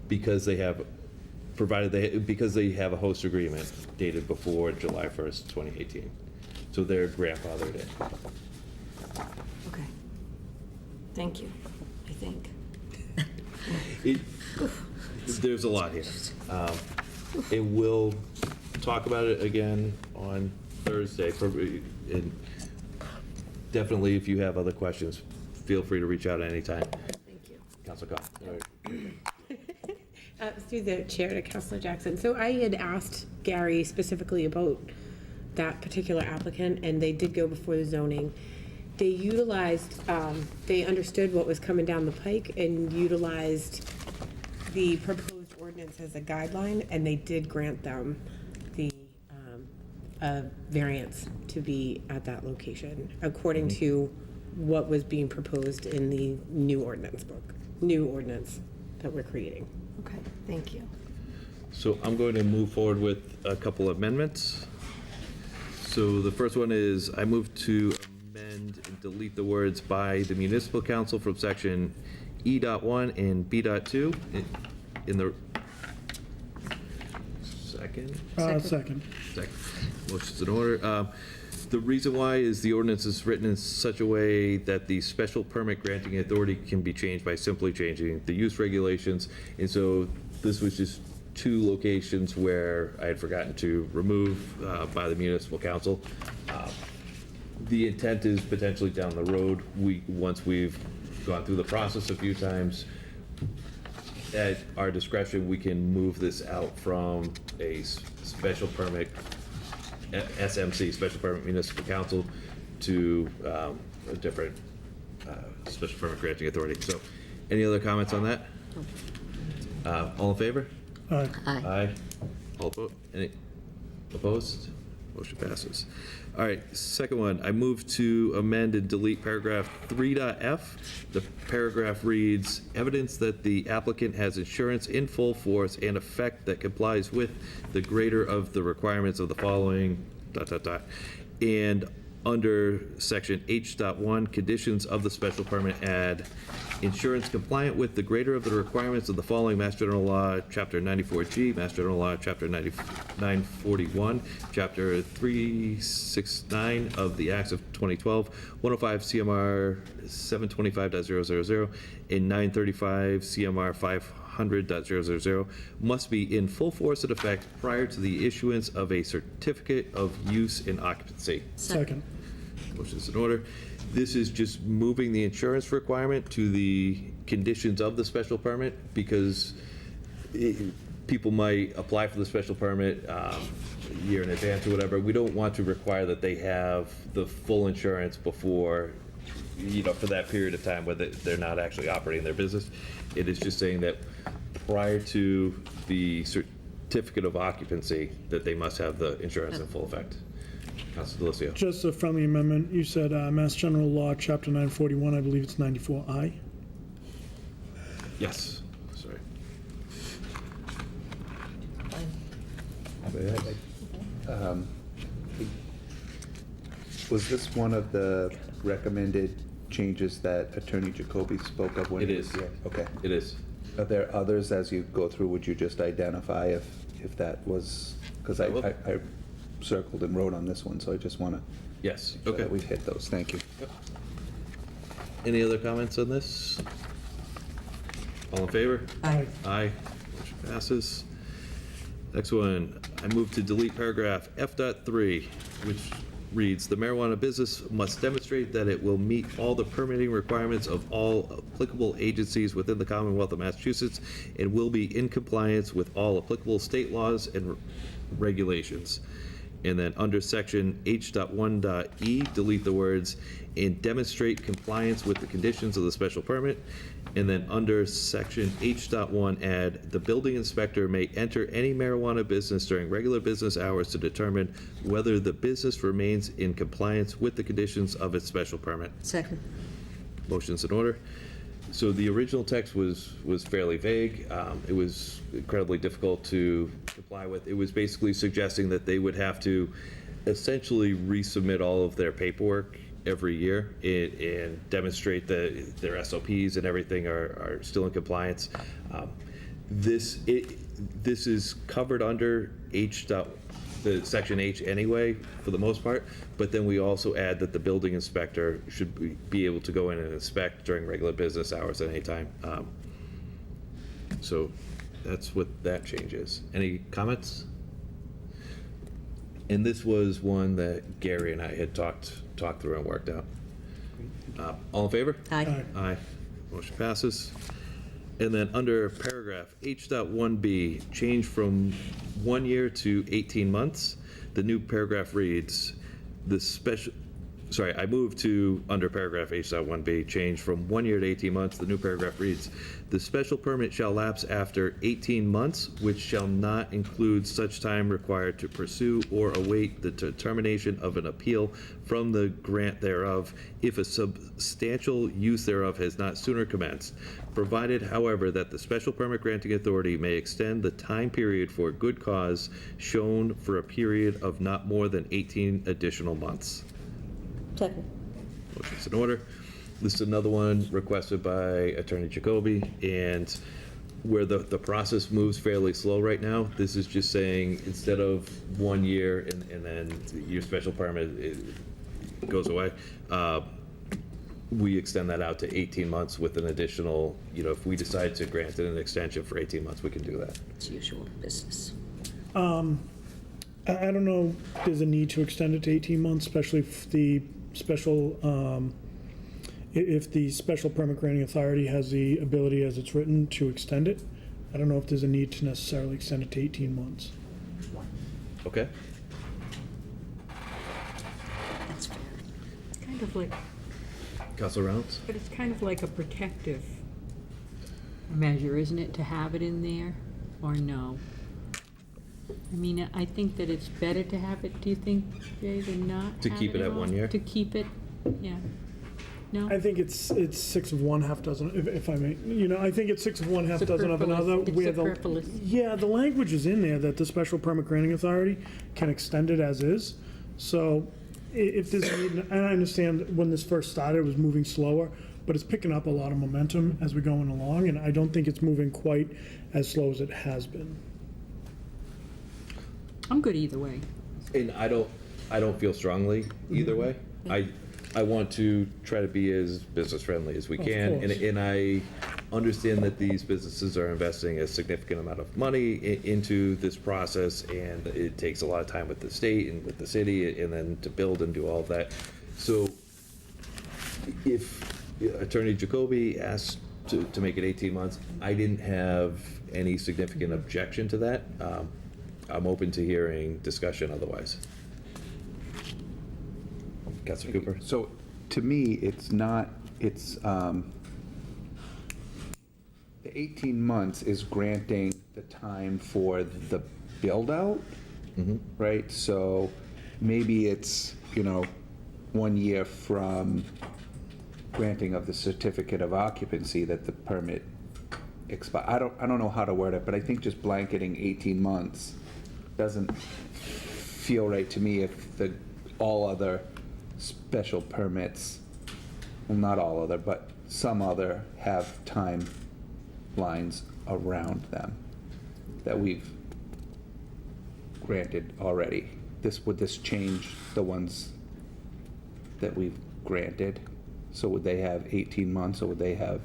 Because they have, because they have a host agreement dated before July 1st, 2018. So they're grandfathered in. okay. Thank you, I think. There's a lot here. And we'll talk about it again on Thursday. And definitely, if you have other questions, feel free to reach out at any time. Thank you. Councilor Cobb. Through the chair to Councilor Jackson. So I had asked Gary specifically about that particular applicant, and they did go before the zoning. They utilized, they understood what was coming down the pike and utilized the proposed ordinance as a guideline, and they did grant them the variance to be at that location, according to what was being proposed in the new ordinance that we're creating. Okay, thank you. So I'm going to move forward with a couple amendments. So the first one is I move to amend and delete the words by the municipal council from section E.1 and B.2 in the second. Second. Motion's in order. The reason why is the ordinance is written in such a way that the special permit granting authority can be changed by simply changing the use regulations. And so this was just 2 locations where I had forgotten to remove by the municipal council. The intent is potentially down the road, once we've gone through the process a few times, at our discretion, we can move this out from a special permit, SMC, Special Permit Municipal Council, to a different special permit granting authority. So, any other comments on that? All in favor? Aye. Aye. All opposed? Any opposed? Motion passes. All right, second one, I move to amend and delete paragraph 3.f. The paragraph reads, evidence that the applicant has insurance in full force and effect that complies with the greater of the requirements of the following, ... And under section H.1, conditions of the special permit, add insurance compliant with the greater of the requirements of the following: Mass General Law, Chapter 94G, Mass General Law, Chapter 941, Chapter 369 of the Acts of 2012, 105 CMR 725.000, and 935 CMR 500.000, must be in full force and effect prior to the issuance of a certificate of use and occupancy. Second. Motion's in order. This is just moving the insurance requirement to the conditions of the special permit, because people might apply for the special permit a year in advance or whatever. We don't want to require that they have the full insurance before, for that period of time where they're not actually operating their business. It is just saying that prior to the certificate of occupancy, that they must have the insurance in full effect. Councilor Delizio. Just a friendly amendment. You said Mass General Law, Chapter 941, I believe it's 94I. Yes, sorry. Was this one of the recommended changes that Attorney Jacoby spoke of when It he is. was here? Okay. It is. Are there others as you go through? Would you just identify if that was, because I will. I circled and wrote on this one, so I just want to. Yes, So okay. that we've hit those. Thank you. Any other comments on this? All in favor? Aye. Aye. Motion passes. Next one, I move to delete paragraph F.3, which reads, the marijuana business must demonstrate that it will meet all the permitting requirements of all applicable agencies within the Commonwealth of Massachusetts and will be in compliance with all applicable state laws and regulations. And then under section H.1.E, delete the words and demonstrate compliance with the conditions of the special permit. And then under section H.1, add the building inspector may enter any marijuana business during regular business hours to determine whether the business remains in compliance with the conditions of its special permit. Second. Motion's in order. So the original text was fairly vague. It was incredibly difficult to comply with. It was basically suggesting that they would have to essentially resubmit all of their paperwork every year and demonstrate that their SOPs and everything are still in compliance. This is covered under the section H anyway, for the most part, but then we also add that the building inspector should be able to go in and inspect during regular business hours at any time. So that's what that change is. Any comments? And this was one that Gary and I had talked through and worked out. All in favor? Aye. Aye. Motion passes. And then under paragraph H.1b, change from 1 year to 18 months, the new paragraph reads, I move to, under paragraph H.1b, change from 1 year to 18 months, the new paragraph reads, the special permit shall lapse after 18 months, which shall not include such time required to pursue or await the determination of an appeal from the grant thereof, if a substantial use thereof has not sooner commenced, provided, however, that the special permit granting authority may extend the time period for good cause shown for a period of not more than 18 additional months. Second. Motion's in order. This is another one requested by Attorney Jacoby, and where the process moves fairly slow right now, this is just saying, instead of 1 year and then your special permit goes away, we extend that out to 18 months with an additional, if we decide to grant it an extension for 18 months, we can do that. It's usual business. I don't know if there's a need to extend it to 18 months, especially if the special permit granting authority has the ability, as it's written, to extend it. I don't know if there's a need to necessarily extend it to 18 months. Okay. That's fair. It's kind of like, Councilor Reynolds? but it's kind of like a protective measure, isn't it, to have it in there, or no? I mean, I think that it's better to have it, do you think, Jay, than not? To have keep it at all? 1 year? To keep it, yeah. No? I think it's six of one, half dozen, if I may. You know, I think it's six of one, half dozen of Superfluous. another. It's where the superfluous. Yeah, the language is in there that the special permit granting authority can extend it as is. So if there's a need, and I understand when this first started, it was moving slower, but it's picking up a lot of momentum as we're going along, and I don't think it's moving quite as slow as it has been. I'm good either way. And I don't feel strongly either way. I want to try to be as business friendly as we can, and I understand that these businesses are investing a significant amount of money into this process, and it takes a lot of time with the state and with the city, and then to build and do all of that. So if Attorney Jacoby asked to make it 18 months, I didn't have any significant objection to that. I'm open to hearing discussion otherwise. Councilor Cooper? So, to me, it's not, the 18 months is granting the time for the build-out, right? So, maybe it's, 1 year from granting of the certificate of occupancy that the permit expire. I don't know how to word it, but I think just blanketing 18 months doesn't feel right to me if all other special permits, well, not all other, but some other have timelines around them that we've granted already. Would this change the ones that we've granted? So would they have 18 months, or would they have,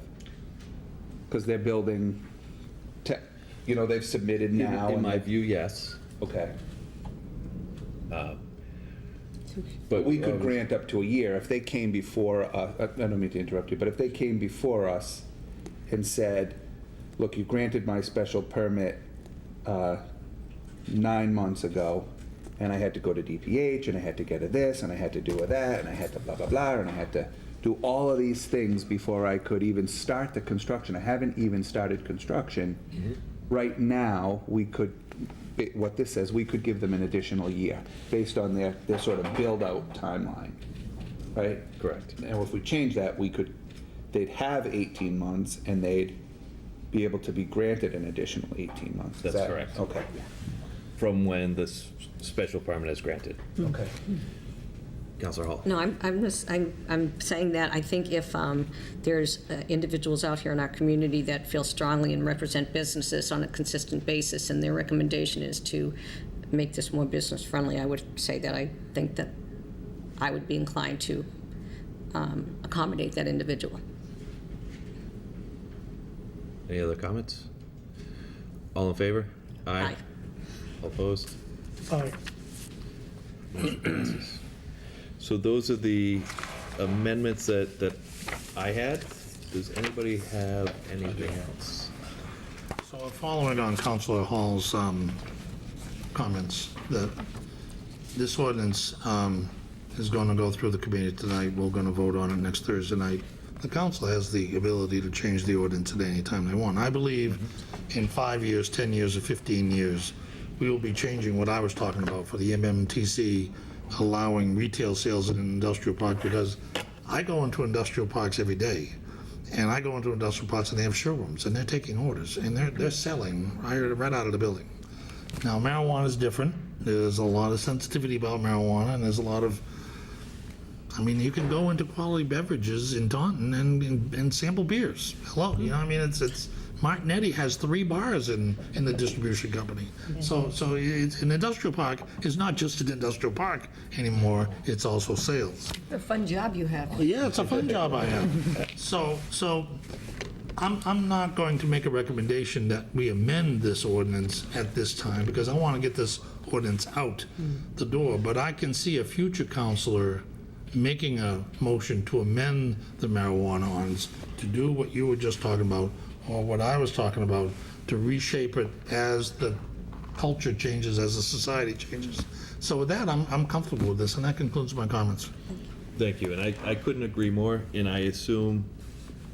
because they're building, they've submitted now? In my view, yes. Okay. But we could grant up to a year if they came before, I don't mean to interrupt you, but if they came before us and said, look, you granted my special permit 9 months ago, and I had to go to DPH, and I had to get a this, and I had to do a that, and I had to blah, blah, blah, and I had to do all of these things before I could even start the construction. I haven't even started construction. Right now, we could, what this says, we could give them an additional year based on their sort of build-out timeline, right? Correct. And if we change that, they'd have 18 months, and they'd be able to be granted an additional 18 months. That's correct. Okay. From when this special permit is granted. Okay. Councilor Hall? No, I'm saying that I think if there's individuals out here in our community that feel strongly and represent businesses on a consistent basis, and their recommendation is to make this more business friendly, I would say that I think that I would be inclined to accommodate that individual. Any other comments? All in favor? Aye. All opposed? Aye. Motion passes. So those are the amendments that I had. Does anybody have anything else? So following on Councilor Hall's comments, that this ordinance is going to go through the committee tonight. We're going to vote on it next Thursday night. The council has the ability to change the ordinance at any time they want. I believe in 5 years, 10 years, or 15 years, we will be changing what I was talking about for the MMTC, allowing retail sales in an industrial park, because I go into industrial parks every day, and I go into industrial parks and they have showrooms, and they're taking orders, and they're selling right out of the building. Now, marijuana is different. There's a lot of sensitivity about marijuana, and there's a lot of, you can go into Quality Beverages in Taunton and sample beers. Hello, it's Martinetti has 3 bars in the distribution company. So it's, an industrial park is not just an industrial park anymore, it's also sales. What a fun job you have. Yeah, it's a fun job I have. So I'm not going to make a recommendation that we amend this ordinance at this time, because I want to get this ordinance out the door, but I can see a future counselor making a motion to amend the marijuana ordinance to do what you were just talking about, or what I was talking about, to reshape it as the culture changes, as the society changes. So with that, I'm comfortable with this, and that concludes my comments. Thank you, and I couldn't agree more, and I assume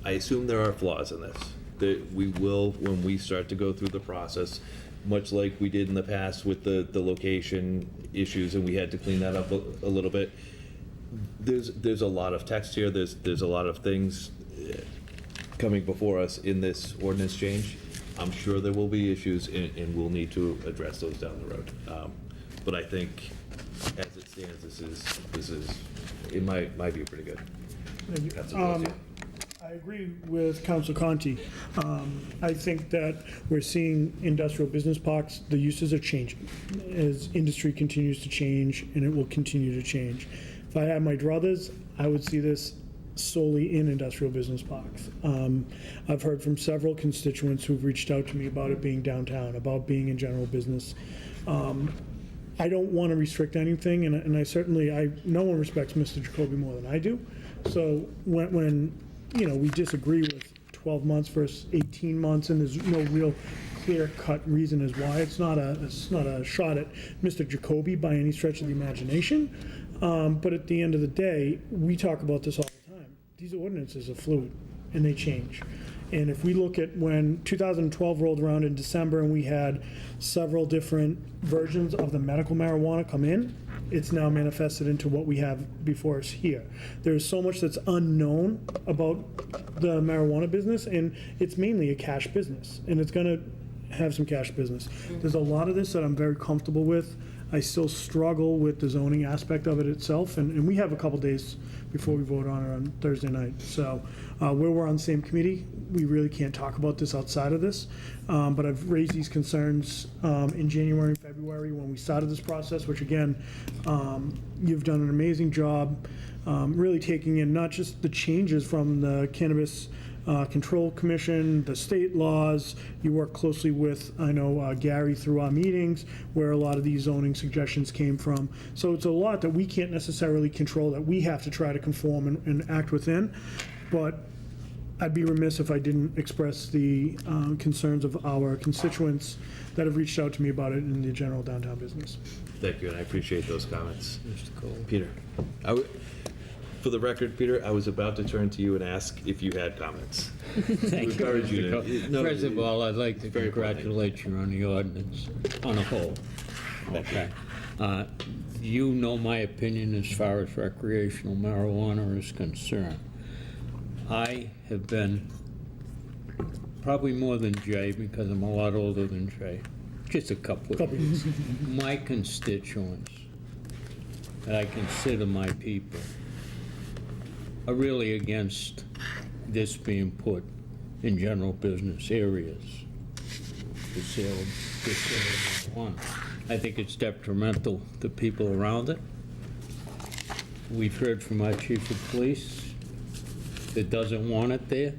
there are flaws in this. That we will, when we start to go through the process, much like we did in the past with the location issues, and we had to clean that up a little bit. There's a lot of text here, there's a lot of things coming before us in this ordinance change. I'm sure there will be issues, and we'll need to address those down the road. But I think, as it stands, this is, in my view, pretty good. Councilor Garcia. I agree with Council Conti. I think that we're seeing industrial business parks, the uses are changing as industry continues to change, and it will continue to change. If I had my druthers, I would see this solely in industrial business parks. I've heard from several constituents who've reached out to me about it being downtown, about being in general business. I don't want to restrict anything, and I certainly, no one respects Mr. Jacoby more than I do. So when we disagree with 12 months versus 18 months, and there's no real clear-cut reason as why, it's not a shot at Mr. Jacoby by any stretch of the imagination. But at the end of the day, we talk about this all the time. These ordinances are fluid, and they change. And if we look at when 2012 rolled around in December and we had several different versions of the medical marijuana come in, it's now manifested into what we have before us here. There's so much that's unknown about the marijuana business, and it's mainly a cash business, and it's going to have some cash business. There's a lot of this that I'm very comfortable with. I still struggle with the zoning aspect of it itself, and we have a couple days before we vote on it on Thursday night. So where we're on the same committee, we really can't talk about this outside of this. But I've raised these concerns in January and February when we started this process, which again, you've done an amazing job really taking in not just the changes from the Cannabis Control Commission, the state laws. You work closely with, I know, Gary through our meetings where a lot of these zoning suggestions came from. So it's a lot that we can't necessarily control, that we have to try to conform and act within. But I'd be remiss if I didn't express the concerns of our constituents that have reached out to me about it in the general downtown business. Thank you, and I appreciate those comments. Mr. Cole. Peter, for the record, Peter, I was about to turn to you and ask if you had comments. Thank you, Encourage you Mr. to- Cole. no, First of all, I'd like to very congratulate you on the ordinance, on a whole. Okay. You know my opinion as far as recreational marijuana is concerned. I have been, probably more than Jay, because I'm a lot older than Jay, just a couple of years. My constituents, that I consider my people, are really against this being put in general business areas, the sale of marijuana. I think it's detrimental to people around it. We've heard from our chief of police that doesn't want it there.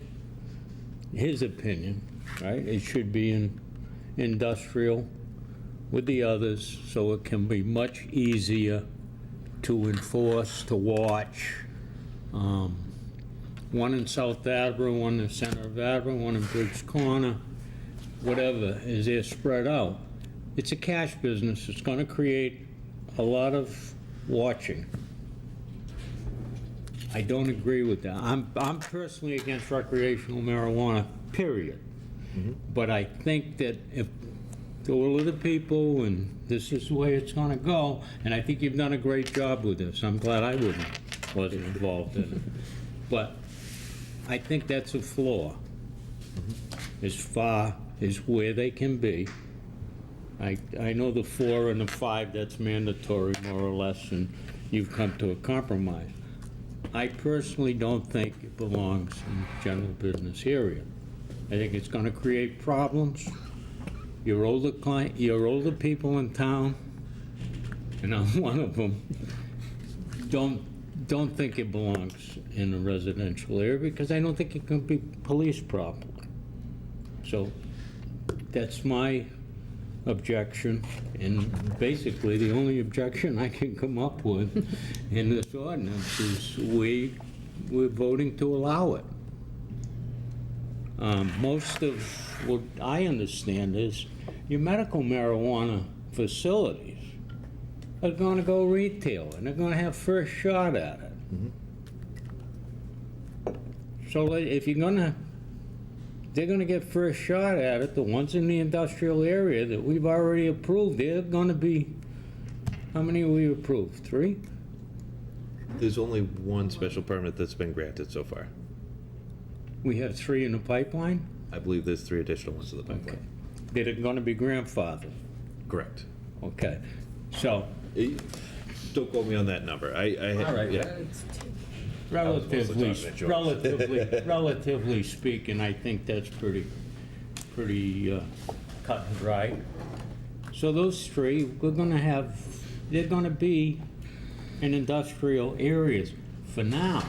His opinion, right? It should be in industrial with the others, so it can be much easier to enforce, to watch. One in South Attleboro, one in the center of Attleboro, one in Briggs Corner, whatever, is there spread out. It's a cash business. It's going to create a lot of watching. I don't agree with that. I'm personally against recreational marijuana, period. But I think that if the will of the people, and this is the way it's going to go, and I think you've done a great job with this. I'm glad I wasn't involved in it. But I think that's a flaw, as far as where they can be. I know the 4 and the 5, that's mandatory, more or less, and you've come to a compromise. I personally don't think it belongs in the general business area. I think it's going to create problems. Your older people in town, and I'm one of them, don't think it belongs in a residential area because I don't think it can be policed properly. So that's my objection, and basically the only objection I can come up with in this ordinance is we're voting to allow it. Most of what I understand is your medical marijuana facilities are gonna go retail, and they're gonna have first shot at it. So if you're gonna, they're gonna get first shot at it, the ones in the industrial area that we've already approved, they're gonna be, how many we approved? 3? There's only one special permit that's been granted so far. We have 3 in the pipeline? I believe there's 3 additional ones in the pipeline. That are gonna be grandfathered? Correct. Okay, so. Don't quote me on that number. All right. Yeah. Relatively speaking, I think that's pretty cut and dry. So those 3, they're gonna be in industrial areas for now.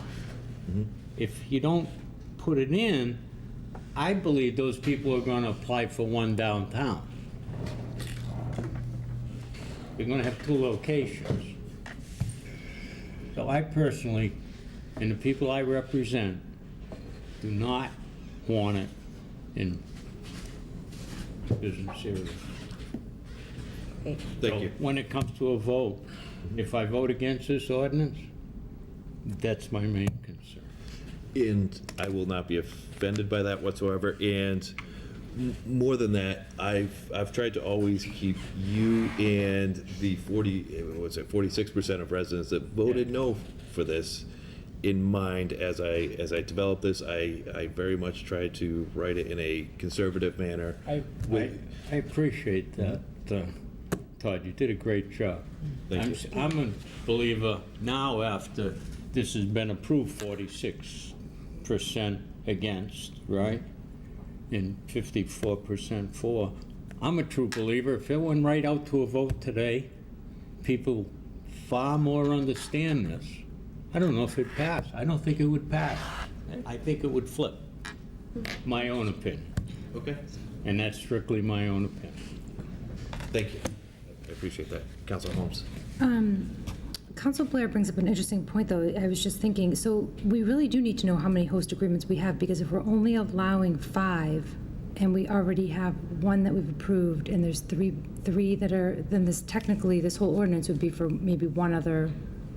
If you don't put it in, I believe those people are gonna apply for one downtown. You're gonna have 2 locations. So I personally, and the people I represent, do not want it in business areas. Thank you. When it comes to a vote, if I vote against this ordinance, that's my main concern. And I will not be offended by that whatsoever. And more than that, I've tried to always keep you and the 46% of residents that voted no for this in mind as I develop this. I very much try to write it in a conservative manner. I appreciate that, Todd. You did a great job. Thank you. I'm a believer now, after this has been approved, 46% against, right? And 54% for. I'm a true believer. If it went right out to a vote today, people far more understand this. I don't know if it passed. I don't think it would pass. I think it would flip. My own opinion. Okay. And that's strictly my own opinion. Thank you. I appreciate that. Councilor Holmes. Council Blair brings up an interesting point, though. I was just thinking, so we really do need to know how many host agreements we have, because if we're only allowing 5, and we already have 1 that we've approved, and there's three that are, then this whole ordinance would be for maybe 1 other.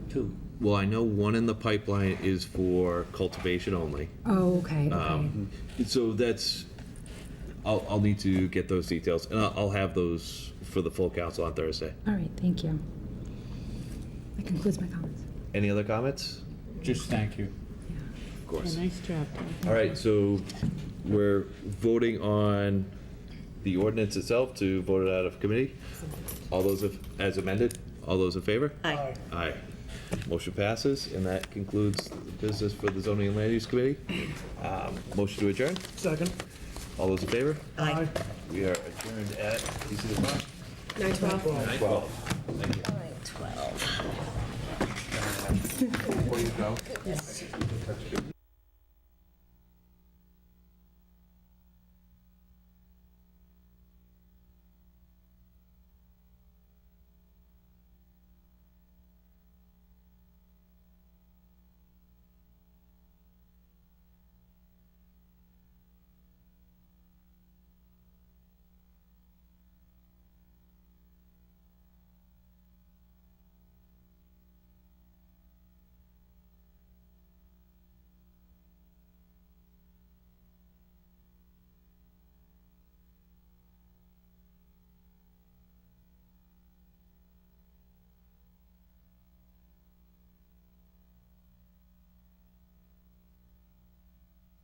2. Well, I know 1 in the pipeline is for cultivation only. Oh, okay. So that's, I'll need to get those details, and I'll have those for the full council on Thursday. All right, thank you. That concludes my comments. Any other comments? Just thank you. Of course. Nice job. All right, so we're voting on the ordinance itself to vote it out of committee. All those as amended, all those in favor? Aye. Aye. Motion passes, and that concludes the business for the Zoning and Land Use Committee. Motion to adjourn? Second. All those in favor? Aye. We are adjourned at, do you see the clock? 9:12. 9:12. Thank you. 12. Before you go, Yes.